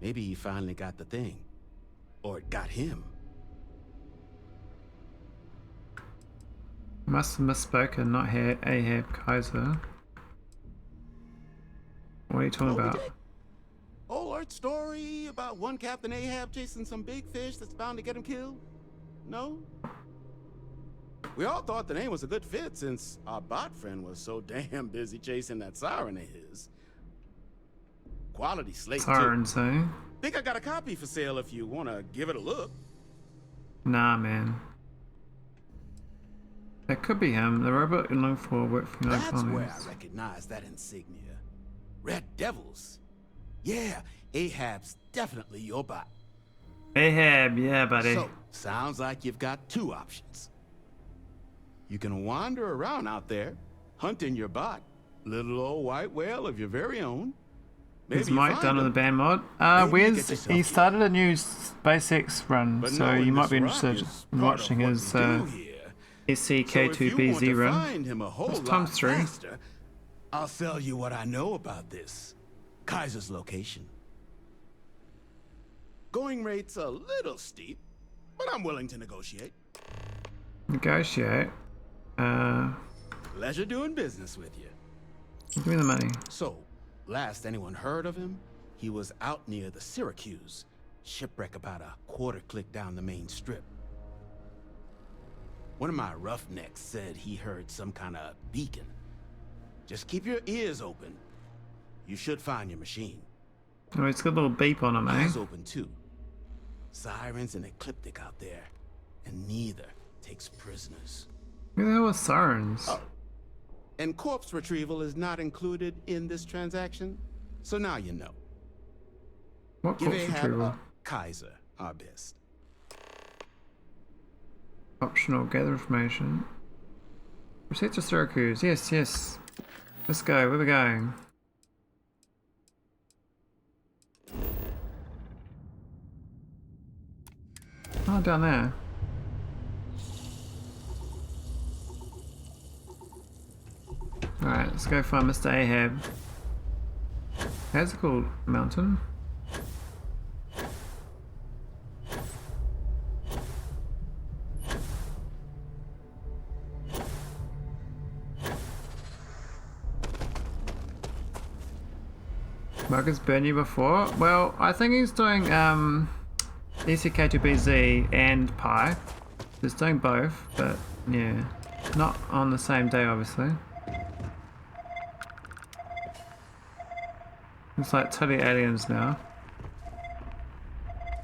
Maybe he finally got the thing. Or it got him. Must have misspoken, not Ahab, Kaiser. What are you talking about? Whole earth story about one Captain Ahab chasing some big fish that's bound to get him killed? No? We all thought the name was a good fit since our bot friend was so damn busy chasing that siren of his. Quality slate Sirens, eh? Think I got a copy for sale if you want to give it a look. Nah, man. That could be him. The robot you're looking for worked for no That's where colonies. I recognize that insignia. Red Devils. Yeah, Ahab's definitely your bot. Ahab, yeah, buddy. So, sounds like you've got two options. You can wander around out there, hunting your bot, little old white whale of your very own. Is Mike done on the band mod? He started a new SpaceX run, so you might be interested in watching his SCK2BZ run. It's times 3. I'll tell you what I know about this. Kaiser's location. Going rate's a little steep, but I'm willing to negotiate. Negotiate? Pleasure doing business with you. Give me the money. So, last anyone heard of him, he was out near the Syracuse. Shipwreck about a quarter click down the main strip. One of my roughnecks said he heard some kind of beacon. Just keep your ears open. You should find your machine. Oh, it's got a little beep on him, eh? Eyes open too. Sirens and Ecliptic out there, and neither takes prisoners. Who the hell was Sirens? Oh. And corpse retrieval is not included in this transaction, so now you know. What Give corpse Ahab retrieval? Kaiser our best. Optional, gather information. Proceed to Syracuse. Yes, yes. Let's go. Where are we going? Oh, down there. Alright, let's go find Mr. Ahab. How's it called? Mountain? Marcus burned you before? Well, I think he's doing ECK2BZ and Pi. He's doing both, but yeah, not on the same day obviously. It's like totally aliens now.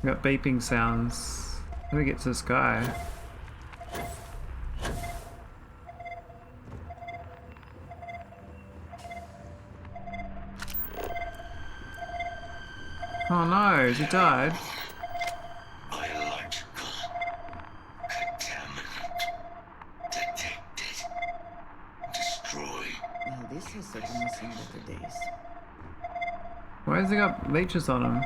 We got beeping sounds. Let me get to this guy. Oh no, he died. Biological contaminant detected. Destroy. Well, this has certainly seen better days. Why has he got leeches on him?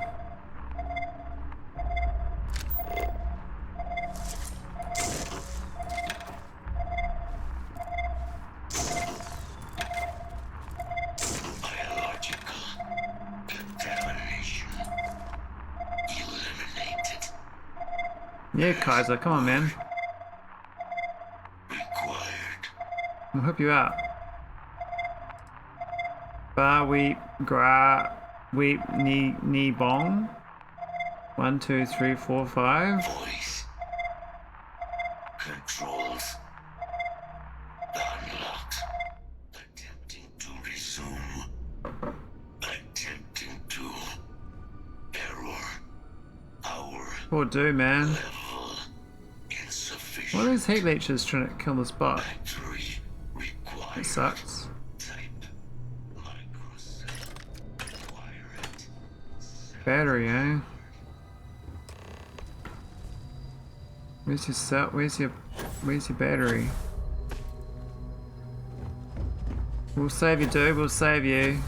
Biological contamination eliminated. Yeah, Kaiser, come on, man. Required. I'll help you out. Bar, wheat, gra, wheat, knee, bong. 1, 2, 3, 4, 5. Voice. Controls. Unlocked. Attempting to resume. Attempting to. Error. Power. Poor dude, man. Level. Insufficient. What are these heat leeches trying to kill this bot? Battery required. It sucks. Battery, eh? Where's your cell? Where's your battery? We'll save you, dude. We'll save you.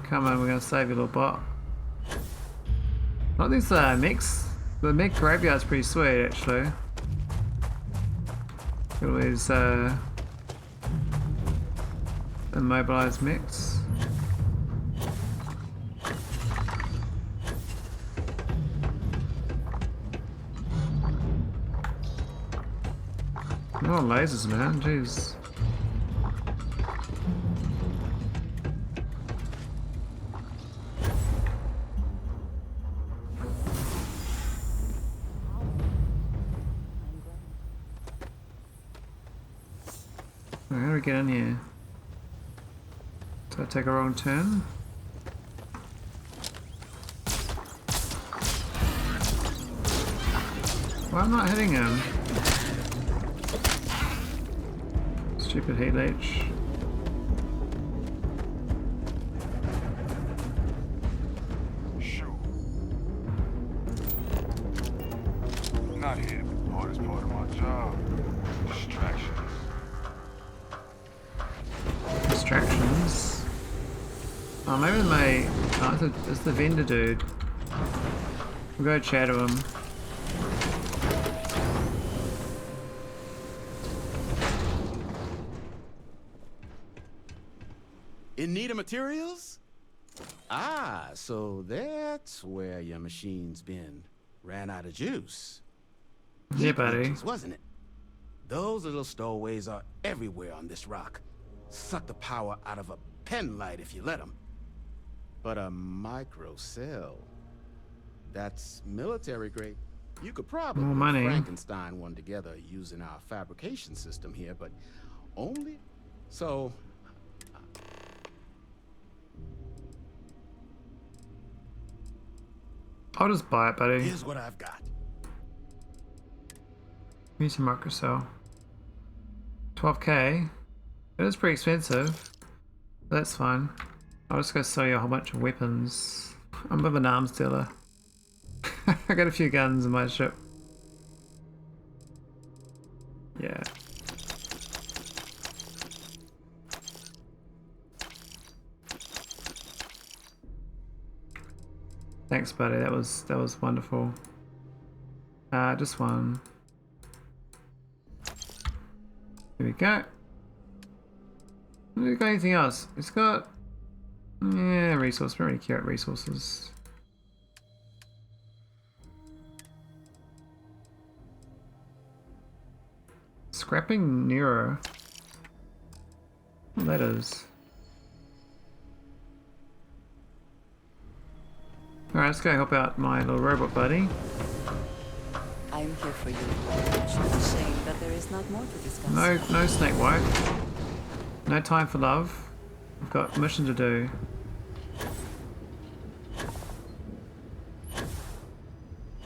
Come on, we're gonna save you, little bot. Not these mechs. The mech graveyard's pretty sweet, actually. All these immobilized mechs. Oh, lasers, man. Jeez. How do we get in here? Did I take a wrong turn? Why am I not hitting him? Stupid heat leech. Shoot. Not here, but the hardest part of my job. Distractions. Distractions. Oh, maybe my... Oh, it's the vendor dude. We'll go chat to him. In need of materials? Ah, so that's where your machine's been. Ran out of juice. Yeah, buddy. Wasn't it? Those little stowaways are everywhere on this rock. Suck the power out of a pen light if you let them. But a micro cell, that's military grade. You could probably More money. Frankenstein one together using our fabrication system here, but only so. I'll just buy it, buddy. Here's what I've got. Use a microcell. 12k. It is pretty expensive. That's fine. I'll just go sell you a whole bunch of weapons. I'm a bit of an arms dealer. I got a few guns in my ship. Yeah. Thanks, buddy. That was wonderful. Just one. Here we go. Have we got anything else? It's got... Yeah, resource. We don't really care about resources. Scrapping Nero. What that is. Alright, let's go help out my little robot buddy. I'm here for you. It's a shame that there is not more to discuss. No snake wipe. No time for love. I've got a mission to do.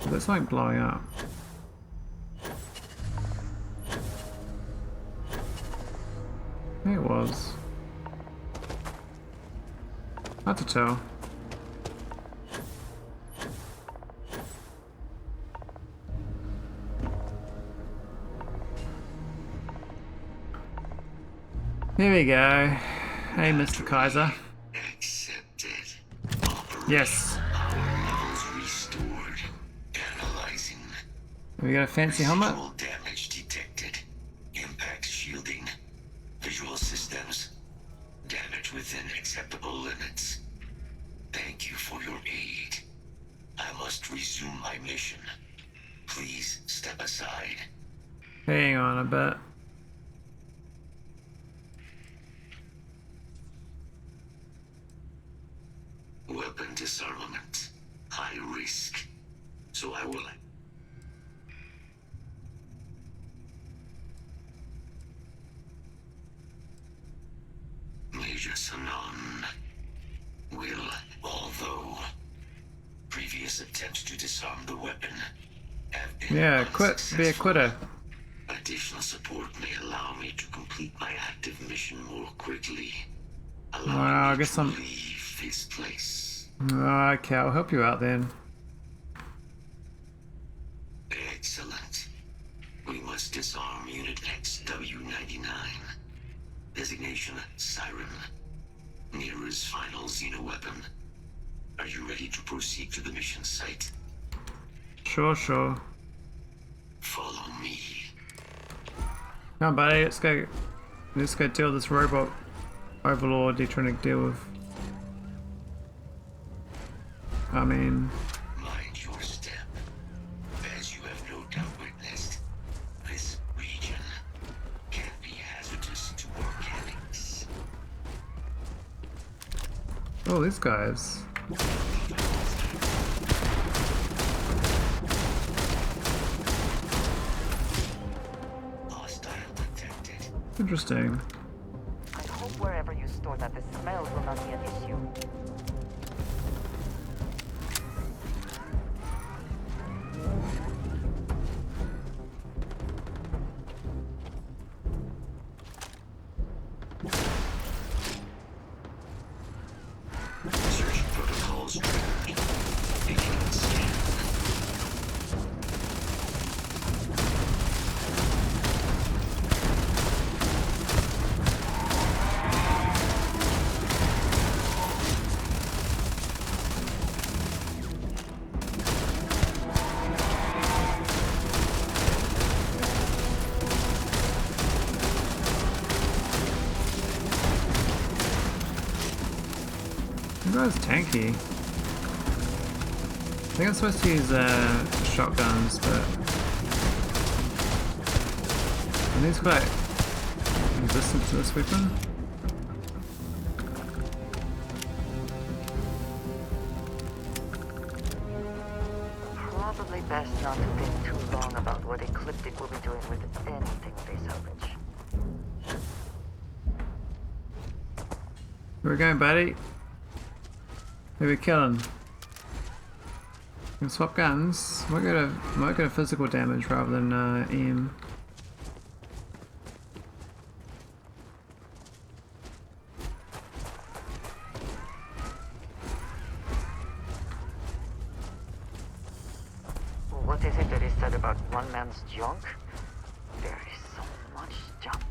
There's something blowing up. I think it was. Hard to tell. Here we go. Hey, Mr. Kaiser. Yes. Restored. Analyzing. Have we got a fancy helmet? Damage detected. Impact shielding. Visual systems. Damage within acceptable limits. Thank you for your aid. I must resume my mission. Please step aside. Hang on a bit. Weapon disarmament. High risk. So I will... Major Sanon will, although previous attempts to disarm the weapon have been Be a quitter. Additional support may allow me to complete my active mission more quickly. Wow, I guess I'm... Leave this place. Okay, I'll help you out then. Excellent. We must disarm Unit XW-99. Designation Siren. Nearest final Xeno-weapon. Are you ready to proceed to the mission site? Sure. Follow me. Come on, buddy, let's go deal with this robot overlord you're trying to deal with. I mean... Mind your step. As you have no doubt witnessed, this region can be hazardous to organics. Oh, these guys. Hostile detected. Interesting. I hope wherever you store that the smell will not be an issue. Search protocols triggered. Beginning scan. That guy's tanky. I think I'm supposed to use shotguns, but and he's quite resistant to this weapon. Probably best not to think too long about what Ecliptic will be doing with anything they salvage. Where we going, buddy? Who we killing? Can swap guns. Might go to physical damage rather than EM. What is it that is said about one man's junk? There is so much junk.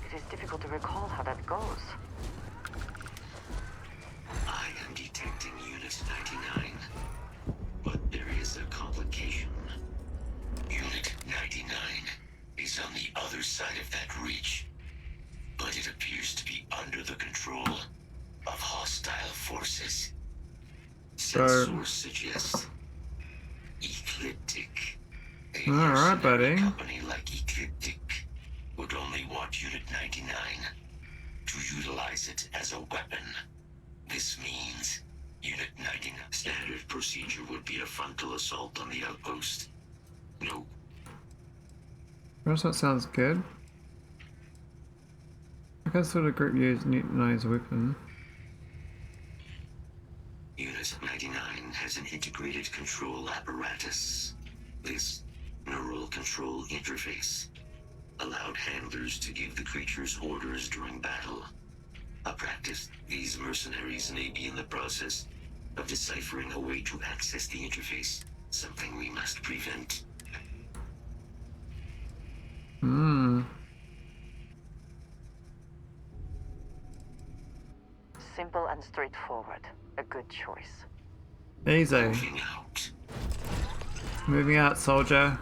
It is difficult to recall how that goes. I am detecting Unit 99, but there is a complication. Unit 99 is on the other side of that reach, but it appears to be under the control of hostile forces. Sensors suggest Ecliptic. A Alright, buddy. company like Ecliptic would only want Unit 99 to utilize it as a weapon. This means Unit 99 standard procedure would be a frontal assault on the outpost. No. Well, that sounds good. I guess sort of group utilize a weapon. Unit 99 has an integrated control apparatus. This neural control interface allowed handlers to give the creatures orders during battle. A practice these mercenaries may be in the process of deciphering a way to access the interface, something we must prevent. Simple and straightforward. A good choice. Easy. Moving out, soldier.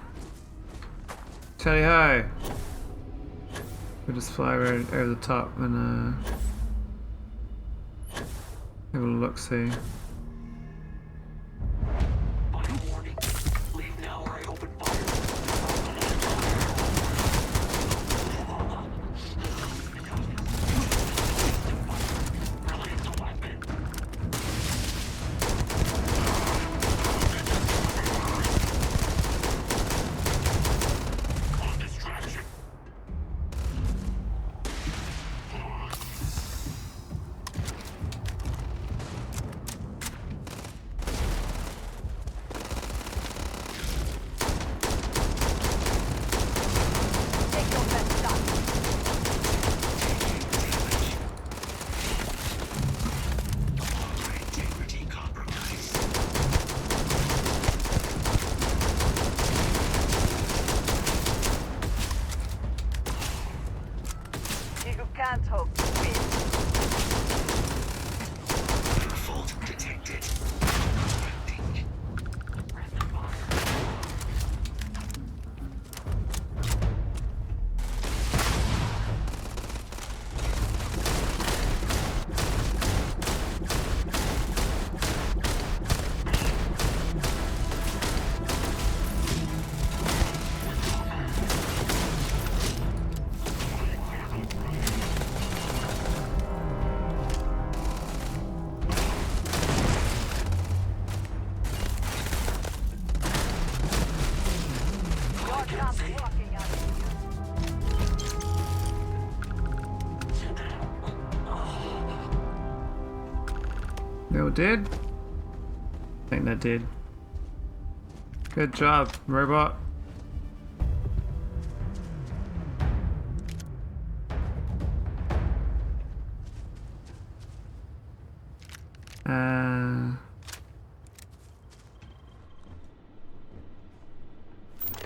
Tally ho! We'll just fly over the top and have a look-see. Can't hope to win. Fault detected. They all did? I think they did. Good job, robot.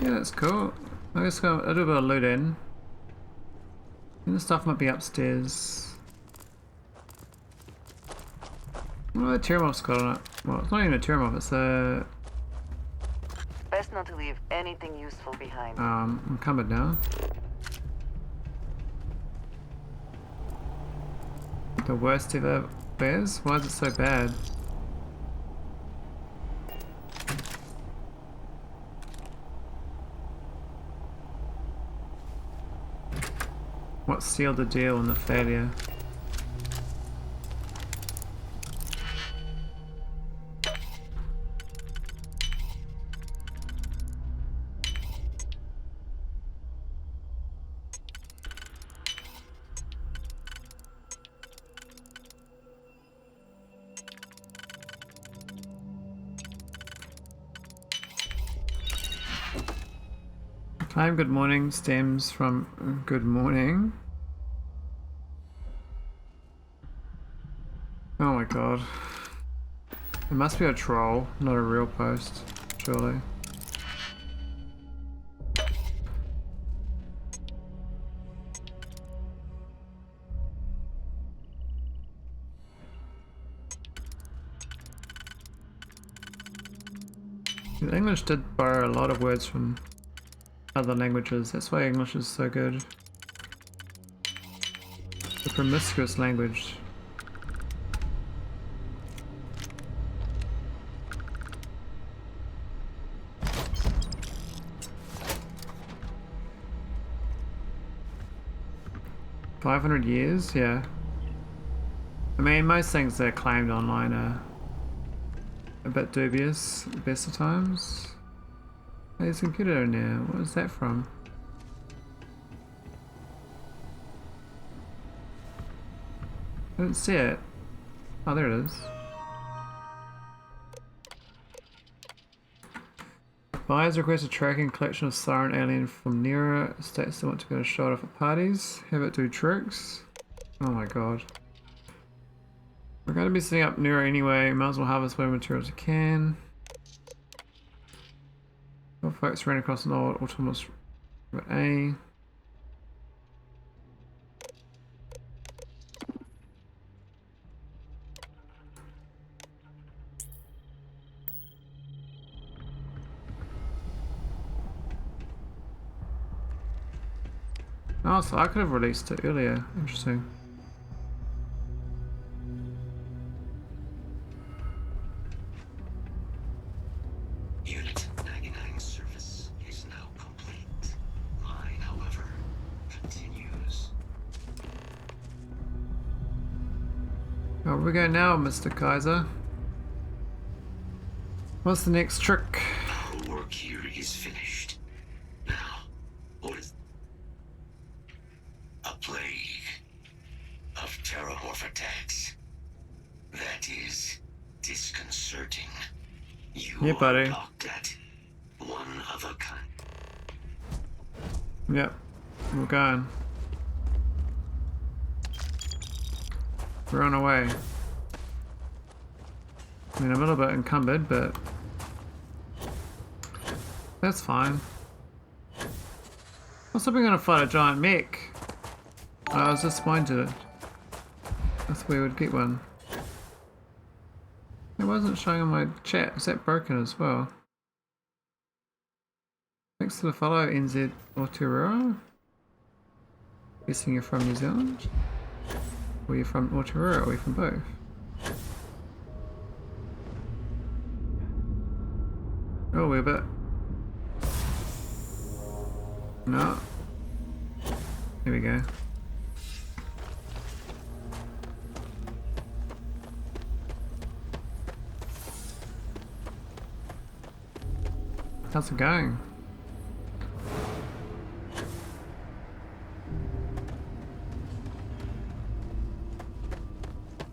Yeah, that's cool. I guess I'll do a bit of loot in. And the stuff might be upstairs. What the Tiramov's got on it? Well, it's not even a Tiramov, it's a... Best not to leave anything useful behind. Encumbered now. The worst ever Where's? Why is it so bad? What sealed the deal and the failure? Time good morning stems from good morning. Oh my god. It must be a troll, not a real post, surely. The English did borrow a lot of words from other languages. That's why English is so good. It's a promiscuous language. $500 yeah. I mean, most things that are claimed online are a bit dubious at the best of times. Hey, there's a computer in there. What is that from? I didn't see it. Oh, there it is. Buyers request a tracking collection of Siren Alien from Nera. States they want to be able to show it off at parties. Have it do tricks. Oh my god. We're going to be setting up Nera anyway. Might as well harvest whatever materials you can. Well, folks ran across an old autonomous A. Oh, so I could have released it earlier. Interesting. Unit 99 service is now complete. Mine, however, continues. Where we go now, Mr. Kaiser? What's the next trick? Our work here is finished. Now, what is a plague of terramorph attacks? That is disconcerting. You Yeah, buddy. are docked at one of a kind. Yep, we're going. We're on our way. I mean, I'm a little bit encumbered, but that's fine. I was hoping gonna fight a giant mech. I was disappointed. I thought we would get one. It wasn't showing on my chat. Is that broken as well? Thanks to the follow, NZ Aotearoa. Guessing you're from New Zealand? Or you're from Aotearoa, or are you from both? Oh, we're a bit... No. Here we go. How's it going?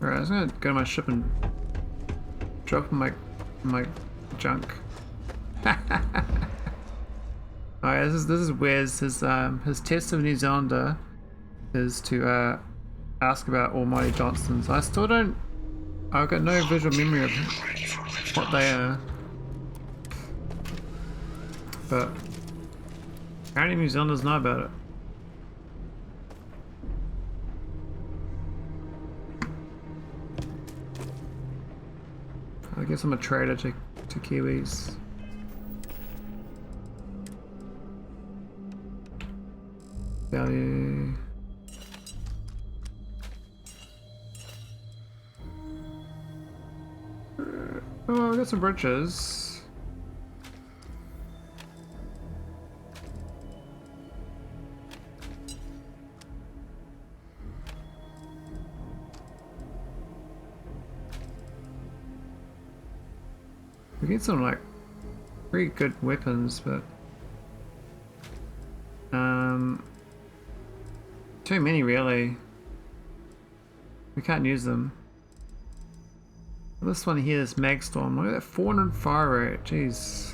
Alright, I was gonna go to my ship and drop my junk. Alright, this is Wes. His test of New Zealander is to ask about Almighty Johnsons. I still don't... I've got no visual memory of what they are. But apparently New Zealanders know about it. I guess I'm a trader to Kiwis. Value. Oh, I got some bridges. We get some like pretty good weapons, but too many really. We can't use them. This one here is Magstorm. Look at that 400 fire rate. Jeez.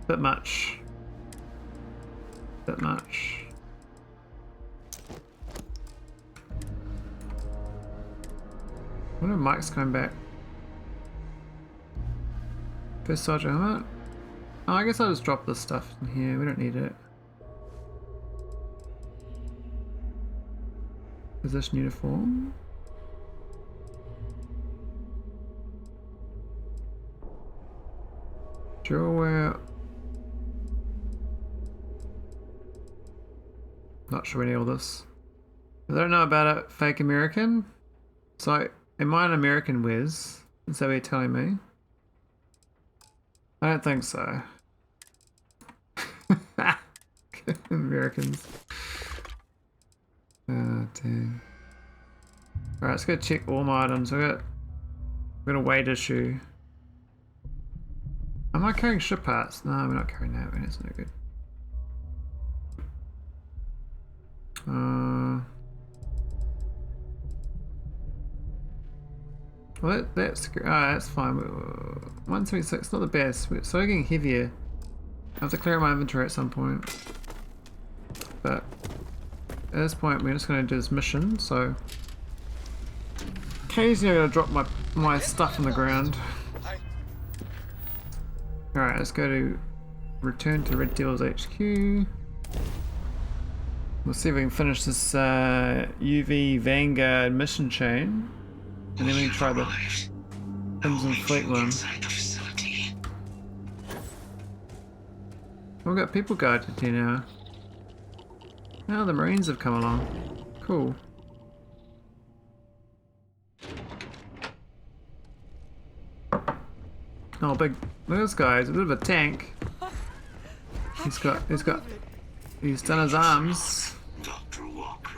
Bit much. Bit much. I wonder if Mike's coming back. First sergeant helmet. Oh, I guess I'll just drop this stuff in here. We don't need it. Position uniform. Jewelwear. Not sure any of this. I don't know about it. Fake American. So, am I an American whiz? Is that what you're telling me? I don't think so. Americans. Oh, damn. Alright, let's go check all my items. I've got a weight issue. Am I carrying ship parts? No, we're not carrying that. That's no good. Well, that's fine. 176, not the best. We're still getting heavier. I have to clear my inventory at some point. But at this point, we're just going to do this mission. So occasionally, I'm going to drop my stuff on the ground. All right, let's go to return to Red Devil's HQ. We'll see if we can finish this UV Vanguard mission chain. And then we can try the Crimson Fleet one. We've got people guarded here now. Now the Marines have come along. Cool. Oh, big! Look at this guy. He's a bit of a tank. He's done his arms. Dr. Walker.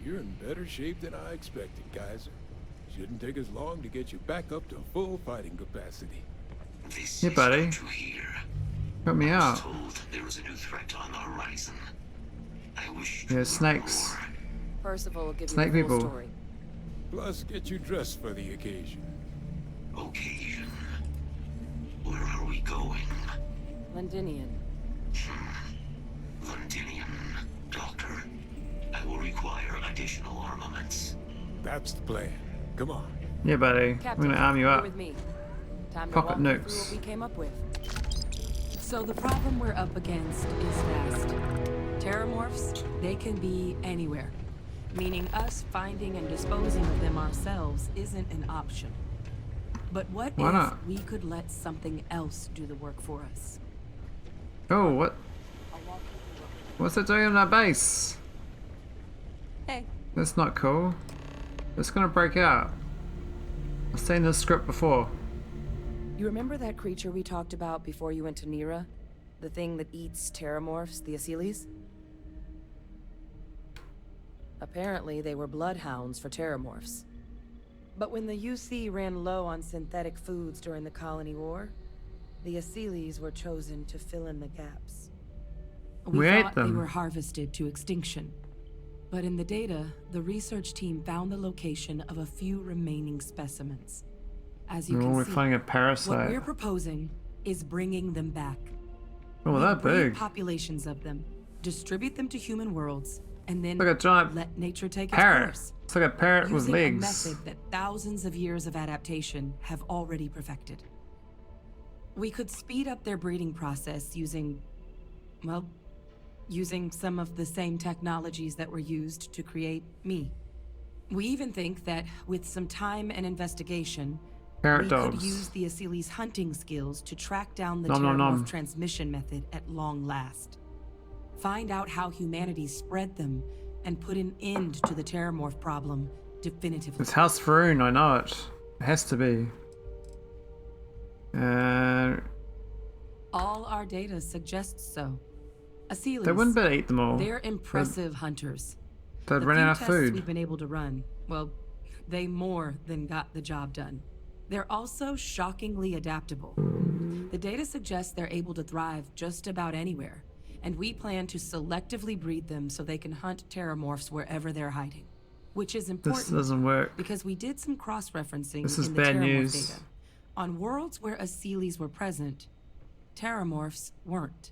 You're in better shape than I expected, Kaiser. Shouldn't take us long to get you back up to full fighting capacity. Hey, buddy. Help me out. Told there was a new threat on the horizon. I wish yeah, snakes. Percival will give Snake you the full people. story. Plus, get you dressed for the occasion. Occasion. Where are we going? Londinian. Londinian. Doctor, I will require additional armaments. That's the plan. Come on. Yeah, buddy. Captain, I'm gonna arm you you're up. with me. Time to Pocket walk you through nukes. what we came up with. So the problem we're up against is vast. Terramorphs, they can be anywhere. Meaning us finding and disposing of them ourselves isn't an option. But what Why if not? we could let something else do the work for us? Oh, what? What's it doing on our base? Hey. That's not cool. It's gonna break out. I've seen this script before. You remember that creature we talked about before you went to Nira? The thing that eats terramorphs, the Asylees? Apparently, they were bloodhounds for terramorphs. But when the UC ran low on synthetic foods during the Colony War, the Asylees were chosen to fill in the gaps. We ate thought them. they were harvested to extinction. But in the data, the research team found the location of a few remaining specimens. As you Oh, can we're see, finding a what parasite. we're proposing is bringing them back. Oh, We'll that breed big. populations of them, distribute them to human worlds, and then Like a giant let nature take parrot. its course. It's like a parrot with Using legs. a method that thousands of years of adaptation have already perfected. We could speed up their breeding process using, well, using some of the same technologies that were used to create me. We even think that with some time and investigation, Parrot we dogs. could use the Asylees' hunting skills to track down the Nom, nom, terramorph nom. transmission method at long last. Find out how humanity spread them, and put an end to the Terramorph problem definitively. It's House Faroon, I know it. It has to be. All our data suggests so. Asylees, They wouldn't better eat them all. they're impressive hunters. They'd The run few out of tests food. we've been able to run, well, they more than got the job done. They're also shockingly adaptable. The data suggests they're able to thrive just about anywhere, and we plan to selectively breed them so they can hunt Terramorphs wherever they're hiding. Which is important. This doesn't work. Because we did some cross-referencing This is in the bad Terramorph news. data. On worlds where Asylees were present, Terramorphs weren't.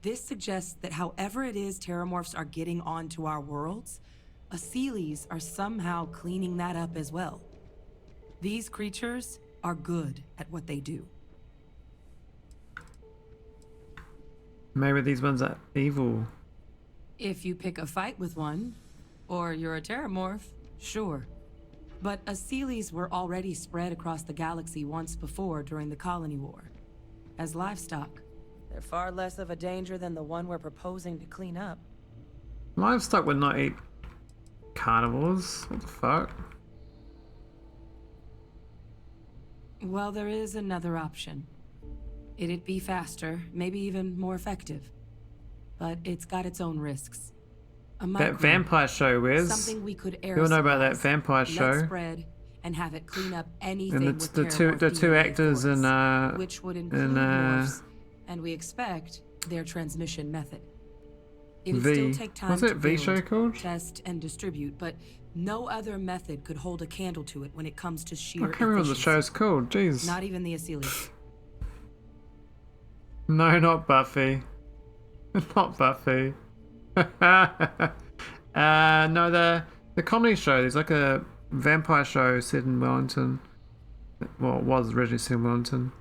This suggests that however it is Terramorphs are getting onto our worlds, Asylees are somehow cleaning that up as well. These creatures are good at what they do. Maybe these ones are evil. If you pick a fight with one, or you're a Terramorph, sure. But Asylees were already spread across the galaxy once before during the Colony War. As livestock, they're far less of a danger than the one we're proposing to clean up. Livestock would not eat carnivores. What the fuck? Well, there is another option. It'd be faster, maybe even more effective. But it's got its own risks. A That microbe, vampire show, Wiz. something we could You all know about that aerosolize, vampire let show. spread, and have it clean up anything And it's with the two Terramorph actors DNA in for us, which would include in morphs, and we expect their transmission method. It'd V. still take time What's to it V build, show called? test, and distribute, but no other method could hold a candle to it when it comes to sheer I can't remember what the efficiency. show's called. Jeez. Not even the Asylees. No, not Buffy. Not Buffy. No, the comedy show. There's like a vampire show set in Wellington. Well, it was originally set in Wellington.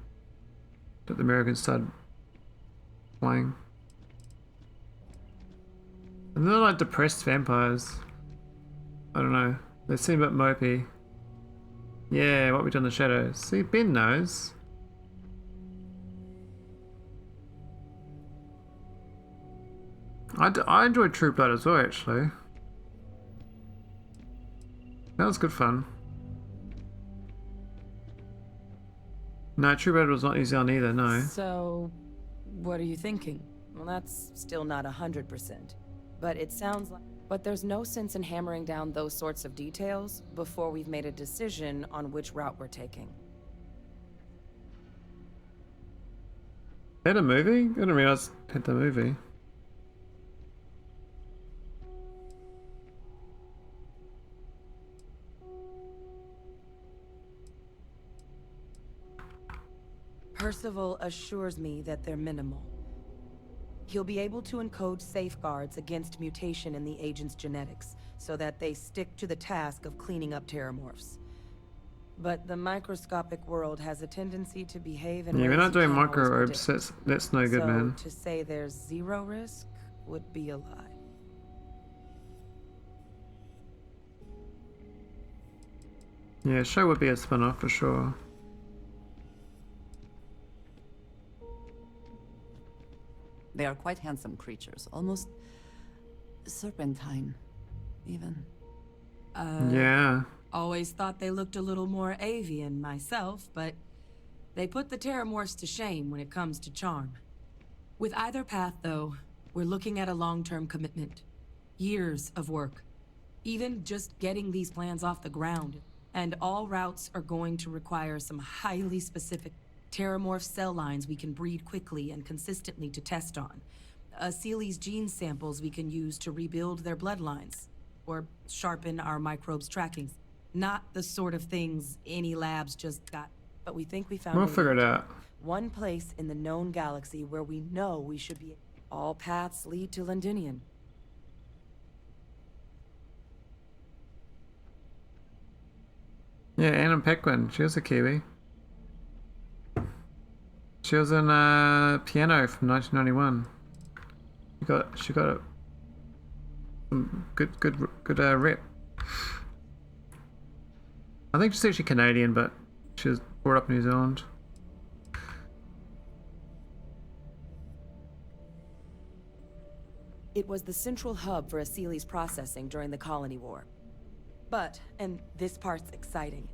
That the Americans started playing. And they're like depressed vampires. I don't know. They seem a bit mopey. Yeah, what we do in the shadows. See, Ben knows. I enjoyed True Blood as well, actually. That was good fun. No, True Blood was not easy on either, no. So, what are you thinking? Well, that's still not 100%. But it sounds like... But there's no sense in hammering down those sorts of details before we've made a decision on which route we're taking. Had a movie? I didn't realize it had the movie. Percival assures me that they're minimal. He'll be able to encode safeguards against mutation in the agent's genetics, so that they stick to the task of cleaning up Terramorphs. But the microscopic world has a tendency to behave in Yeah, ways we're not you doing can't always microbes. predict. That's no good, So, man. to say there's zero risk would be a lie. Yeah, show would be a spin-off for sure. They are quite handsome creatures, almost serpentine, even. Yeah. Always thought they looked a little more avian myself, but they put the Terramorphs to shame when it comes to charm. With either path, though, we're looking at a long-term commitment. Years of work. Even just getting these plans off the ground. And all routes are going to require some highly specific Terramorph cell lines we can breed quickly and consistently to test on. Asylees gene samples we can use to rebuild their bloodlines. Or sharpen our microbes' trackings. Not the sort of things any labs just got. But we think we found We'll a figure it lead. out. One place in the known galaxy where we know we should be. All paths lead to Londinium. Yeah, Anna Paquin. She was a Kiwi. She was in Piano from 1991. She got a good rep. I think she's actually Canadian, but she was brought up in New Zealand. It was the central hub for Asili's processing during the Colony War. But, and this part's exciting,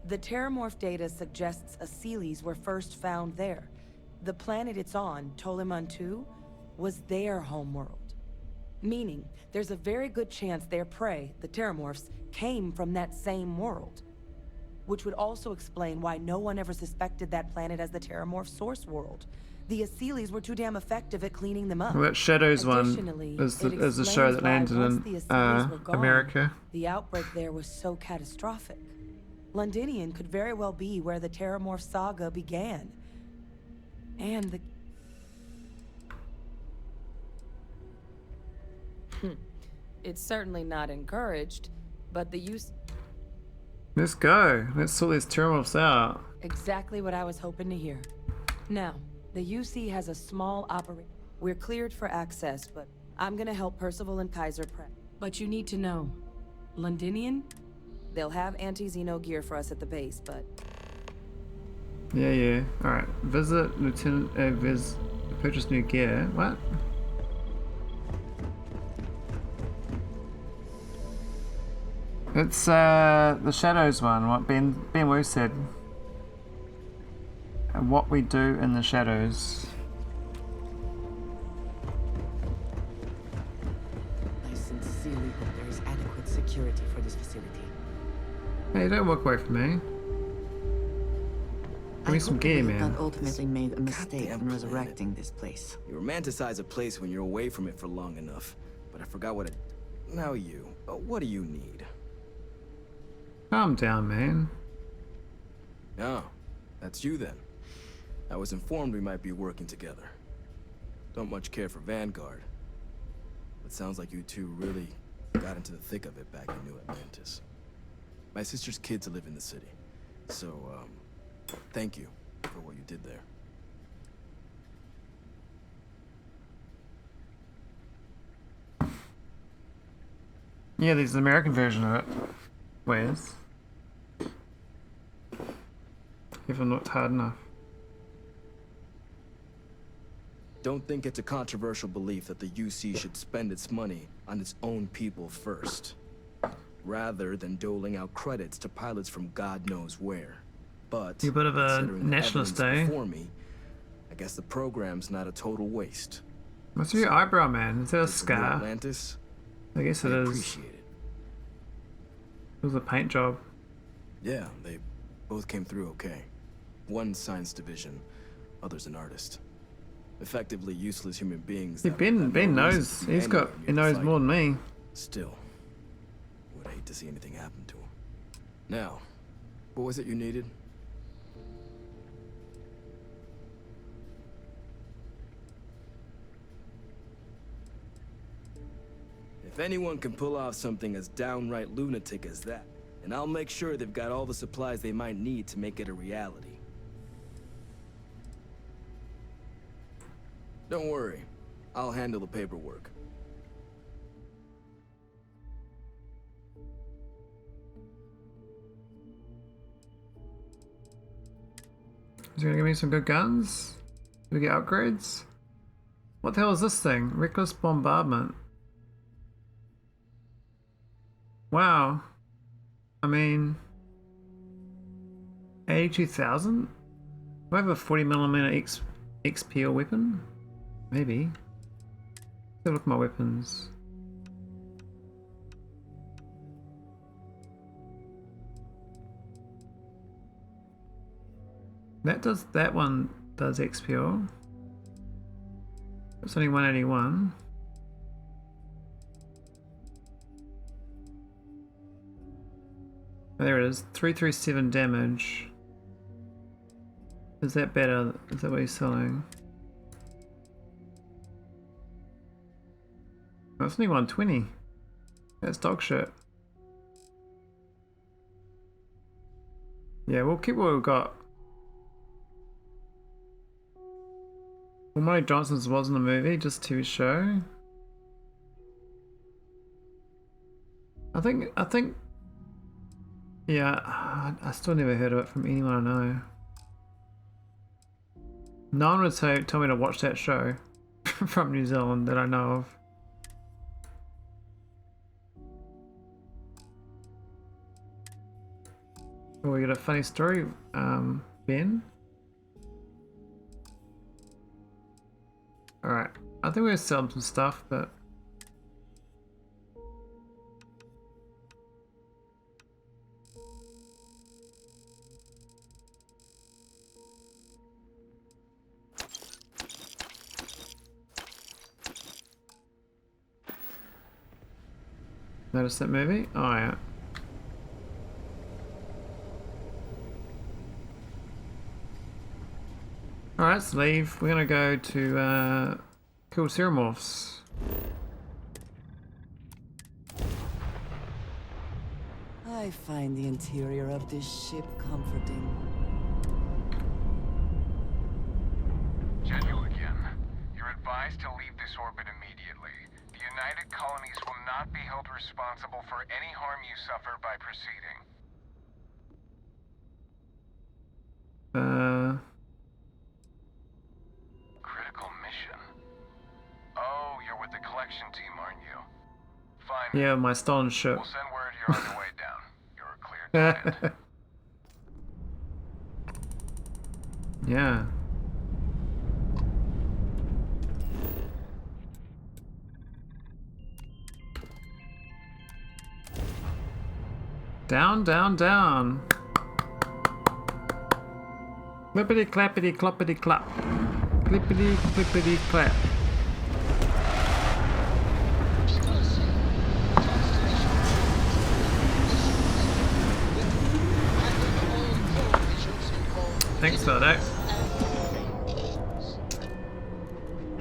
the terramorph data suggests Asilis were first found there. The planet it's on, Toliman 2, was their homeworld. Meaning, there's a very good chance their prey, the terramorphs, came from that same world. Which would also explain why no one ever suspected that planet as the terramorph source world. The Asilis were too damn effective at cleaning them up. Well, that Shadows one is the show that landed in America. The outbreak there was so catastrophic. Londinian could very well be where the terramorph saga began. And the... It's certainly not encouraged, but the use... Let's go. Let's sort these terramorphs out. Exactly what I was hoping to hear. Now, the UC has a small operation. We're cleared for access, but I'm gonna help Percival and Kaiser prep. But you need to know, Londinian, they'll have anti-Xeno gear for us at the base, but... Yeah. Alright. Visit Lieutenant purchase new gear. What? It's the Shadows one, what Ben Wu said. And what we do in the shadows. I sincerely hope there is adequate security for this facility. Hey, don't walk away from me. Give me some gear, man. Not ultimately made a mistake in resurrecting this place. You romanticize a place when you're away from it for long enough. But I forgot what it... Now you. What do you need? Calm down, man. Oh, that's you then. I was informed we might be working together. Don't much care for Vanguard. But sounds like you two really got into the thick of it back in New Atlantis. My sister's kids live in the city. So, thank you for what you did there. Yeah, there's the American version of it. Where's? If I'm not hard enough. Don't think it's a controversial belief that the UC should spend its money on its own people first, rather than doling out credits to pilots from God knows where. But you're a bit of a nationalist, eh? Before me, I guess the program's not a total waste. What's your eyebrow, man? Is that a scar? Atlantis? I guess it is. Appreciate it. It was a paint job. Yeah, they both came through okay. One science division, other's an artist. Effectively useless human beings. Yeah, Ben knows. He knows more than me. Still, would hate to see anything happen to him. Now, what was it you needed? If anyone can pull off something as downright lunatic as that, and I'll make sure they've got all the supplies they might need to make it a reality. Don't worry, I'll handle the paperwork. Is he gonna give me some good guns? Do we get upgrades? What the hell is this thing? Reckless bombardment. Wow. I mean... 82,000? Do I have a 40mm XPL weapon? Maybe. Let's have a look at my weapons. That one does XPL. It's only 181. Oh, there it is. 337 damage. Is that better? Is that what he's selling? Oh, it's only 120. That's dog shit. Yeah, we'll keep what we've got. Well, Molly Johnson's was in the movie, just TV show. I think. Yeah, I still never heard of it from anyone I know. No one would tell me to watch that show from New Zealand that I know of. Oh, we got a funny story, Ben. Alright, I think we're gonna sell him some stuff, but... Notice that movie? Oh yeah. Alright, let's leave. We're gonna go to kill Ceremorphs. I find the interior of this ship comforting. Genu again. You're advised to leave this orbit immediately. The United Colonies will not be held responsible for any harm you suffer by proceeding. Critical mission. Oh, you're with the collection team, aren't you? Fine. Yeah, my stolen ship. We'll send word you're on your way down. You're cleared to land. Yeah. Down, down, down. Clippity clappity cloppity clap. Clippity clippity clap. Thanks for that.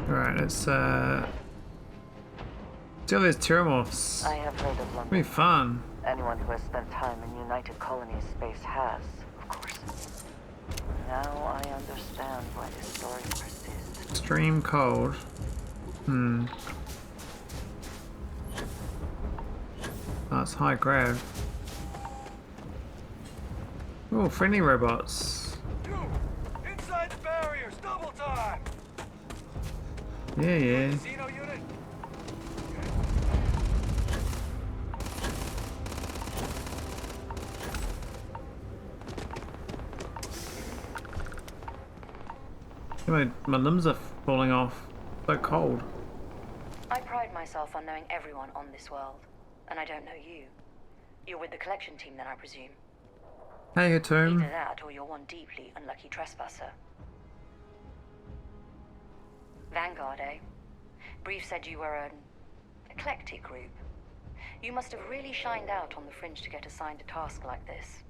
Alright, let's do all these Terramorphs. I have heard of London. It'll be fun. Anyone who has spent time in United Colonies space has, of course. Now I understand why this story persists. Extreme cold. Oh, it's high grav. Oh, friendly robots. You! Inside the barriers! Double time! Yeah, yeah. Casino unit? My limbs are falling off. So cold. I pride myself on knowing everyone on this world, and I don't know you. You're with the collection team then, I presume? Hey, Hatum. Either that, or you're one deeply unlucky trespasser. Vanguard, eh? Brief said you were an eclectic group. You must have really shined out on the fringe to get assigned a task like this.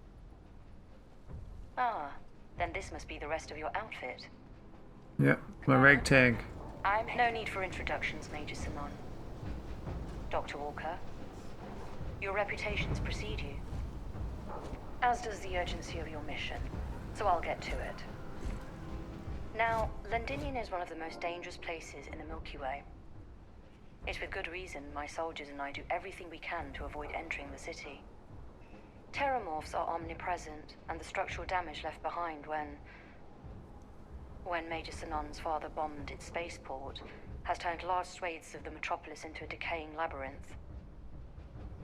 Ah, then this must be the rest of your outfit. Yep, my rag tag. I'm no need for introductions, Major Simon. Dr. Walker, your reputations precede you. As does the urgency of your mission, so I'll get to it. Now, Londinium is one of the most dangerous places in the Milky Way. It's with good reason my soldiers and I do everything we can to avoid entering the city. Terramorphs are omnipresent, and the structural damage left behind when Major Sinon's father bombed its spaceport has turned large swathes of the metropolis into a decaying labyrinth.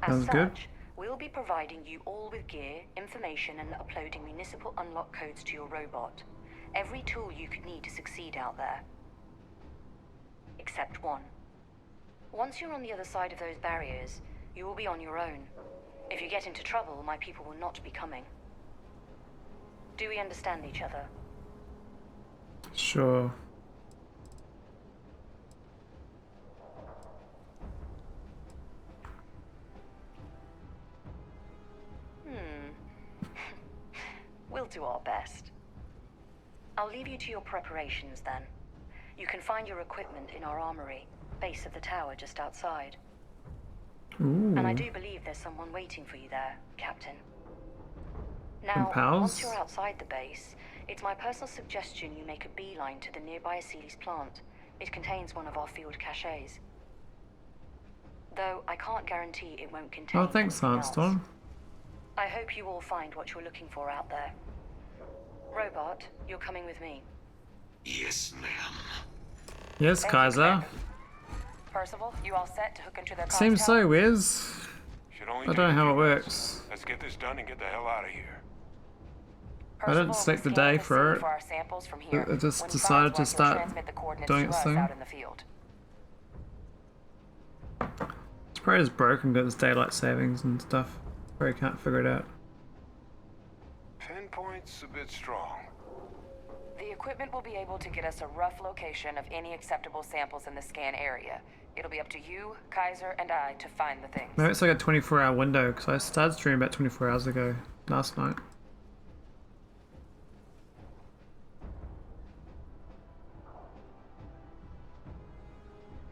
As such, we'll be providing you all with gear, information, and uploading municipal unlock codes to your robot. Every tool you could need to succeed out there. Except one. Once you're on the other side of those barriers, you will be on your own. If you get into trouble, my people will not be coming. Do we understand each other? Sure. We'll do our best. I'll leave you to your preparations then. You can find your equipment in our armory, base of the tower just outside. Ooh. And I do believe there's someone waiting for you there, Captain. Now, pals? once you're outside the base, it's my personal suggestion you make a beeline to the nearby Aceles plant. It contains one of our field caches. Though I can't guarantee it won't contain. Oh, thanks, Sandstorm. I hope you all find what you're looking for out there. Robot, you're coming with me. Yes, ma'am. Yes, Kaiser. Percival, you all set to hook into their Seems so, Wiz. Should only I don't know take how a it few works. minutes. Let's get this done and get the hell out of here. I didn't select the day for it. It just decided to start doing its thing. It's probably just broken because it's daylight savings and stuff. Probably can't figure it out. Pinpoint's a bit strong. The equipment will be able to get us a rough location of any acceptable samples in the scan area. It'll be up to you, Kaiser, and I to find the things. Maybe it's like a 24-hour window because I started streaming about 24 hours ago, last night.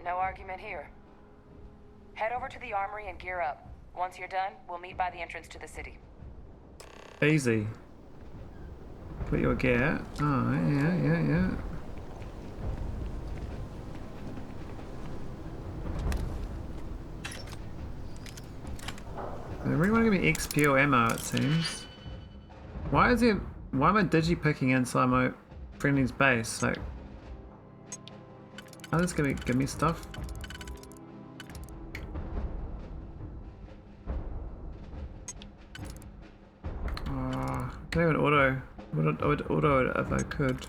No argument here. Head over to the armory and gear up. Once you're done, we'll meet by the entrance to the city. Easy. Put your gear. Oh, yeah. They really want to give me XP or ammo, it seems. Why am I digi-picking inside my friendly's base? Like, are they just gonna give me stuff? I don't even auto. I would auto it if I could.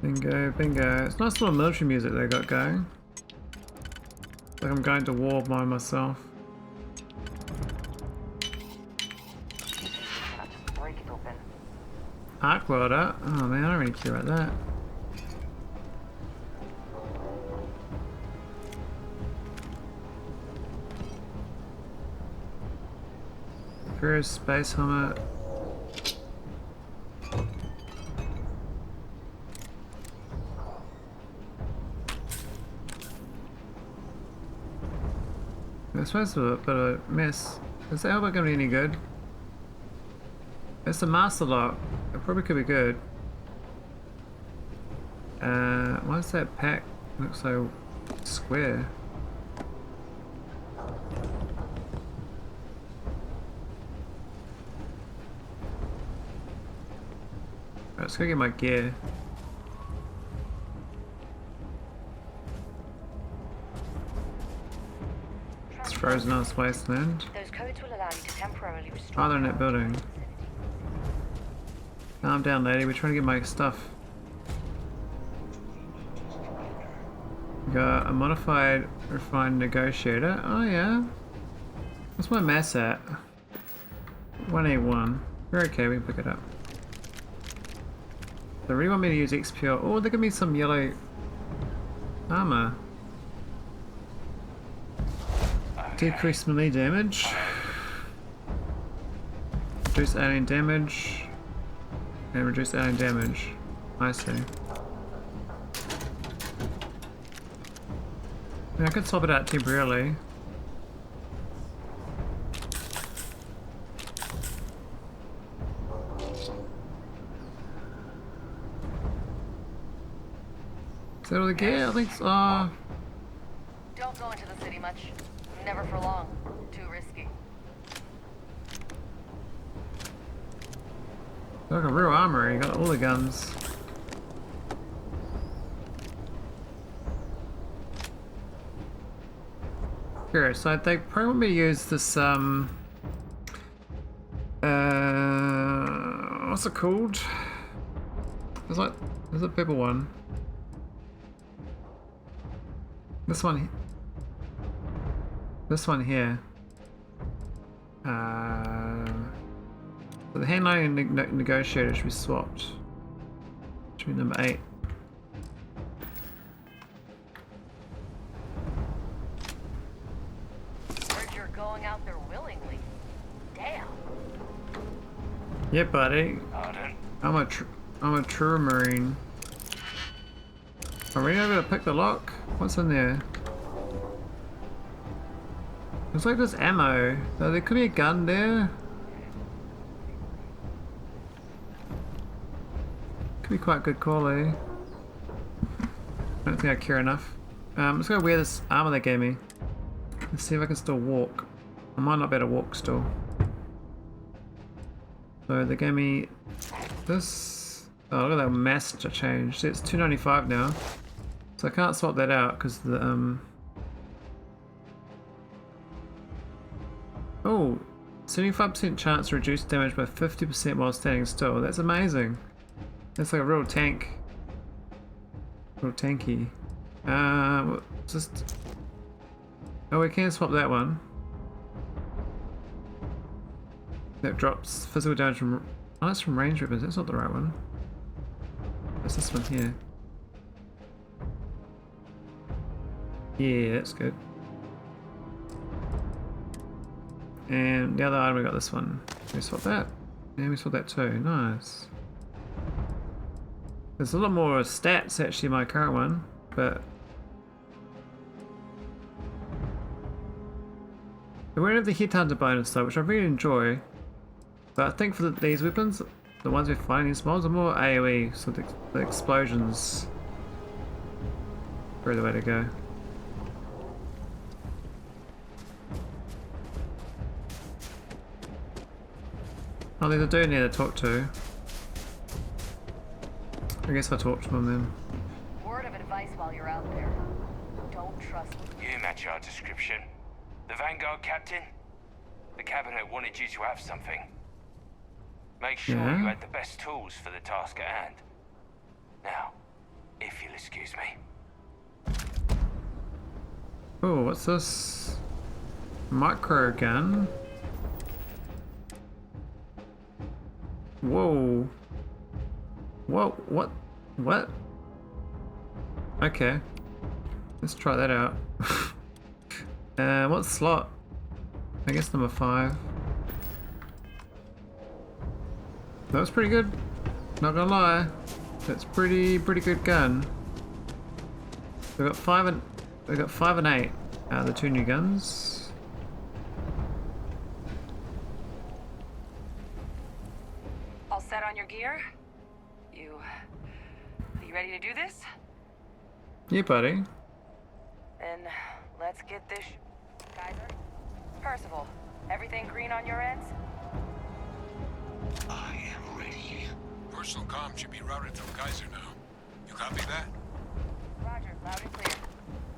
Bingo, bingo. It's nice little military music they got going. Like I'm going to war by myself. Arc welder? Oh man, I don't really care about that. Imperial space helmet. This was a bit of a mess. Is the helmet gonna be any good? It's a master lock. It probably could be good. Why does that pack look so square? Alright, let's go get my gear. It's frozen ass wasteland. Those codes will allow you to temporarily restore. Oh, they're in that building. Calm down, lady. We're trying to get my stuff. Got a modified refined negotiator. Oh yeah. What's my mass at? 181. We're okay. We can pick it up. They really want me to use XP. Oh, they give me some yellow armor. Decrease melee damage. Reduce alien damage. And reduce alien damage. I see. Yeah, I could swap it out temporarily. Is that all the gear? I think so. Don't go into the city much. Never for long. Too risky. Like a real armory, you got all the guns. Sure, so they probably want me to use this what's it called? There's a purple one. This one here. So the handline and negotiator should be swapped. Should be number 8. Heard you're going out there willingly. Damn. Yeah, buddy. I'm a true marine. Are we able to pick the lock? What's in there? Looks like there's ammo. Oh, there could be a gun there. Could be quite good quality. I don't think I care enough. Let's go wear this armor they gave me. Let's see if I can still walk. I might not be able to walk still. So they gave me this. Oh, look at that mass change. See, it's 295 now. So I can't swap that out because the oh, 75% chance to reduce damage by 50% while standing still. That's amazing. That's like a real tank. Real tanky. Just. Oh, we can swap that one. That drops physical damage from. Oh, that's from range weapons. That's not the right one. What's this one here? Yeah, that's good. And the other item, we got this one. We swap that. And we swap that too. Nice. There's a lot more stats actually in my current one, but we won't have the headhunter bonus though, which I really enjoy. But I think for these weapons, the ones we're fighting these mobs are more AoE, so the explosions are the way to go. Oh, there's a dude here to talk to. I guess I'll talk to him then. Word of advice while you're out there. Don't trust me. You match our description. The Vanguard captain? The cabinet wanted you to have something. Make sure you had the best tools for the task at hand. Now, if you'll excuse me. Oh, what's this? Micro gun. Whoa. Whoa, what? What? Okay. Let's try that out. What slot? I guess number 5. That was pretty good. Not gonna lie. That's pretty good gun. We got 5 and 8 out of the 2 new guns. All set on your gear? You ready to do this? Yeah, buddy. Then let's get this. Kaiser? Percival, everything green on your ends? I am ready. Personal comm should be routed through Kaiser now. You copy that? Roger, loud and clear.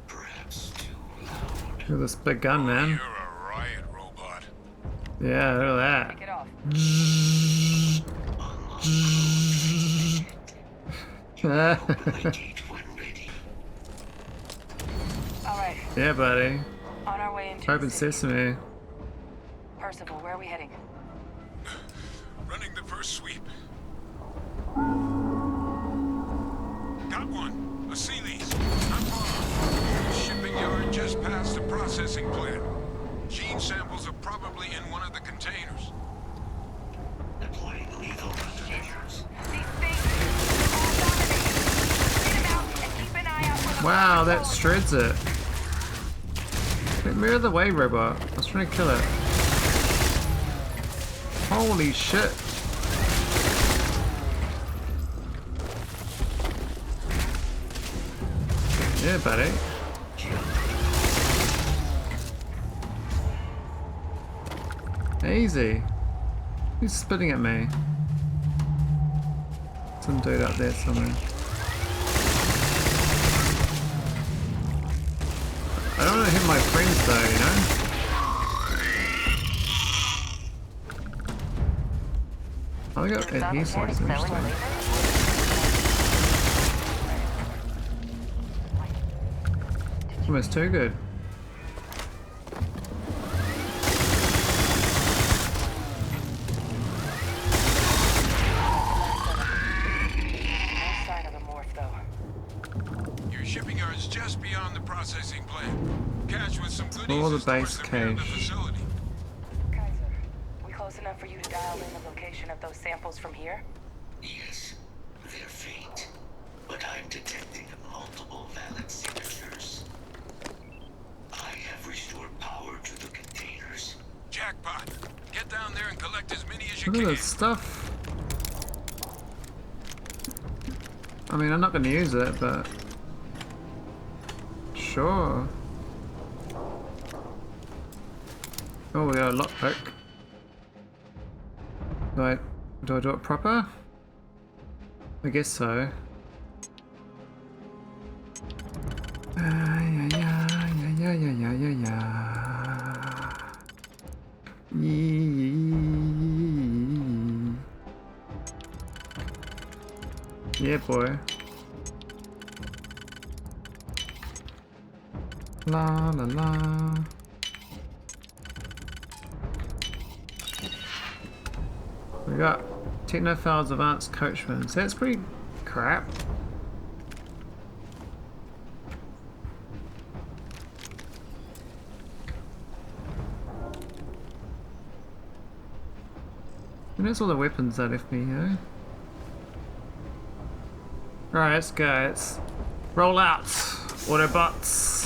Perhaps too loud. Look at this big gun, man. You're a riot robot. Yeah, look at that. Take it off. Alright. Yeah, buddy. On our way into Open the city. sesame. Percival, where are we heading? Running the first sweep. Got one. A Sealy's. Not far. Shipping yard just past the processing plant. Gene samples are probably in one of the containers. Deploying lethal countermeasures. These things all dominated. Get them out and keep an eye out for the Wow, that shreds it. Wait, mirror the way, robot. I was trying to kill it. Holy shit. Yeah, buddy. Easy. Who's spitting at me? Some dude up there somewhere. I don't want to hit my friends though, you know? Oh, I got adhesive, it's interesting. Almost too good. Your shipping yard's just beyond the processing plant. Cache with some goodies. All the base cache. Kaiser, we close enough for you to dial in the location of those samples from here? Yes, they're faint, but I'm detecting multiple valid signatures. I have restored power to the containers. Jackpot! Get down there and collect as many as you Look can. at this stuff. I mean, I'm not going to use it, but sure. Sure. Oh, we got a lockpick. Do I do it proper? I guess so. Yeah, boy. La la la. We got Technophile's Advanced Coachman, so that's pretty crap. And there's all the weapons they left me, you know? Alright, let's go. Let's roll out, Autobots.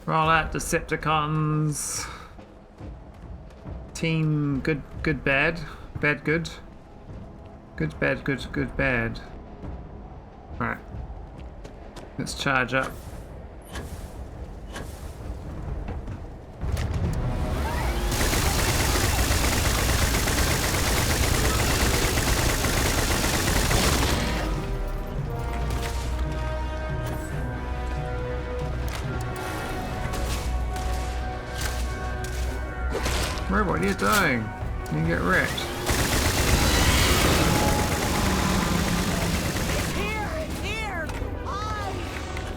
Roll out, Decepticons. Team good, good, bad. Bad, good. Good, bad, good, good, bad. Alright. Let's charge up. Robot, what are you doing? You get wrecked. It's here! It's here!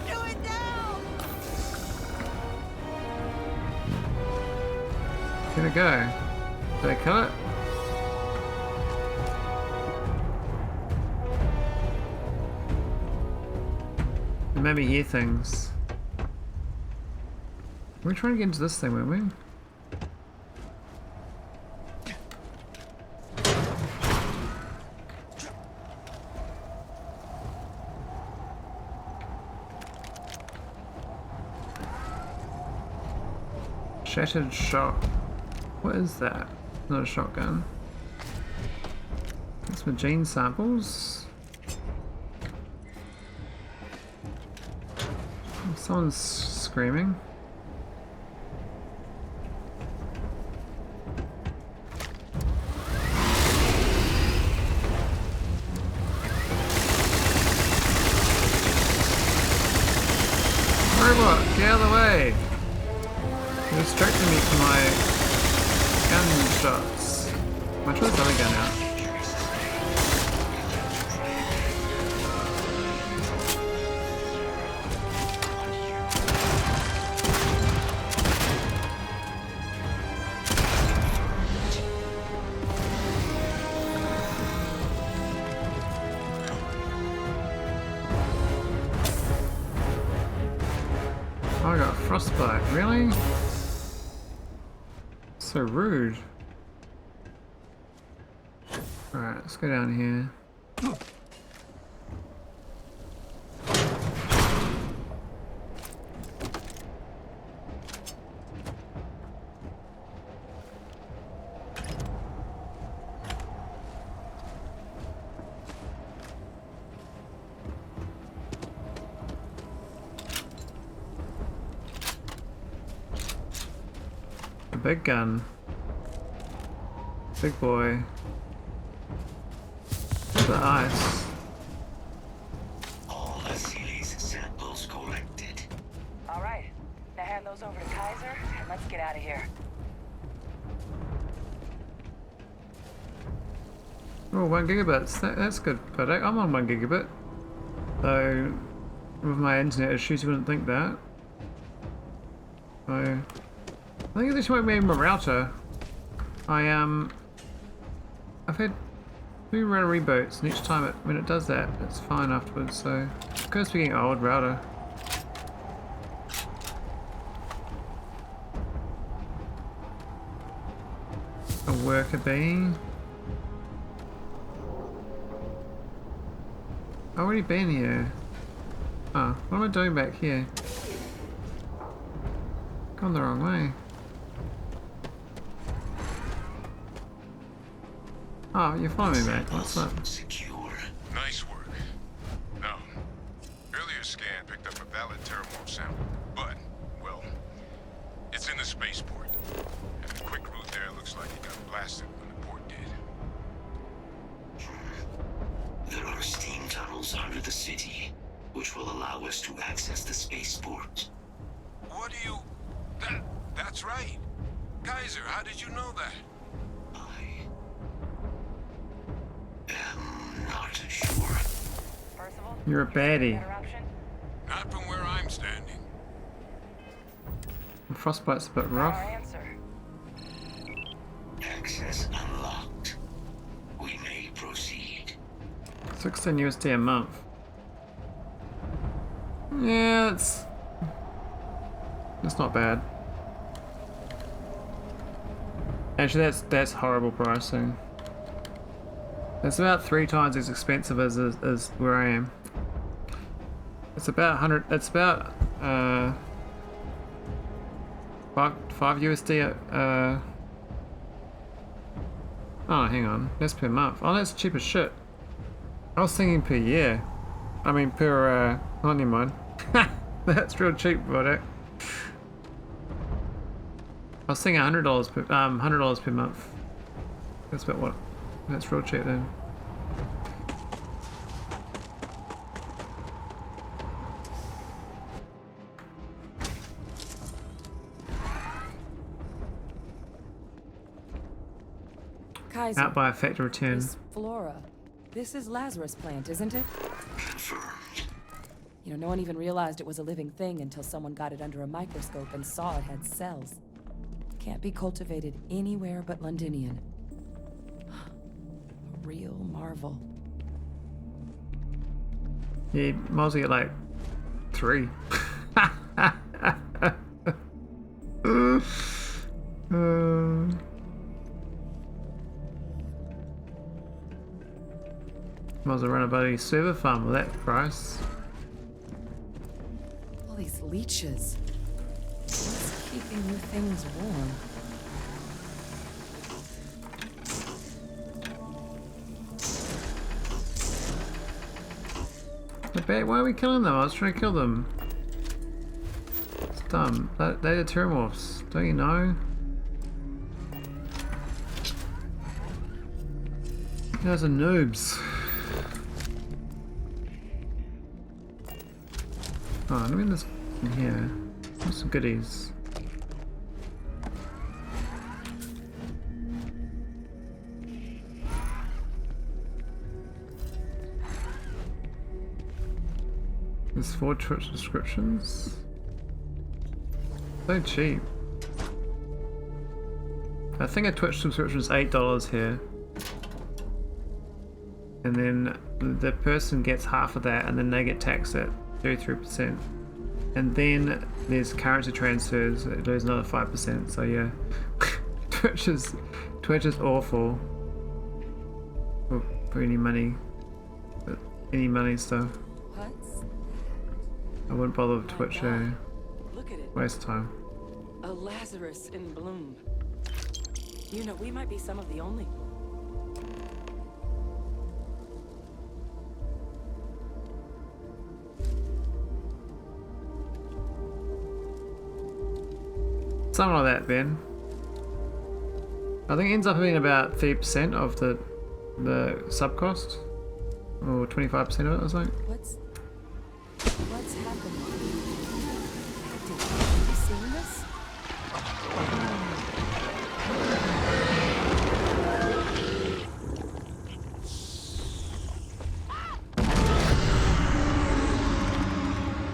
Do it now! Where'd it go? Did I kill it? It made me hear things. We're trying to get into this thing, weren't we? Shattered shot. What is that? Not a shotgun. That's for gene samples. Someone's screaming. Robot, get out of the way! You're distracting me from my gunshots. I'll try this other gun out. Oh, I got frostbite, really? So rude. Alright, let's go down here. A big gun. Big boy. The ice. All Achilles samples collected. Alright, now hand those over to Kaiser, and let's get out of here. Oh, 1 gigabits. That's good. But I'm on 1 gigabit. So, with my internet issues, you wouldn't think that. So, I think this might be my router. I've had 2 router reboots, and each time when it does that, it's fine afterwards. So, it goes to being old router. A worker bee. I've already been here. Oh, what am I doing back here? Gone the wrong way. Oh, you're following me back. What's up? Nice work. Now, earlier scan picked up a valid Terramorph sample, but, well, it's in the spaceport. And the quick route there looks like it got blasted when the port did. There are steam tunnels under the city, which will allow us to access the spaceport. What do you... That's right. Kaiser, how did you know that? I'm not sure. You're a baddie. Not from where I'm standing. Frostbite's a bit rough. Access unlocked. We may proceed. 16 USD a month. Yeah, that's not bad. Actually, that's horrible pricing. It's about 3 times as expensive as where I am. It's about 100. It's about 5 USD. Oh, hang on. That's per month. Oh, that's cheap as shit. I was thinking per year. I mean per. Oh, never mind. That's real cheap, buddy. I was thinking $100 per month. That's about what. That's real cheap then. Kaiser, Out by a factor of 10. Miss Flora, this is Lazarus plant, isn't it? You know, no one even realized it was a living thing until someone got it under a microscope and saw it had cells. Can't be cultivated anywhere but Londinian. A real marvel. Yeah, might as well get like 3. Might as well run a bloody server farm with that price. All these leeches. What's keeping you things warm? Why are we killing them? I was trying to kill them. It's dumb. They're Terramorphs. Don't you know? You guys are noobs. Oh, let me get this in here. There's some goodies. There's 4 Twitch subscriptions. So cheap. I think a Twitch subscription is $8 here. And then the person gets half of that and then they get taxed at 33%. And then there's currency transfers, it loses another 5%, so yeah. Twitch is awful. For any money. Any money stuff. I wouldn't bother with Twitch, Look at it. waste of time. A Lazarus in bloom. You know, we might be some of the only. Something like that, Ben. I think it ends up being about 30% of the sub cost, or 25% of it, or something. What's happening? Have you seen this?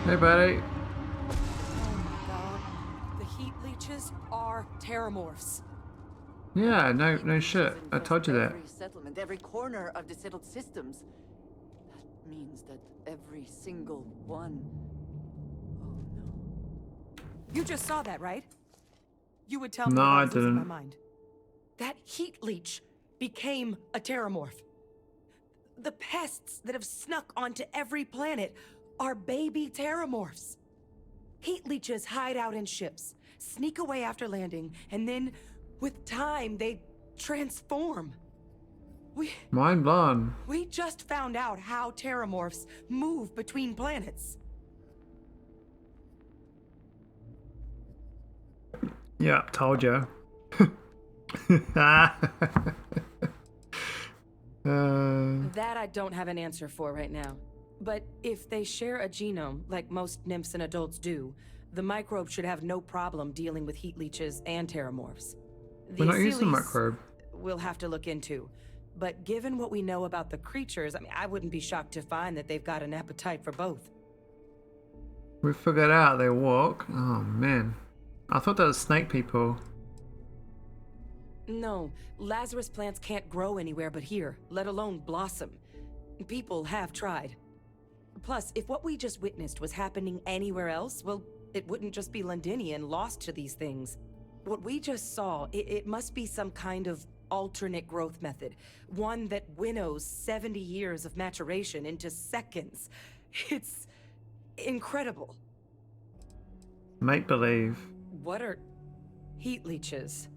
Hey, buddy. Are Terramorphs. Yeah, no shit. I told you that. Every settlement, every corner of the settled systems. That means that every single one. Oh no. You just saw that, right? You would tell me No, I I was losing my didn't. mind. That heat leech became a Terramorph. The pests that have snuck onto every planet are baby Terramorphs. Heat leeches hide out in ships, sneak away after landing, and then, with time, they transform. Mind blown. We just found out how Terramorphs move between planets. Yeah, told you. That I don't have an answer for right now. But if they share a genome, like most nymphs and adults do, the microbe should have no problem dealing with heat leeches and terramorphs. We're not using the Asylees microbe. we'll have to look into. But given what we know about the creatures, I mean, I wouldn't be shocked to find that they've got an appetite for both. We figured out they walk. Oh man. I thought that was snake people. No, Lazarus plants can't grow anywhere but here, let alone blossom. People have tried. Plus, if what we just witnessed was happening anywhere else, well, it wouldn't just be Londinian lost to these things. What we just saw, it must be some kind of alternate growth method. One that winnows 70 years of maturation into seconds. It's incredible. Make believe. What are heat leeches?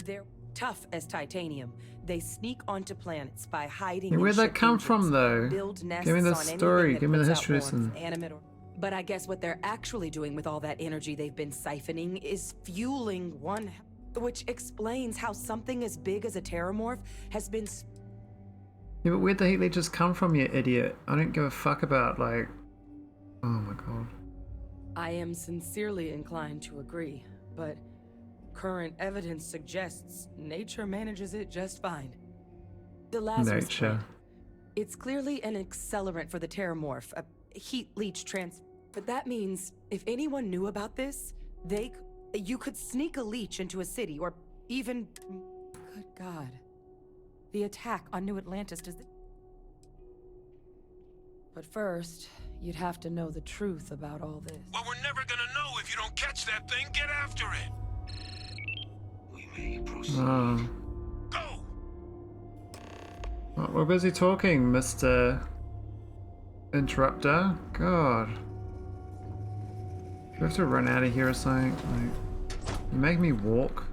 They're tough as titanium. They sneak onto planets by hiding. Yeah, where'd in that ship come engines, from, though? build nests Give me the on anything story. that Give me the puts out history lesson. warmth, animate or... But I guess what they're actually doing with all that energy they've been siphoning is fueling one, which explains how something as big as a terramorph has been. Yeah, but where'd the heat leeches come from, you idiot? I don't give a fuck about, like... Oh my god. I am sincerely inclined to agree, but current evidence suggests nature manages it just fine. The Lazarus plant. It's clearly an accelerant for the terramorph, a heat leech But that means if anyone knew about this, you could sneak a leech into a city, or even... Good God. The attack on New Atlantis does... But first, you'd have to know the truth about all this. Well, we're never gonna know if you don't catch that thing. Get after it. We may proceed. Go! Well, we're busy talking, Mr. Interrupter. God. Do we have to run out of here or something? Like, you make me walk.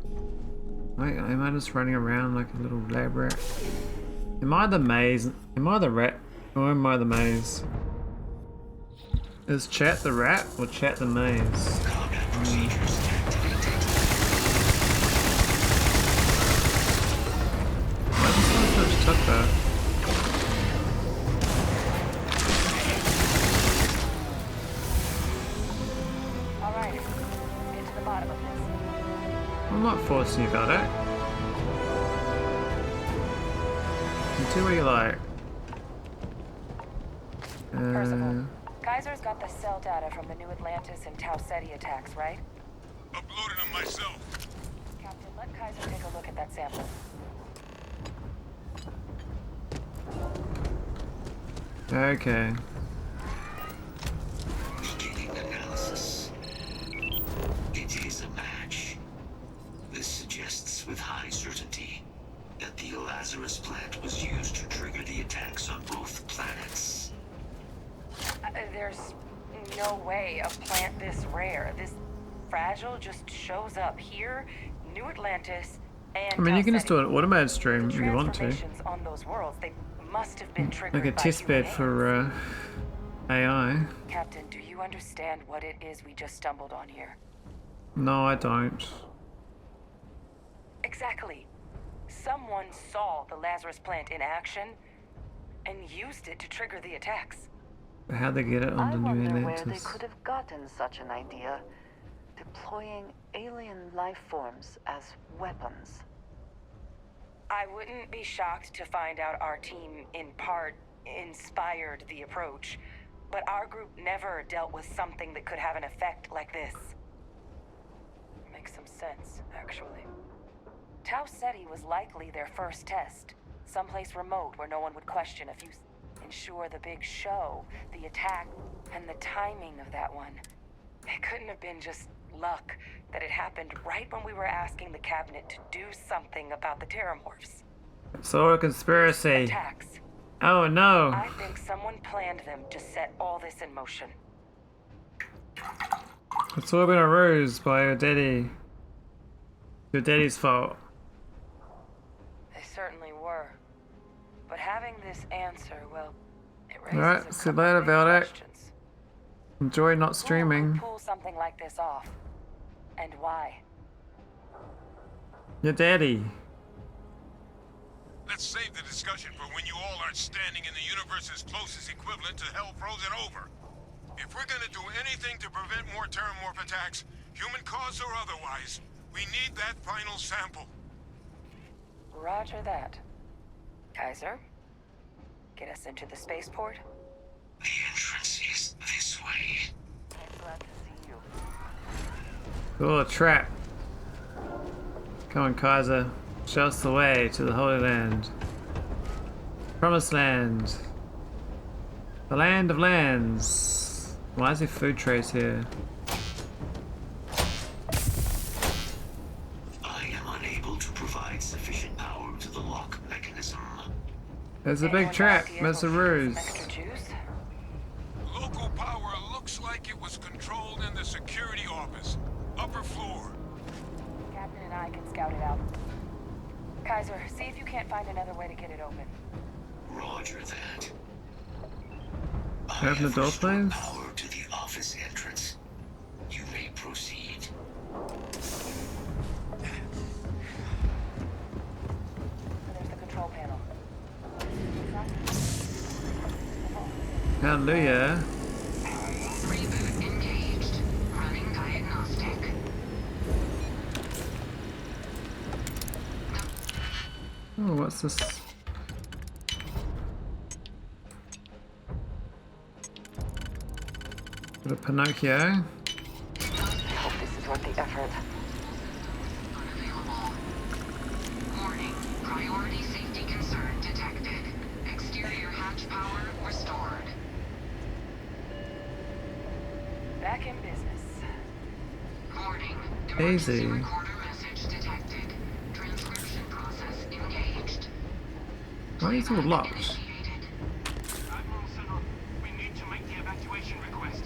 Like, am I just running around like a little lab rat? Am I the maze? Am I the rat? Or am I the maze? Is Chat the rat or Chat the maze? Why is this so much tougher? Alright, get to the bottom of this. I'm not forcing you, got it. You do what you like. Percival, Kaiser's got the cell data from the New Atlantis and Tau Ceti attacks, right? Uploaded them myself. Captain, let Kaiser take a look at that sample. Okay. Beginning analysis. It is a match. This suggests with high certainty that the Lazarus plant was used to trigger the attacks on both planets. There's no way a plant this rare, this fragile, just shows up here, New Atlantis, and I mean, you can just do Tau an automated stream if you want to. Transformations on those worlds, they must have been triggered Like a by test bed human for AI. Captain, do you understand what it is we just stumbled on here? No, I don't. Exactly. Someone saw the Lazarus plant in action and used it to trigger the attacks. How'd they get it on the New I wonder Atlantis? where they could have gotten such an idea, deploying alien life forms as weapons. I wouldn't be shocked to find out our team, in part, inspired the approach. But our group never dealt with something that could have an effect like this. Makes some sense, actually. Tau Ceti was likely their first test. Someplace remote where no one would question if you... Ensure the big show, the attack, and the timing of that one. It couldn't have been just luck that it happened right when we were asking the cabinet to do something about the terramorphs. It's all a conspiracy. Attacks. Oh no. I think someone planned them to set all this in motion. It's all been a ruse by your daddy. Your daddy's fault. They certainly were. But having this answer, well, it raises Alright, see you later, Valdek. Enjoy not streaming. Pull something like this off, and why? Your daddy. Let's save the discussion for when you all aren't standing in the universe's closest equivalent to hell frozen over. If we're gonna do anything to prevent more Terramorph attacks, human cause or otherwise, we need that final sample. Roger that. Kaiser, get us into the spaceport? The entrance is this way. Glad to see you. Cool, trap. Come on, Kaiser. Show us the way to the Holy Land. Promised Land. The land of lands. Why is there food trays here? I am unable to provide sufficient power to the lock mechanism. There's a big trap. That's a ruse. Local power looks like it was controlled in the security office. Upper floor. Captain and I can scout it out. Kaiser, see if you can't find another way to get it open. Roger that. Open the door, please. Power to the office entrance. You may proceed. There's the control panel. Hallelujah. Reboot engaged. Running diagnostic. Oh, what's this? Bit of Pinocchio. I hope this is worth the effort. Unavailable. Warning. Priority safety concern detected. Exterior hatch power restored. Back in business. Warning. Easy. Emergency recorder message detected. Transcription process engaged. Why is it all locked? Admiral Center, we need to make the evacuation request.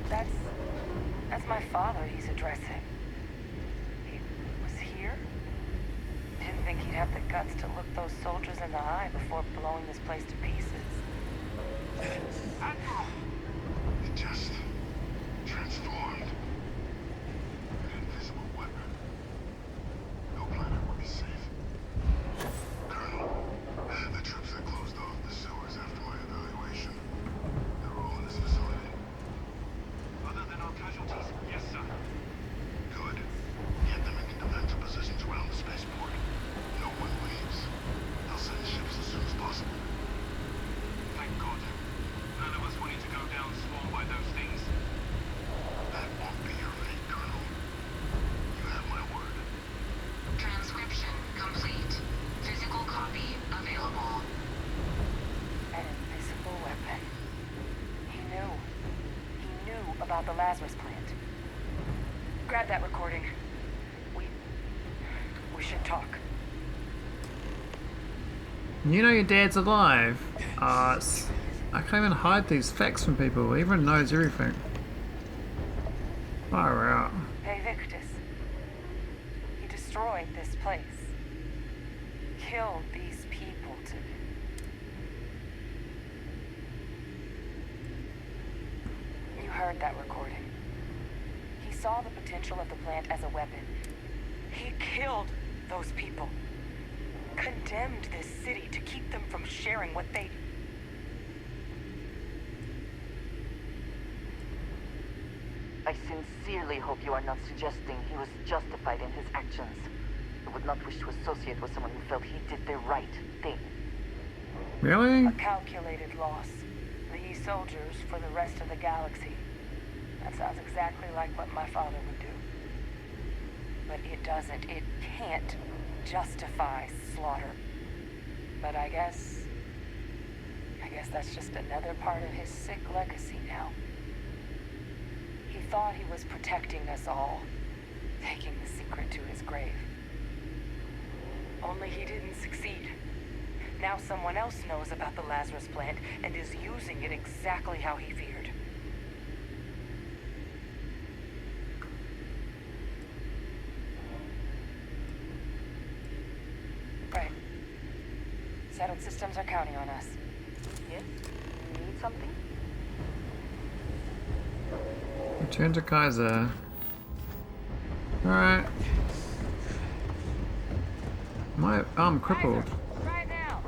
That's my father he's addressing. He was here? Didn't think he'd have the guts to look those soldiers in the eye before blowing this place to pieces. Admiral! It just transformed. An invisible weapon. No planet would be safe. Colonel, the troops that closed off the sewers after my evaluation, they're all in this facility. Other than our casualties, yes, sir. Good. Get them into defensive positions around the spaceport. No one leaves. They'll send ships as soon as possible. Thank God. None of us wanted to go down swarmed by those things. That won't be your fate, Colonel. You have my word. Transcription complete. Physical copy available. An invisible weapon. He knew. He knew about the Lazarus plant. Grab that recording. We should talk. You know your dad's alive. I can't even hide these facts from people. Everyone knows everything. Far out. Hey, Victus. He destroyed this place. Killed these people to... You heard that recording. He saw the potential of the plant as a weapon. He killed those people. Condemned this city to keep them from sharing what they... I sincerely hope you are not suggesting he was justified in his actions. I would not wish to associate with someone who felt he did the right thing. Really? A calculated loss. These soldiers for the rest of the galaxy. That sounds exactly like what my father would do. But it doesn't, it can't justify slaughter. But I guess that's just another part of his sick legacy now. He thought he was protecting us all, taking the secret to his grave. Only he didn't succeed. Now someone else knows about the Lazarus plant and is using it exactly how he feared. Right. Settled systems are counting on us. Yes? You need something? Return to Kaiser. Alright. My arm crippled. Right now.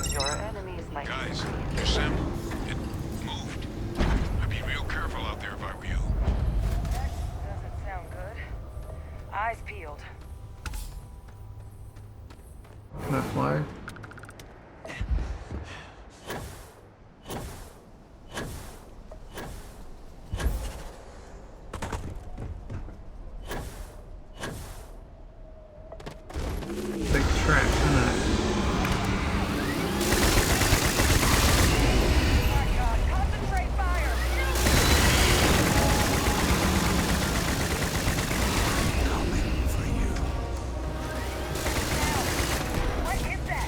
Your enemies might... Guys, your sample, it moved. I'd be real careful out there if I were you. Doesn't sound good. Eyes peeled. Can I fly? Big trap, isn't it?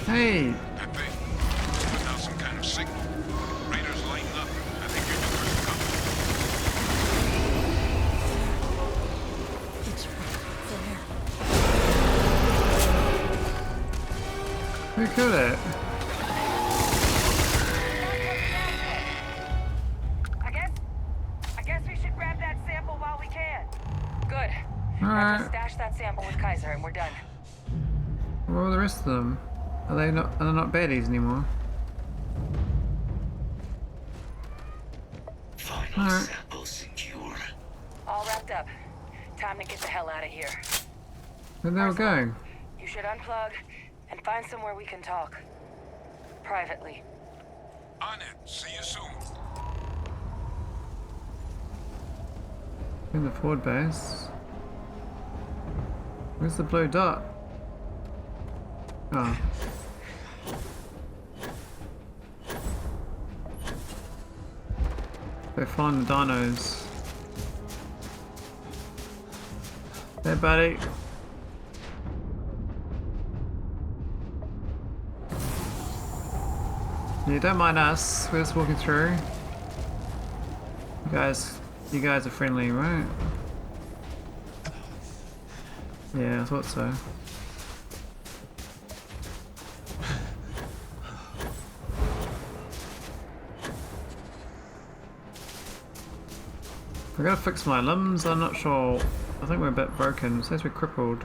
Hey! That thing was now some kind of signal. Raiders lighten up. I think you're the first to come. It's right there. Who killed it? I guess we should grab that sample while we can. Good. Now Alright. just stash that sample with Kaiser and we're done. Where are the rest of them? Are they not baddies anymore? Final sample secure. All wrapped up. Time to get the hell out of here. Where they all going? You should unplug and find somewhere we can talk. Privately. On it. See you soon. In the forward base. Where's the blue dot? Oh. They're following the dinos. Hey, buddy. Yeah, don't mind us. We're just walking through. You guys are friendly, right? Yeah, I thought so. I gotta fix my limbs, I'm not sure. I think we're a bit broken. It says we're crippled.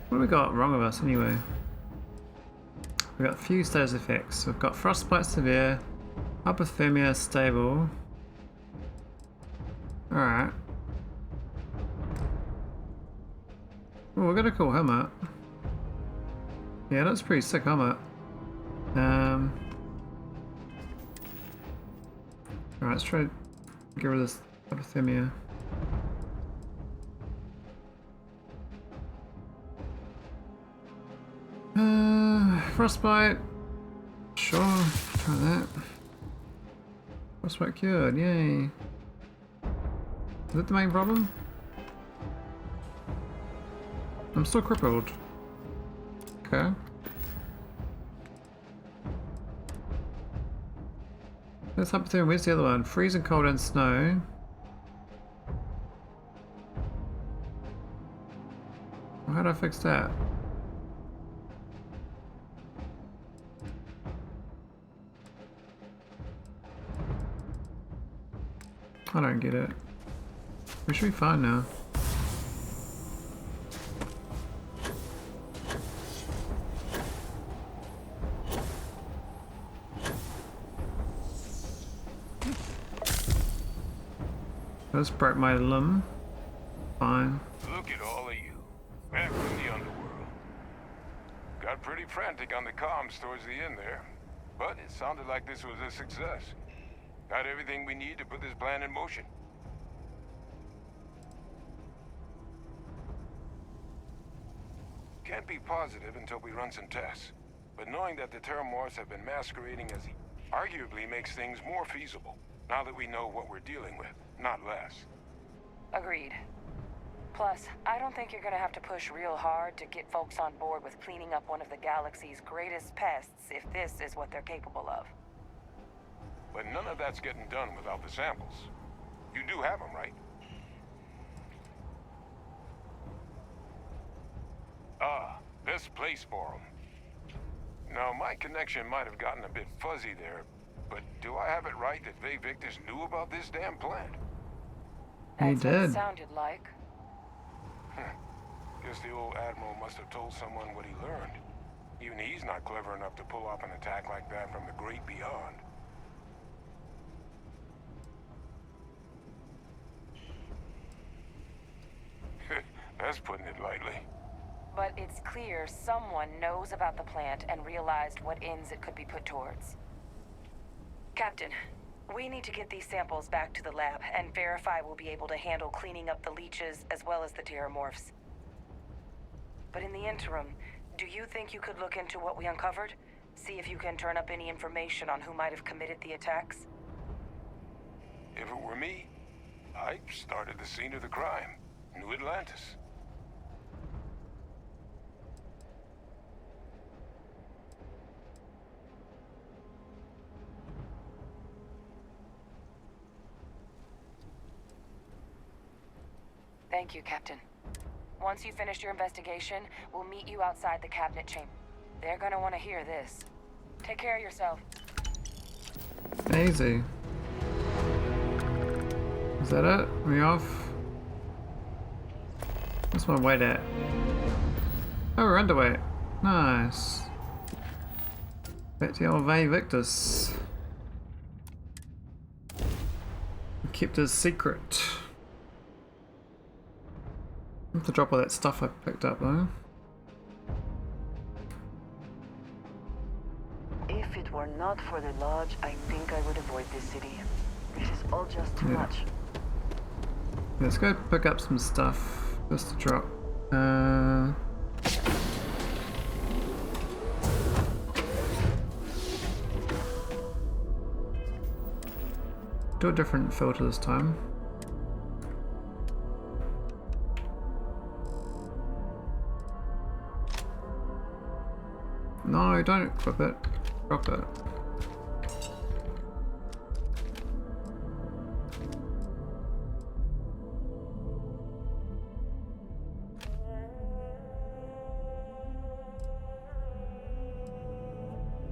What have we got wrong with us anyway? We've got a few status effects. We've got frostbite severe, hypothermia stable. Alright. Oh, we got a cool helmet. Yeah, that's a pretty sick helmet. Alright, let's try to get rid of this hypothermia. Frostbite. Sure, try that. Frostbite cured, yay. Is that the main problem? I'm still crippled. Okay. That's hypothermia. Where's the other one? Freezing cold and snow. Well, how do I fix that? I don't get it. We should be fine now. Let's break my limb. Fine. Look at all of you. Back from the underworld. Got pretty frantic on the comms towards the end there. But it sounded like this was a success. Got everything we need to put this plan in motion. Can't be positive until we run some tests. But knowing that the Terramorphs have been masquerading as arguably makes things more feasible. Now that we know what we're dealing with, not less. Agreed. Plus, I don't think you're gonna have to push real hard to get folks on board with cleaning up one of the galaxy's greatest pests if this is what they're capable of. But none of that's getting done without the samples. You do have them, right? Ah, this place for them. Now, my connection might have gotten a bit fuzzy there, But do I have it right that Vay Victus knew about this damn plant? He That's what it did. sounded like. Guess the old Admiral must have told someone what he learned. Even he's not clever enough to pull off an attack like that from the great beyond. That's putting it lightly. But it's clear someone knows about the plant and realized what ends it could be put towards. Captain, we need to get these samples back to the lab and verify we'll be able to handle cleaning up the leeches as well as the terramorphs. But in the interim, do you think you could look into what we uncovered? See if you can turn up any information on who might have committed the attacks? If it were me, I'd start at the scene of the crime, New Atlantis. Thank you, Captain. Once you finish your investigation, we'll meet you outside the cabinet chamber. They're gonna want to hear this. Take care of yourself. Easy. Is that it? We off? What's my weight at? Oh, we're underweight. Nice. Back to the old Vay Victus. Kept his secret. I have to drop all that stuff I picked up though. If it were not for the lodge, I think I would avoid this city. It is all just too much. Let's go pick up some stuff just to drop. Do a different filter this time. No, don't equip it. Drop it.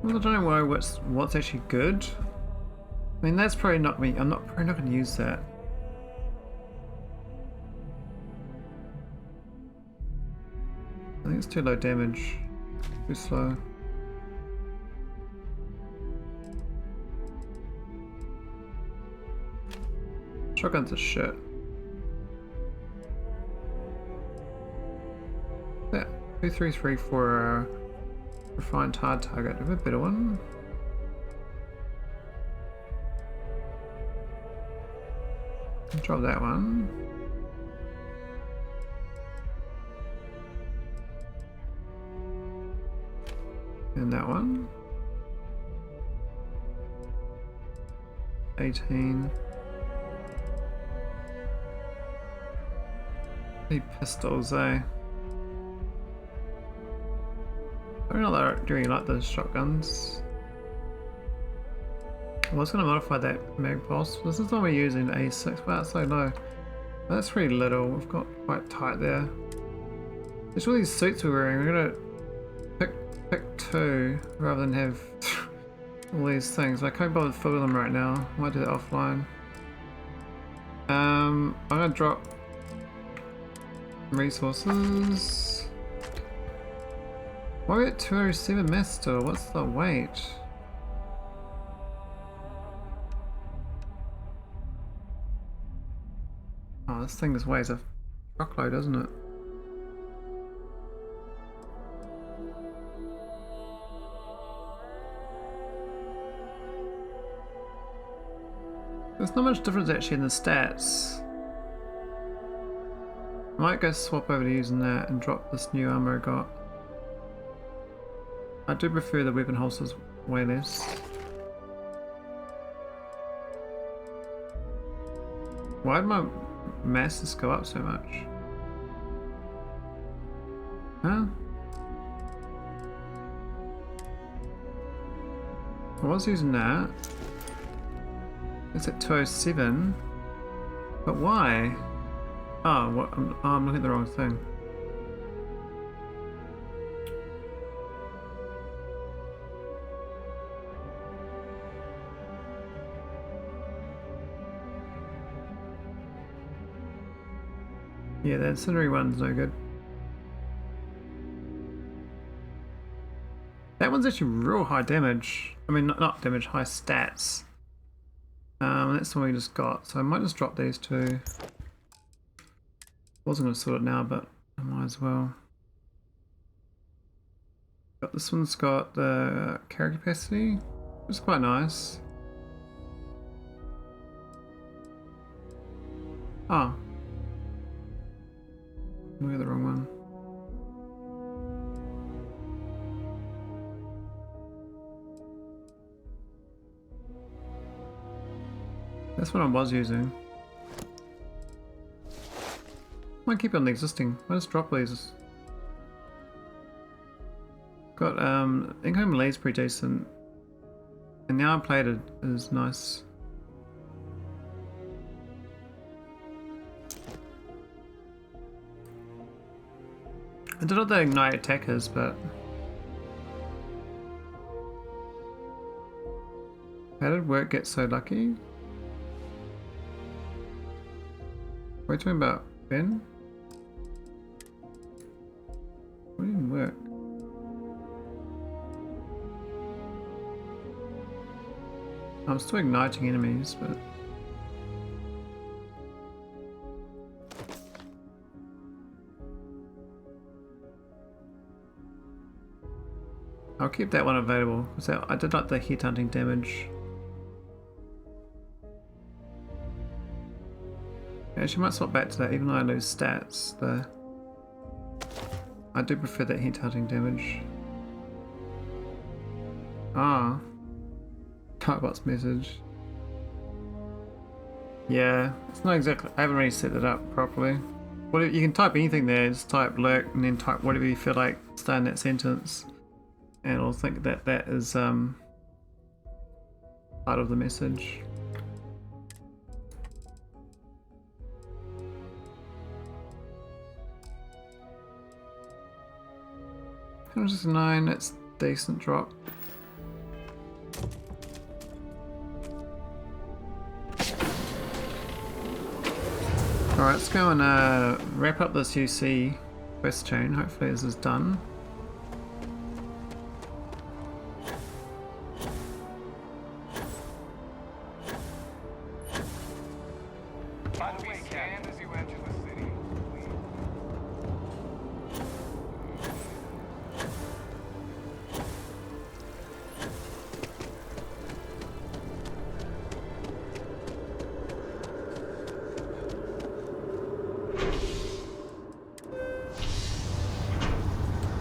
Well, I don't know what's actually good. I mean, that's probably not me. I'm probably not going to use that. I think it's too low damage. Too slow. Shotguns are shit. Yeah, 233 for refined hard target. Do we have a better one? Drop that one. And that one. 18. Need pistols, eh? I don't know that I really like those shotguns. I was going to modify that mag pulse. This is the one we're using, A6, but that's so low. That's pretty little. We've got quite tight there. There's all these suits we're wearing. We're going to pick two rather than have all these things. I can't bother filling them right now. I might do that offline. I'm going to drop resources. Why are we at 207 mass still? What's the weight? Oh, this thing weighs a truckload, doesn't it? There's not much difference actually in the stats. I might go swap over to using that and drop this new armor I got. I do prefer the weapon holsters way less. Why did my masses go up so much? Huh? I was using that. It's at 207. But why? Oh, what? I'm looking at the wrong thing. Yeah, the incendiary one's no good. That one's actually real high damage. I mean, not damage, high stats. That's the one we just got, so I might just drop these two. Wasn't going to sort it now, but I might as well. This one's got the carry capacity, which is quite nice. Oh. Look at the wrong one. That's what I was using. I might keep it on the existing. I'll just drop these. Got incoming melee is pretty decent. And the arm plated is nice. I don't know what the ignite attack is, but how did work get so lucky? What are you talking about, Ben? What didn't work? I'm still igniting enemies, but I'll keep that one available because I did like the hit hunting damage. Actually, I might swap back to that even though I lose stats. I do prefer that hit hunting damage. Ah. Typebot's message. Yeah, it's not exactly. I haven't really set that up properly. Well, you can type anything there, just type lurk and then type whatever you feel like starting that sentence. And it'll think that that is part of the message. Just 9, that's decent drop. Alright, let's go and wrap up this UC quest chain. Hopefully this is done. By the way, stand as you enter the city.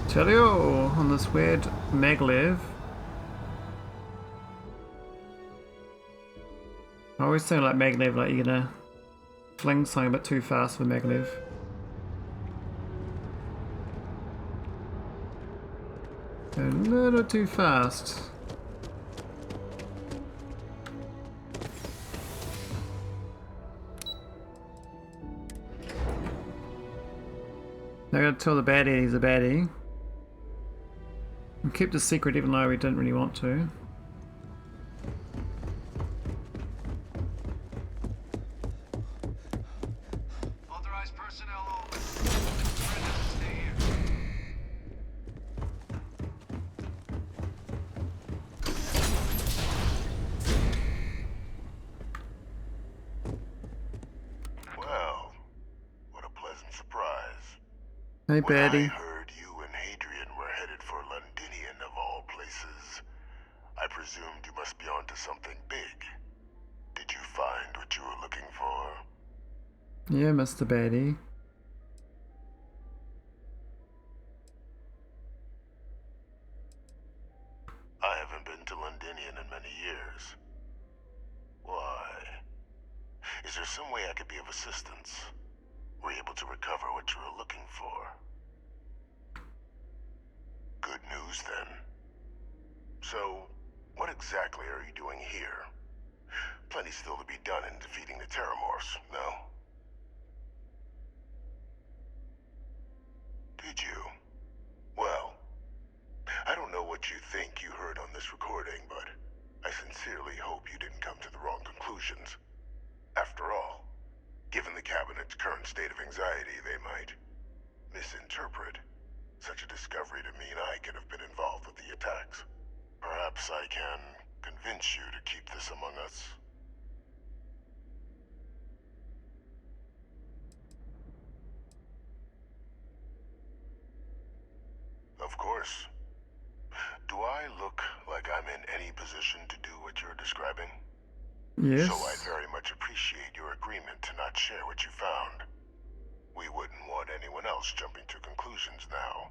Cheerio on this weird maglev. I always say like maglev, like you're gonna fling something a bit too fast for maglev. A little too fast. Now I gotta tell the baddie he's a baddie. And keep the secret even though we didn't really want to. Authorized personnel over. Stay here. Well, what a pleasant surprise. Hey, When baddie. I heard you and Hadrian were headed for Londinian of all places, I presumed you must be onto something big. Did you find what you were looking for? Yeah, Mr. Baddie. I haven't been to Londinian in many years. Why? Is there some way I could be of assistance? Were you able to recover what you were looking for? Good news, then. So, what exactly are you doing here? Plenty still to be done in defeating the Terramorphs, no? Did you? Well, I don't know what you think you heard on this recording, but I sincerely hope you didn't come to the wrong conclusions. After all, given the cabinet Maholics' current state of anxiety, they might misinterpret such a discovery to mean I could have been involved with the attacks. Perhaps I can convince you to keep this among us. Of course. Do I look like I'm in any position to do what you're describing? Yes. So I very much appreciate your agreement to not share what you found. We wouldn't want anyone else jumping to conclusions now,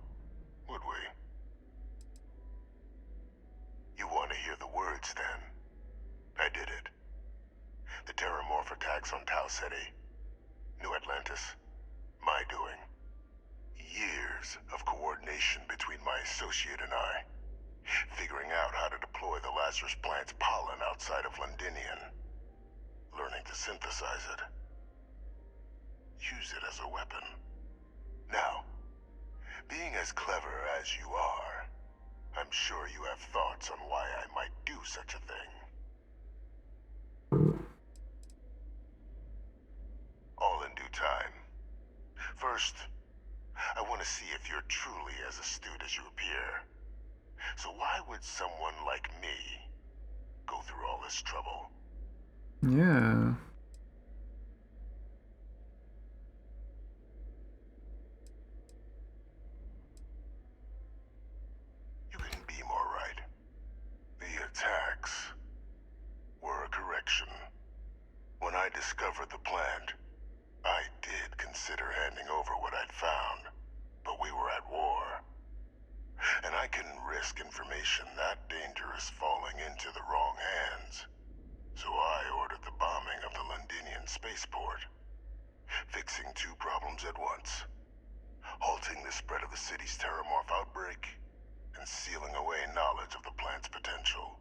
would we? You want to hear the words, then? I did it. The Terramorph attacks on Tau City, New Atlantis, my doing. Years of coordination between my associate and I, figuring out how to deploy the Lazarus plant's pollen outside of Londinian, learning to synthesize it, use it as a weapon. Now, being as clever as you are, I'm sure you have thoughts on why I might do such a thing. All in due time. First, I want to see if you're truly as astute as you appear. So why would someone like me go through all this trouble? Yeah. You couldn't be more right. The attacks were a correction. When I discovered the plant, I did consider handing over what I'd found, but we were at war. And I couldn't risk information that dangerous falling into the wrong hands. So I ordered the bombing of the Londinian spaceport, fixing two problems at once. Halting the spread of the city's Terramorph outbreak, and sealing away knowledge of the plant's potential.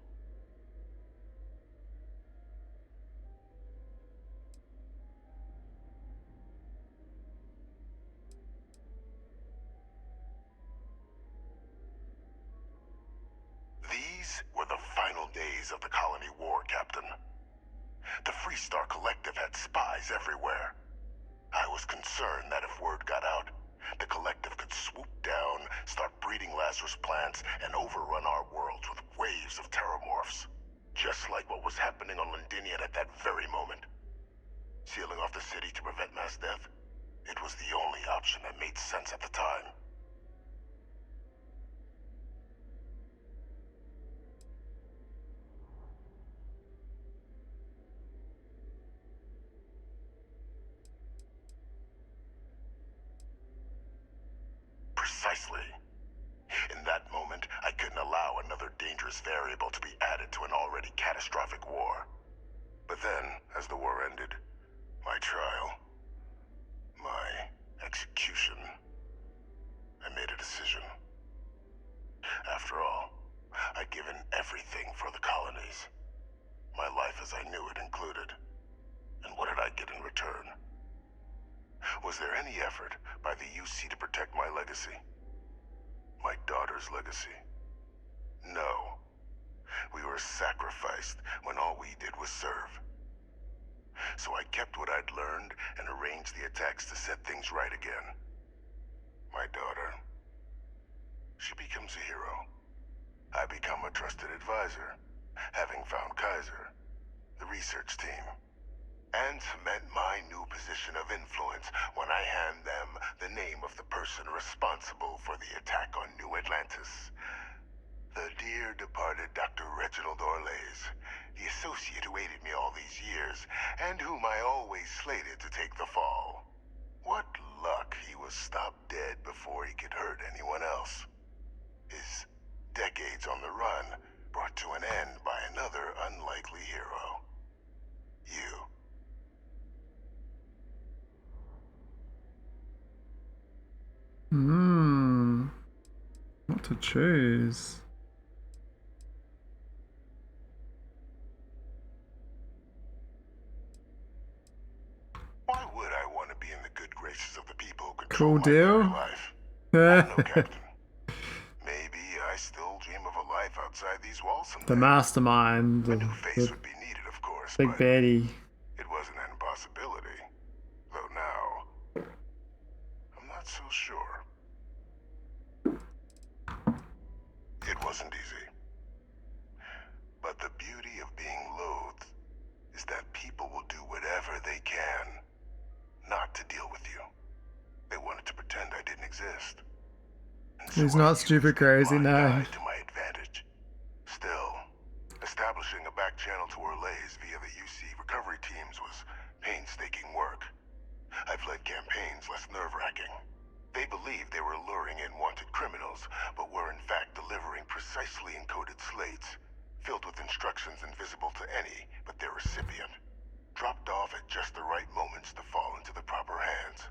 These were the final days of the Colony War, Captain. The Freestar Collective had spies everywhere. I was concerned that if word got out, the Collective could swoop down, start breeding Lazarus plants, and overrun our worlds with waves of Terramorphs. Just like what was happening on Londinian at that very moment. Sealing off the city to prevent mass death, it was the only option that made sense at the time. Precisely. In that moment, I couldn't allow another dangerous variable to be added to an already catastrophic war. But then, as the war ended, my trial, my execution, I made a decision. After all, I'd given everything for the colonies. My life as I knew it included. And what did I get in return? Was there any effort by the UC to protect my legacy? My daughter's legacy? No. We were sacrificed when all we did was serve. So I kept what I'd learned and arranged the attacks to set things right again. My daughter, she becomes a hero. I become a trusted advisor, having found Kaiser, the research team, and cement my new position of influence when I hand them the name of the person responsible for the attack on New Atlantis. The dear departed Dr. Reginald Orlays, the associate who aided me all these years, and whom I always slated to take the fall. What luck he was stopped dead before he could hurt anyone else. His decades on the run brought to an end by another unlikely hero. You. What to choose? Why would I want to be in the good graces of the people who Cool control my deal. very life? I don't know, Captain. Maybe I still dream of a life outside these walls someday. The mastermind, the Face would be needed, of course, big but baddie. it wasn't an impossibility. Though now, so sure. It wasn't easy. But the beauty of being loathed is that people will do whatever they can not to deal with you. They wanted to pretend I didn't exist. He's not stupid crazy, no. To my advantage. Still, establishing a back channel to Orlays via the UC recovery teams was painstaking work. I've led campaigns less nerve-wracking. They believed they were luring in wanted criminals, but were in fact delivering precisely encoded slates, filled with instructions invisible to any but their recipient, dropped off at just the right moments to fall into the proper hands.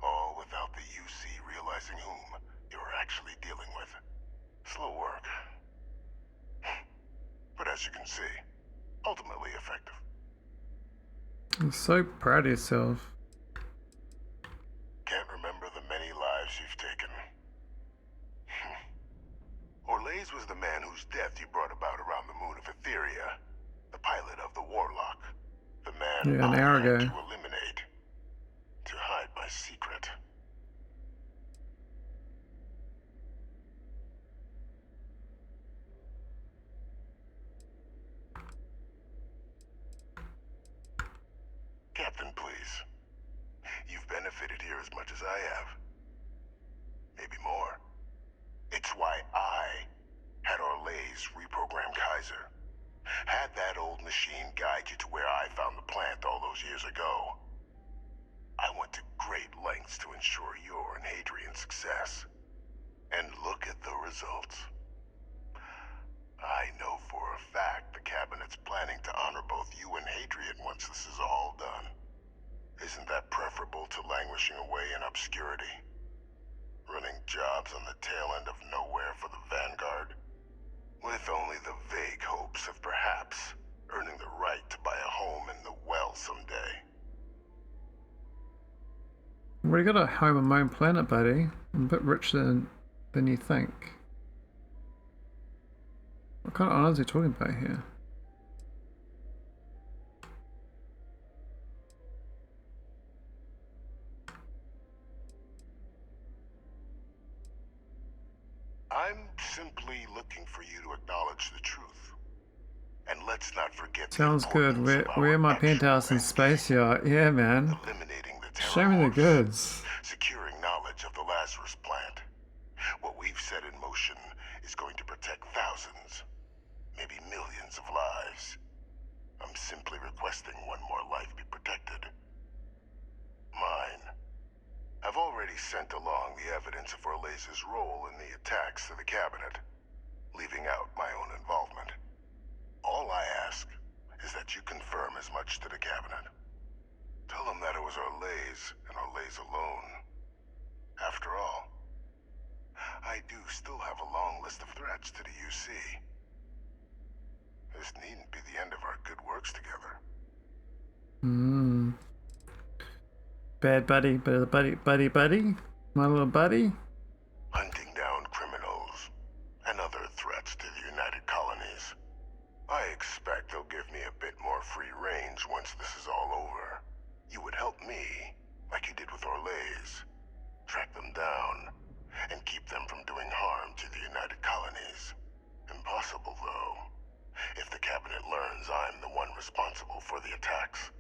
All without the UC realizing whom you were actually dealing with. Slow work. But as you can see, ultimately effective. You're so proud of yourself. Can't remember the many lives you've taken. Orlays was the man whose death you brought about around the moon of Etheria, the pilot of the Warlock, the man Yeah, an I hour had ago. to eliminate, to hide my secret. Captain, please. You've benefited here as much as I have. Maybe more. It's why I had Orlays reprogram Kaiser. Had that old machine guide you to where I found the plant all those years ago. I went to great lengths to ensure your and Hadrian's success. And look at the results. I know for a fact the Cabinet's planning to honor both you and Hadrian once this is all done. Isn't that preferable to languishing away in obscurity? Running jobs on the tail end of nowhere for the Vanguard? With only the vague hopes of perhaps earning the right to buy a home in the well someday. We got a home on my own planet, buddy. I'm a bit richer than you think. What kind of islands are you talking about here? I'm simply looking for you to acknowledge the truth. And let's not forget Sounds good. We're in my penthouse in space yacht. Yeah, man. Show me the goods. Securing knowledge of the Lazarus plant. What we've set in motion is going to protect thousands, maybe millions of lives. I'm simply requesting one more life be protected. Mine. I've already sent along the evidence of Orlays' role in the attacks to the Cabinet, leaving out my own involvement. All I ask is that you confirm as much to the Cabinet. Tell them that it was Orlays and Orlays alone. After all, I do still have a long list of threats to the UC. This needn't be the end of our good works together. Bad buddy, buddy? My little buddy? Hunting down criminals and other threats to the United Colonies. I expect they'll give me a bit more free range once this is all over. You would help me, like you did with Orlays. Track them down and keep them from doing harm to the United Colonies. Impossible, though, if the Cabinet learns I'm the one responsible for the attacks.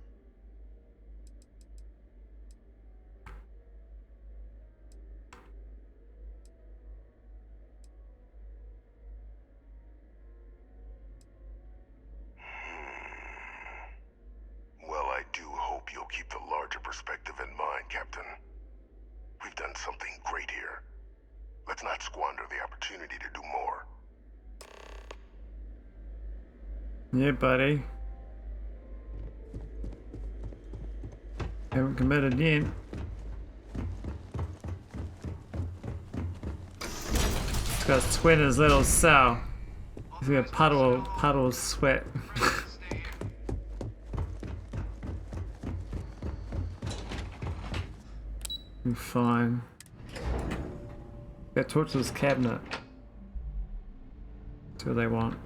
Well, I do hope you'll keep the larger perspective in mind, Captain. We've done something great here. Let's not squander the opportunity to do more. Yeah, buddy. Haven't committed yet. He's got sweat in his little cell. He's got a puddle of sweat. I'm fine. Go talk to this cabinet. See what they want.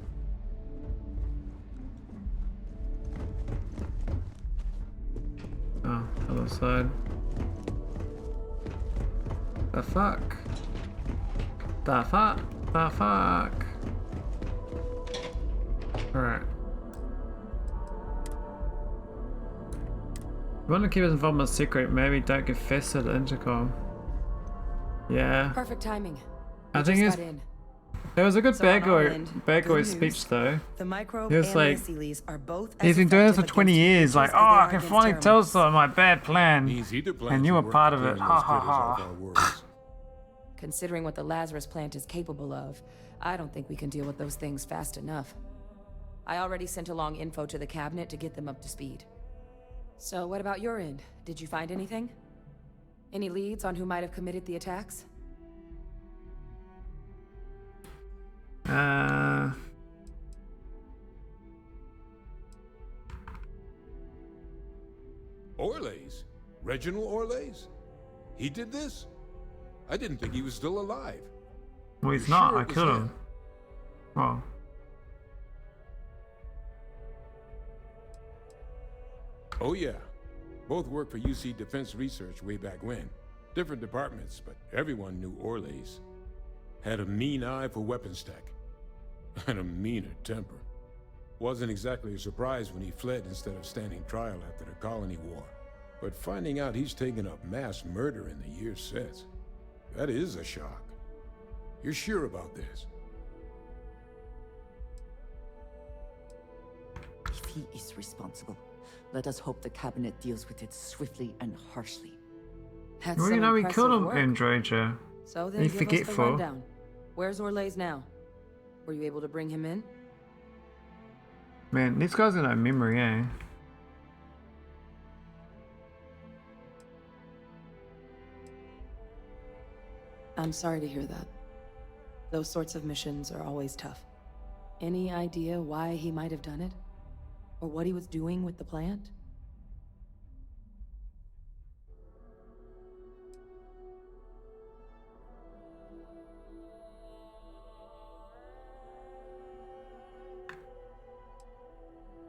Oh, other side. The fuck? The fuck? The fuck? Alright. You want to keep his involvement secret, maybe don't give Fessa the intercom. Yeah. Perfect timing. I think it's... There was a good bad guy speech though. The microbe He was and like, the Asylees are both he's been doing this for 20 years, like, oh, I can finally tell someone my bad plan. And you were part of it, ha ha ha. Considering what the Lazarus plant is capable of, I don't think we can deal with those things fast enough. I already sent along info to the cabinet to get them up to speed. So what about your end? Did you find anything? Any leads on who might have committed the attacks? Orlays? Reginald Orlays? He did this? I didn't think he was still alive. Well, he's not. I killed him. Well. Oh yeah. Both worked for UC Defense Research way back when. Different departments, but everyone knew Orlays. Had a mean eye for weapons tech. And a meaner temper. Wasn't exactly a surprise when he fled instead of standing trial after the Colony War. But finding out he's taken up mass murder in the years since, that is a shock. You're sure about this? If he is responsible, let us hope the cabinet deals with it swiftly and harshly. Well, you know, we killed him in Droja. So then, give us the rundown. Where's Orlays now? Were you able to bring him in? Man, these guys got no memory, eh? I'm sorry to hear that. Those sorts of missions are always tough. Any idea why he might have done it? Or what he was doing with the plant?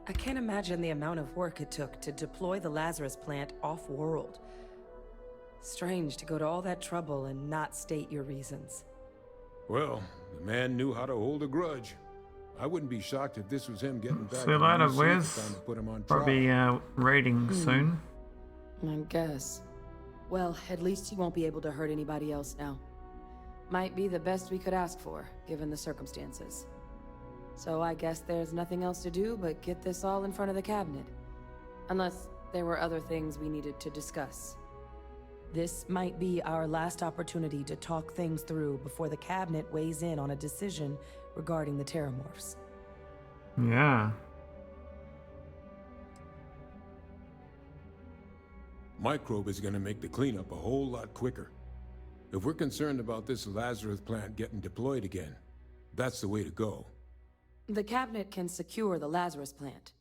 I can't imagine the amount of work it took to deploy the Lazarus plant off-world. Strange to go to all that trouble and not state your reasons. Well, the man knew how to hold a grudge. I wouldn't be shocked if this was him getting back. See you later, Wiz. Probably raiding soon. I guess. Well, at least he won't be able to hurt anybody else now. Might be the best we could ask for, given the circumstances. So I guess there's nothing else to do but get this all in front of the cabinet. Unless there were other things we needed to discuss. This might be our last opportunity to talk things through before the cabinet weighs in on a decision regarding the Terramorphs. Yeah. Microbe is gonna make the cleanup a whole lot quicker. If we're concerned about this Lazarus plant getting deployed again, that's the way to go. The cabinet can secure the Lazarus plant,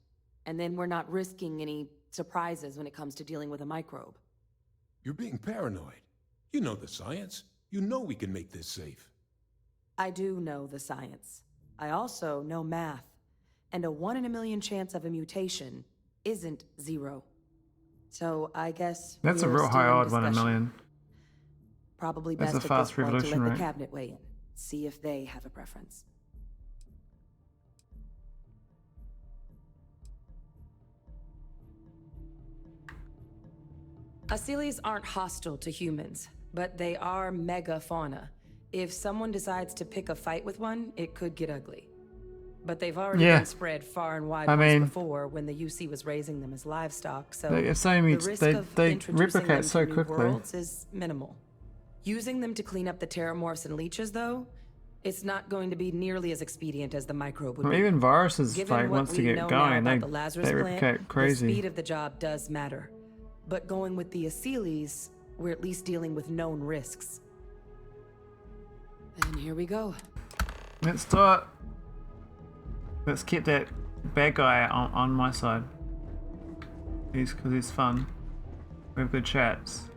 and then we're not risking any surprises when it comes to dealing with a microbe. You're being paranoid. You know the science. You know we can make this safe. I do know the science. I also know math. And a 1 in a million chance of a mutation isn't 0. So I guess that's a real high odd 1 in a million. Probably best that's a at fast this point revolution, to let right? the cabinet weigh in. See if they have a preference. Asylees aren't hostile to humans, but they are megafauna. If someone decides to pick a fight with one, it could get ugly. But they've already been spread far and wide before when the UC was raising them as livestock, so the risk of introducing them to new worlds is minimal. Using them to clean up the Terramorphs and leeches, though, it's not going to be nearly as expedient as the microbe would be. Even viruses, Given like, what once to we get know going, now they about the Lazarus replicate plant, crazy. The speed of the job does matter. But going with the Asylees, we're at least dealing with known risks. And here we go. Let's do it. Let's keep that bad guy on my side. Because he's fun. We have good chats.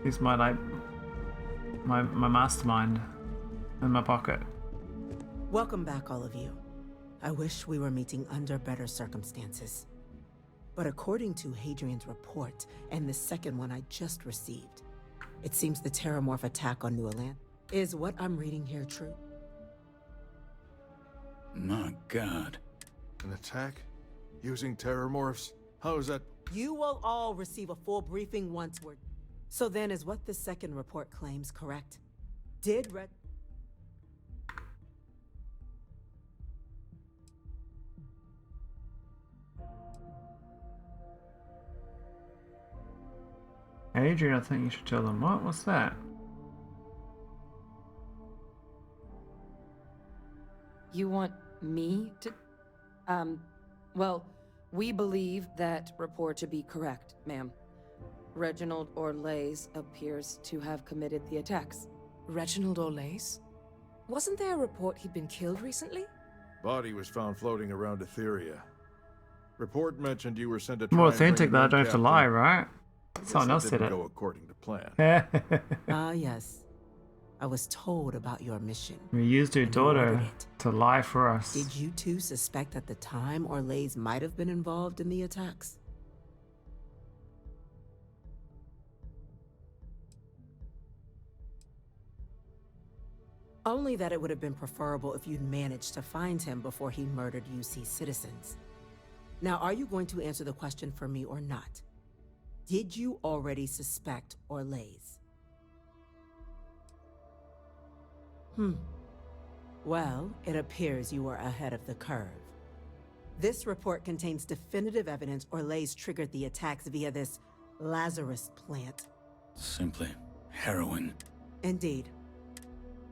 He's my my mastermind in my pocket. Welcome back, all of you. I wish we were meeting under better circumstances. But according to Hadrian's report, and the second one I just received, It seems the Terramorph attack on New Atlantis. Is what I'm reading here true? My God. An attack? Using terramorphs? How is that? You will all receive a full briefing once we're... So then, is what the second report claims correct? Did Red... Adrian, I think you should tell them what? What's that? You want me to... well, we believe that report to be correct, ma'am. Reginald Orlays appears to have committed the attacks. Reginald Orlays? Wasn't there a report he'd been killed recently? Body was found floating around Etheria. Report mentioned you were sent to More try and bring authentic, though. I don't have to Captain. lie, right? I guess Someone that else said didn't it. go according to plan. Ah, yes. I was told about your mission. We used your and you daughter ordered it. to lie for us. Did you two suspect at the time Orlays might have been involved in the attacks? Only that it would have been preferable if you'd managed to find him before he murdered UC citizens. Now, are you going to answer the question for me or not? Did you already suspect Orlays? Well, it appears you are ahead of the curve. This report contains definitive evidence Orlays triggered the attacks via this Lazarus plant. Simply harrowing. Indeed.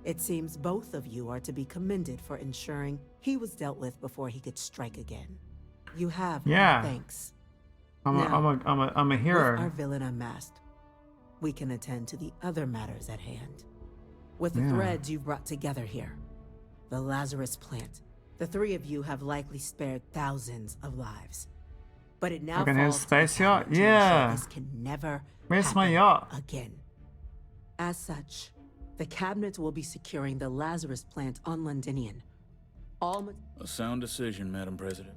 It seems both of you are to be commended for ensuring he was dealt with before he could strike again. You have my thanks. I'm a hero. With our villain unmasked, we can attend to the other matters at hand. With the threads you've brought together here, the Lazarus plant, the three of you have likely spared thousands of lives. But it now Fucking his falls space to yacht? the cabinet to ensure Yeah. this can never Where's my happen yacht? again. As such, the cabinet will be securing the Lazarus plant on Londinian. A sound decision, Madam President.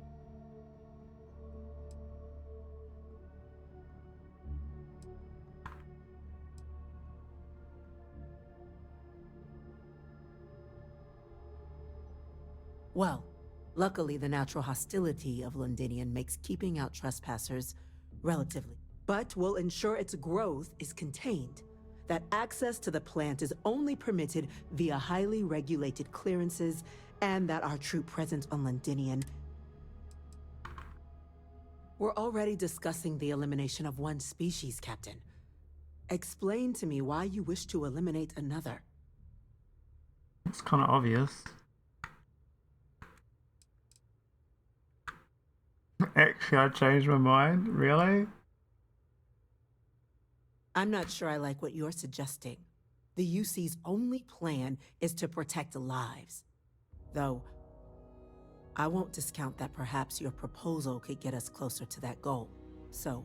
Well, luckily the natural hostility of Londinian makes keeping out trespassers relatively, but will ensure its growth is contained, that access to the plant is only permitted via highly regulated clearances, and that our troop presence on Londinian... We're already discussing the elimination of one species, Captain. Explain to me why you wish to eliminate another. It's kind of obvious. Actually, I changed my mind. Really? I'm not sure I like what you're suggesting. The UC's only plan is to protect lives. Though, I won't discount that perhaps your proposal could get us closer to that goal. So,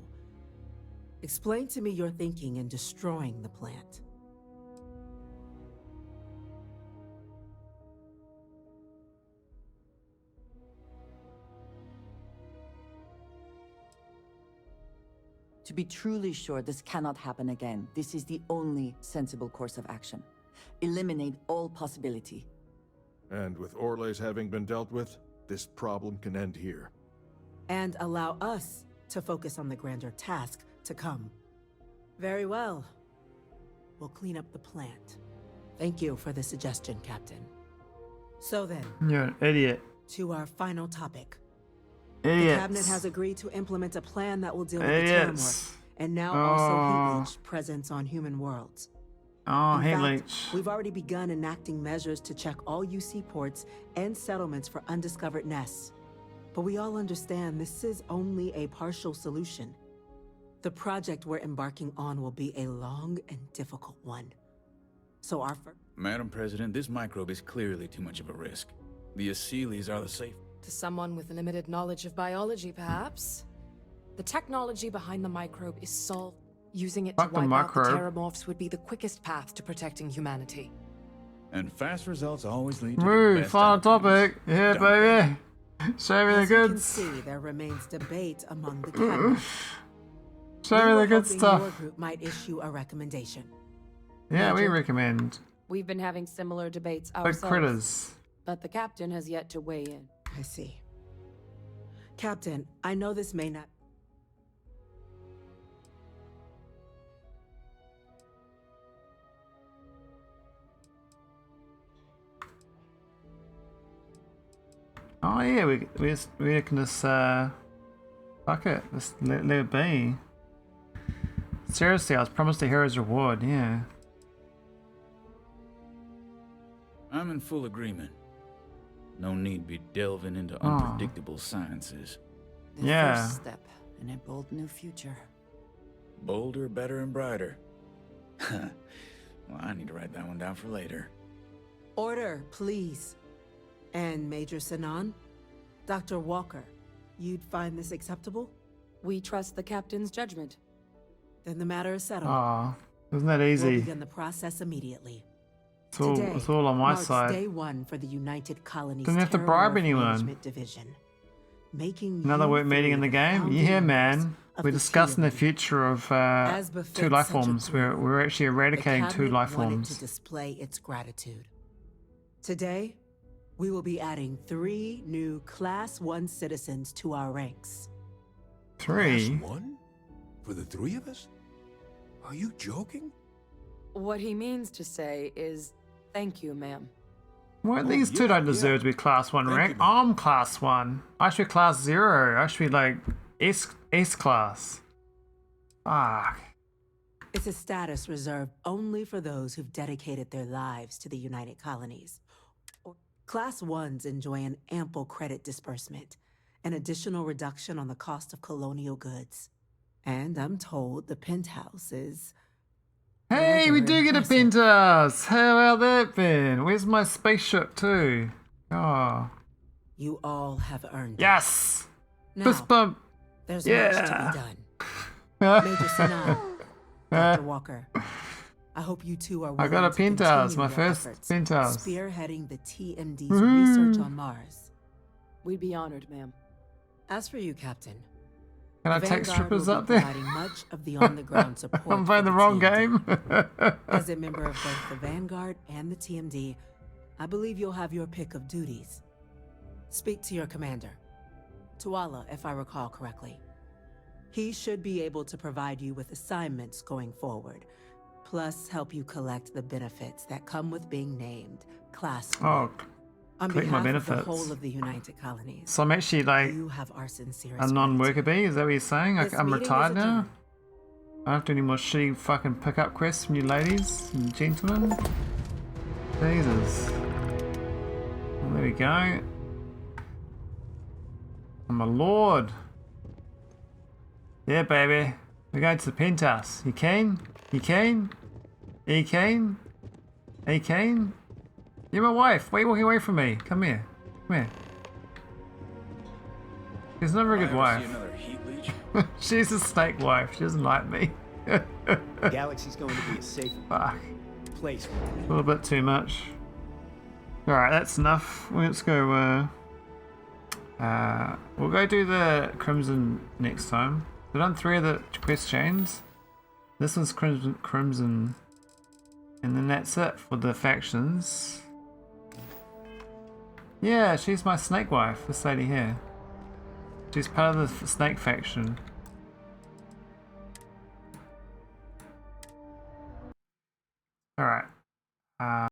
explain to me your thinking in destroying the plant. To be truly sure this cannot happen again, this is the only sensible course of action. Eliminate all possibility. And with Orlays having been dealt with, this problem can end here. And allow us to focus on the grander task to come. Very well. We'll clean up the plant. Thank you for the suggestion, Captain. So then... You're an idiot. To our final topipic. Idiots. The cabinet has agreed to implement a plan that will deal with Idiots. the Terramorph, and now also Heat Leech presence on human worlds. Oh, In Heat fact, Leech. we've already begun enacting measures to check all UC ports and settlements for undiscovered nests. But we all understand this is only a partial solution. The project we're embarking on will be a long and difficult one. So our Madam President, this microbe is clearly too much of a risk. The Aseles are the safe. To someone with limited knowledge of biology, perhaps. The technology behind the microbe is solved. Using it to Fuck the wipe out the microbe. Terramorphs would be the quickest path to protecting humanity. And fast results always lead to the Woo, best final outcomes. topic. Yeah, baby. Show me the As you can goods. see, there remains debate among the cabinet. Show We me were the good hoping stuff. Your group might issue a recommendation. Yeah, we Major, recommend. We've been having similar debates Big ourselves. critters. But the captain has yet to weigh in. I see. Captain, I know this may not... Oh yeah, we can just fuck it. Just let it be. Seriously, I was promised a hero's reward. Yeah. I'm in full agreement. No need be delving into unpredictable sciences. The first step in a bold new future. Bolder, better, and brighter. Well, I need to write that one down for later. Order, please. And Major Sinan? Dr. Walker, you'd find this acceptable? We trust the captain's judgment. Then the matter is settled. Aw, isn't that easy? We'll begin the process immediately. It's all on my marks side. Day one for the United Colonies. Don't have to bribe anyone. Division. Making Another work meeting in the game? Yeah, man. We're discussing the future of two life forms. We're actually eradicating two life forms. To display its gratitude. Today, we will be adding 3 new Class 1 citizens to our ranks. 3? Class 1? For the 3 of us? Are you joking? What he means to say is, thank you, ma'am. Well, these two don't deserve to be Class 1 rank. I'm Class 1. I should be Class 0. I should be like S class. Fuck. It's a status reserved only for those who've dedicated their lives to the United Colonies. Class 1s enjoy an ample credit disbursement, an additional reduction on the cost of colonial goods. And I'm told the penthouse is... Hey, we do get a penthouse! How about that, Ben? Where's my spaceship too? Oh. You all have earned it. Yes! Now, Fist bump! There's yeah! much to be done. Major Sinan, Dr. Walker, I hope you two are willing I got a to penthouse, my continue your first efforts, penthouse. spearheading the TMD's research on Mars. We'd be honored, ma'am. As for you, Captain, can I take Vanguard strippers will up be there? providing much of the on-the-ground support. I'm playing the wrong game. As a member of both the Vanguard and the TMD, I believe you'll have your pick of duties. Speak to your commander, Tuala, if I recall correctly. He should be able to provide you with assignments going forward, plus help you collect the benefits that come with being named Class 1. Oh, On click behalf my of the benefits. whole of the United Colonies, So I'm actually like you have our sincere a non-worker bee? Is that what you're saying? This I'm meeting retired is now? adjourned. I don't have to do any more shitty fucking pickup quests from you ladies and gentlemen. Jesus. Well, there we go. I'm a lord. Yeah, baby. We're going to the penthouse. You keen? You keen? Are you keen? Are you keen? You're my wife. Why are you walking away from me? Come here. Come here. She's not a very good wife. She's a snake wife. She doesn't like me. The galaxy's going to be a safe place. A little bit too much. Alright, that's enough. Let's go, we'll go do the Crimson next time. We've done 3 of the quest chains. This one's Crimson. And then that's it for the factions. Yeah, she's my snake wife, this lady here. She's part of the snake faction.